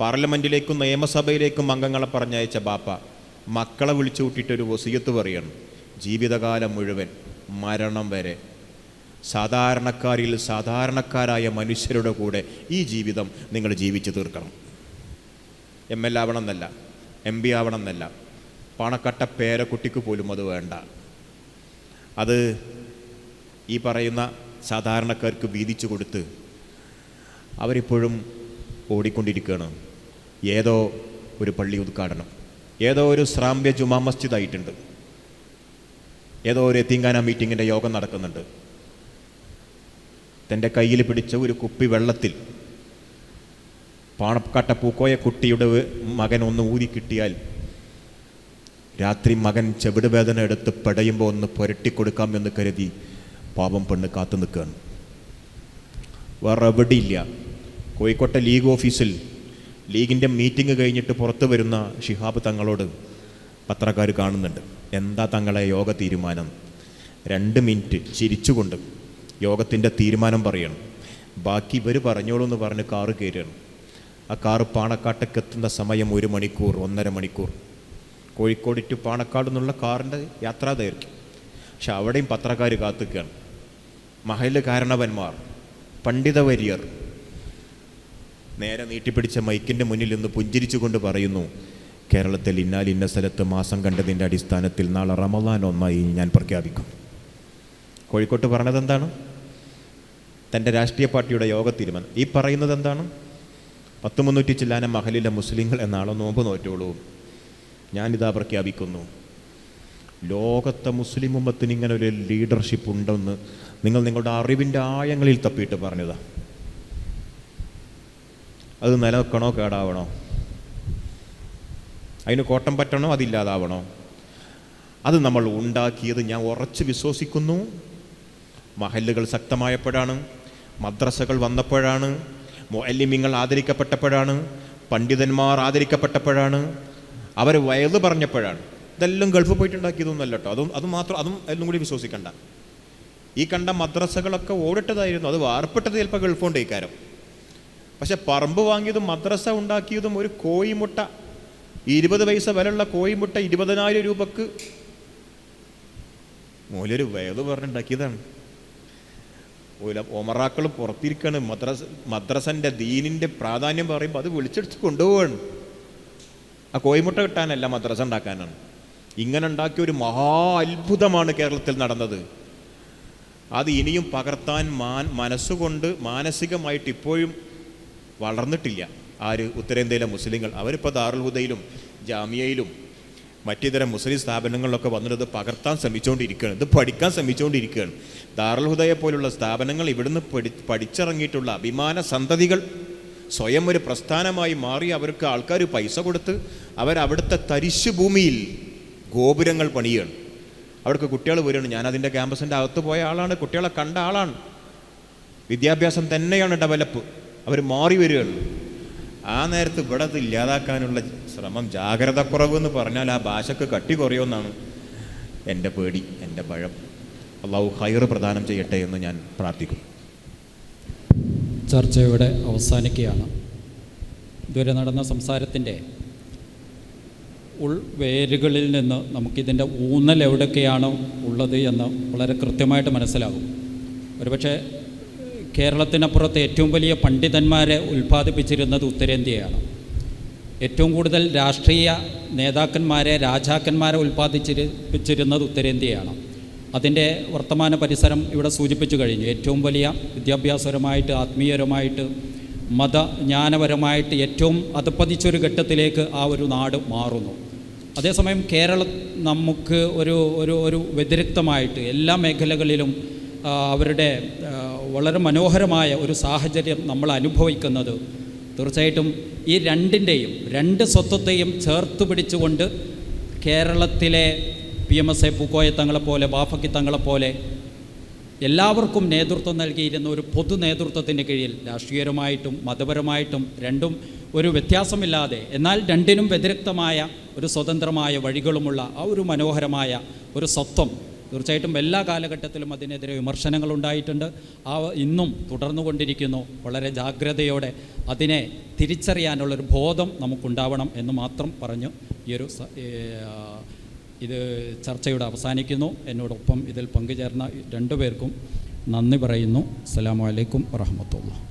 പാർലമെൻറ്റിലേക്കും നിയമസഭയിലേക്കും അംഗങ്ങളെ പറഞ്ഞയച്ച ബാപ്പ മക്കളെ വിളിച്ചു കൂട്ടിയിട്ടൊരു വസിയത്ത് പറയണം. ജീവിതകാലം മുഴുവൻ, മരണം വരെ സാധാരണക്കാരിൽ സാധാരണക്കാരായ മനുഷ്യരുടെ കൂടെ ഈ ജീവിതം നിങ്ങൾ ജീവിച്ചു തീർക്കണം. MLA ആവണം എന്നല്ല, MP ആവണം എന്നല്ല, പണക്കട്ട പേരക്കുട്ടിക്ക് പോലും അത് വേണ്ട. അത് ഈ പറയുന്ന സാധാരണക്കാർക്ക് വീതിച്ചു കൊടുത്ത് അവരിപ്പോഴും ഓടിക്കൊണ്ടിരിക്കുകയാണ്. ഏതോ ഒരു പള്ളി ഉദ്ഘാടനം, ഏതോ ഒരു ശ്രാമ്യ ജുമാ മസ്ജിദ് ആയിട്ടുണ്ട്, ഏതോ ഒരു എത്തീങ്കാന മീറ്റിങ്ങിൻ്റെ യോഗം നടക്കുന്നുണ്ട്. തൻ്റെ കയ്യിൽ പിടിച്ച ഒരു കുപ്പി വെള്ളത്തിൽ പാണക്കാട്ട പൂക്കോയ കുട്ടിയുടെ മകൻ ഒന്ന് ഊതി കിട്ടിയാൽ രാത്രി മകൻ ചെവിട് വേദന എടുത്ത് പെടയുമ്പോൾ ഒന്ന് പുരട്ടിക്കൊടുക്കാമെന്ന് കരുതി പാവം പെണ്ണ് കാത്തു നിൽക്കുകയാണ്. വേറെ എവിടെയില്ല. കോഴിക്കോട്ടെ ലീഗ് ഓഫീസിൽ ലീഗിൻ്റെ മീറ്റിംഗ് കഴിഞ്ഞിട്ട് പുറത്തു വരുന്ന ഷിഹാബ് തങ്ങളോട് പത്രക്കാർ കാണുന്നുണ്ട്. എന്താ തങ്ങളെ യോഗ തീരുമാനം? 2 മിനിറ്റ് ചിരിച്ചുകൊണ്ട് യോഗത്തിൻ്റെ തീരുമാനം പറയണം. ബാക്കി ഇവർ പറഞ്ഞോളൂ എന്ന് പറഞ്ഞ് കാറ് കയറുകയാണ്. ആ കാറ് പാണക്കാട്ടേക്ക് എത്തുന്ന സമയം 1 മണിക്കൂർ 1.5 മണിക്കൂർ. കോഴിക്കോട് ടു പാണക്കാട് എന്നുള്ള കാറിൻ്റെ യാത്രാ ദൈർഘ്യം. പക്ഷെ അവിടെയും പത്രക്കാർ കാത്തുകയാണ്. മഹല്ല് കാരണവന്മാർ, പണ്ഡിതവര്യർ നേരെ നീട്ടിപ്പിടിച്ച മൈക്കിൻ്റെ മുന്നിൽ നിന്ന് പുഞ്ചിരിച്ചു കൊണ്ട് പറയുന്നു, കേരളത്തിൽ ഇന്ന സ്ഥലത്ത് മാസം കണ്ടതിൻ്റെ അടിസ്ഥാനത്തിൽ നാളെ റമദാൻ 1 ഞാൻ പ്രഖ്യാപിക്കും. കോഴിക്കോട്ട് പറഞ്ഞത് എന്താണ്? തൻ്റെ രാഷ്ട്രീയ പാർട്ടിയുടെ യോഗ തീരുമാനം. ഈ പറയുന്നത് എന്താണ്? 10-300 ചില്ലാന മഹലിലെ മുസ്ലിങ്ങൾ എന്നാളോ നോമ്പ് നോറ്റോളൂ, ഞാനിതാ പ്രഖ്യാപിക്കുന്നു. ലോകത്തെ മുസ്ലിം ഉമ്മത്തിന് ഇങ്ങനെ ഒരു ലീഡർഷിപ്പ് ഉണ്ടെന്ന് നിങ്ങൾ നിങ്ങളുടെ അറിവിൻ്റെ ആഴങ്ങളിൽ തപ്പിയിട്ട് പറഞ്ഞതാണ്. അത് നിലനിൽക്കണോ കേടാവണോ? അതിന് കോട്ടം പറ്റണോ അതില്ലാതാവണോ? അത് നമ്മൾ ഉണ്ടാക്കിയത് ഞാൻ ഉറച്ച് വിശ്വസിക്കുന്നു മഹല്ലുകൾ ശക്തമായപ്പോഴാണ്, മദ്രസകൾ വന്നപ്പോഴാണ്, മുഅല്ലിമീങ്ങൾ ആദരിക്കപ്പെട്ടപ്പോഴാണ്, പണ്ഡിതന്മാർ ആദരിക്കപ്പെട്ടപ്പോഴാണ്, അവർ വയത് പറഞ്ഞപ്പോഴാണ്. ഇതെല്ലാം ഗൾഫ് പോയിട്ടുണ്ടാക്കിയതൊന്നുമല്ല കേട്ടോ. അതും എല്ലാം കൂടി വിശ്വസിക്കണ്ട. ഈ കണ്ട മദ്രസകളൊക്കെ ഓടിട്ടതായിരുന്നു. അത് വാർപ്പിട്ടത് ചിലപ്പോൾ ഗൾഫ് കൊണ്ട് ഇക്കാരം. പക്ഷെ പറമ്പ് വാങ്ങിയതും മദ്രസ ഉണ്ടാക്കിയതും ഒരു കോഴിമുട്ട 20 പൈസ വിലയുള്ള കോഴിമുട്ട 20,000 രൂപക്ക് മൂലൊരു വയത് പറഞ്ഞുണ്ടാക്കിയതാണ്. ഒമറാക്കൾ പുറത്തിരിക്കുകയാണ്. മദ്രസൻ്റെ ദീനിൻ്റെ പ്രാധാന്യം പറയുമ്പോൾ അത് വിളിച്ചെടുത്ത് കൊണ്ടുപോവാണ്. ആ കോഴിമുട്ട കിട്ടാനല്ല, മദ്രസ ഉണ്ടാക്കാനാണ്. ഇങ്ങനെ ഉണ്ടാക്കിയ ഒരു മഹാ അത്ഭുതമാണ് കേരളത്തിൽ നടന്നത്. അത് ഇനിയും പകർത്താൻ മനസ്സുകൊണ്ട് മാനസികമായിട്ട് ഇപ്പോഴും വളർന്നിട്ടില്ല. ആര്? ഉത്തരേന്ത്യയിലെ മുസ്ലിങ്ങൾ. അവരിപ്പോൾ ദാറുൽ ഹുദയിലും ജാമിയയിലും മറ്റിതര മുസ്ലിം സ്ഥാപനങ്ങളിലൊക്കെ വന്നിട്ട് പകർത്താൻ ശ്രമിച്ചുകൊണ്ടിരിക്കുകയാണ്, ഇത് പഠിക്കാൻ ശ്രമിച്ചുകൊണ്ടിരിക്കുകയാണ്. ദാറുൽ ഹുദയെ പോലുള്ള സ്ഥാപനങ്ങൾ ഇവിടുന്ന് പഠിച്ചിറങ്ങിയിട്ടുള്ള അഭിമാന സന്തതികൾ സ്വയം ഒരു പ്രസ്ഥാനമായി മാറി അവർക്ക് ആൾക്കാർ പൈസ കൊടുത്ത് അവരവിടുത്തെ തരിശു ഭൂമിയിൽ ഗോപുരങ്ങൾ പണിയാണ്. അവിടേക്ക് കുട്ടികൾ വരികയാണ്. ഞാനതിൻ്റെ ക്യാമ്പസിൻ്റെ അകത്ത് പോയ ആളാണ്, കുട്ടികളെ കണ്ട ആളാണ്. വിദ്യാഭ്യാസം തന്നെയാണ് ഡെവലപ്പ്. അവർ മാറി വരികയാണ്. ആ നേരത്ത് ഇവിടെ അത് ഇല്ലാതാക്കാനുള്ള ശ്രമം, ജാഗ്രത കുറവെന്ന് പറഞ്ഞാൽ ആ ഭാഷക്ക് കട്ടി കുറയുമെന്നാണ് എൻ്റെ പേടി, എൻ്റെ ഭയം. അള്ളാഹു ഖൈർ പ്രദാനം ചെയ്യട്ടെ എന്ന് ഞാൻ പ്രാർത്ഥിക്കും. ചർച്ച ഇവിടെ അവസാനിക്കുകയാണ്. ഇതുവരെ നടന്ന സംസാരത്തിൻ്റെ ഉൾവേരുകളിൽ നിന്ന് നമുക്കിതിൻ്റെ ഊന്നൽ എവിടെയൊക്കെയാണ് ഉള്ളത് എന്ന് വളരെ കൃത്യമായിട്ട് മനസ്സിലാകും. ഒരുപക്ഷെ കേരളത്തിനപ്പുറത്ത് ഏറ്റവും വലിയ പണ്ഡിതന്മാരെ ഉൽപ്പാദിപ്പിച്ചിരുന്നത് ഉത്തരേന്ത്യയാണ്. ഏറ്റവും കൂടുതൽ രാഷ്ട്രീയ നേതാക്കന്മാരെ, രാജാക്കന്മാരെ ഉൽപ്പാദിപ്പിച്ചിരുന്നത് ഉത്തരേന്ത്യയാണ്. അതിൻ്റെ വർത്തമാന പരിസരം ഇവിടെ സൂചിപ്പിച്ചു കഴിഞ്ഞു. ഏറ്റവും വലിയ വിദ്യാഭ്യാസപരമായിട്ട്, ആത്മീയപരമായിട്ട്, മതജ്ഞാനപരമായിട്ട് ഏറ്റവും അധപ്പതിച്ചൊരു ഘട്ടത്തിലേക്ക് ആ ഒരു നാട് മാറുന്നു. അതേസമയം കേരളം നമുക്ക് ഒരു വ്യതിരിക്തമായിട്ട് എല്ലാ മേഖലകളിലും അവരുടെ വളരെ മനോഹരമായ ഒരു സാഹചര്യം നമ്മൾ അനുഭവിക്കുന്നത് തീർച്ചയായിട്ടും ഈ രണ്ട് സ്വത്വത്തെയും ചേർത്ത് പിടിച്ചുകൊണ്ട് കേരളത്തിലെ PMSA പൂക്കോയ തങ്ങളെപ്പോലെ, ബാഫക്കി തങ്ങളെപ്പോലെ എല്ലാവർക്കും നേതൃത്വം നൽകിയിരുന്ന ഒരു പൊതു നേതൃത്വത്തിൻ്റെ കീഴിൽ രാഷ്ട്രീയപരമായിട്ടും മതപരമായിട്ടും രണ്ടും ഒരു വ്യത്യാസമില്ലാതെ, എന്നാൽ രണ്ടിനും വ്യതിരിക്തമായ ഒരു സ്വതന്ത്രമായ വഴികളുമുള്ള ആ ഒരു മനോഹരമായ ഒരു സ്വത്വം തീർച്ചയായിട്ടും എല്ലാ കാലഘട്ടത്തിലും അതിനെതിരെ വിമർശനങ്ങളുണ്ടായിട്ടുണ്ട്. ഇന്നും തുടർന്നുകൊണ്ടിരിക്കുന്നു. വളരെ ജാഗ്രതയോടെ അതിനെ തിരിച്ചറിയാനുള്ളൊരു ബോധം നമുക്കുണ്ടാവണം എന്ന് മാത്രം പറഞ്ഞു ഇത് ചർച്ചയുടെ അവസാനിക്കുന്നു. എന്നോടൊപ്പം ഇതിൽ പങ്കുചേർന്ന രണ്ടുപേർക്കും നന്ദി പറയുന്നു. അസ്സലാമു അലൈക്കും വറഹ്മത്തുള്ളാഹി.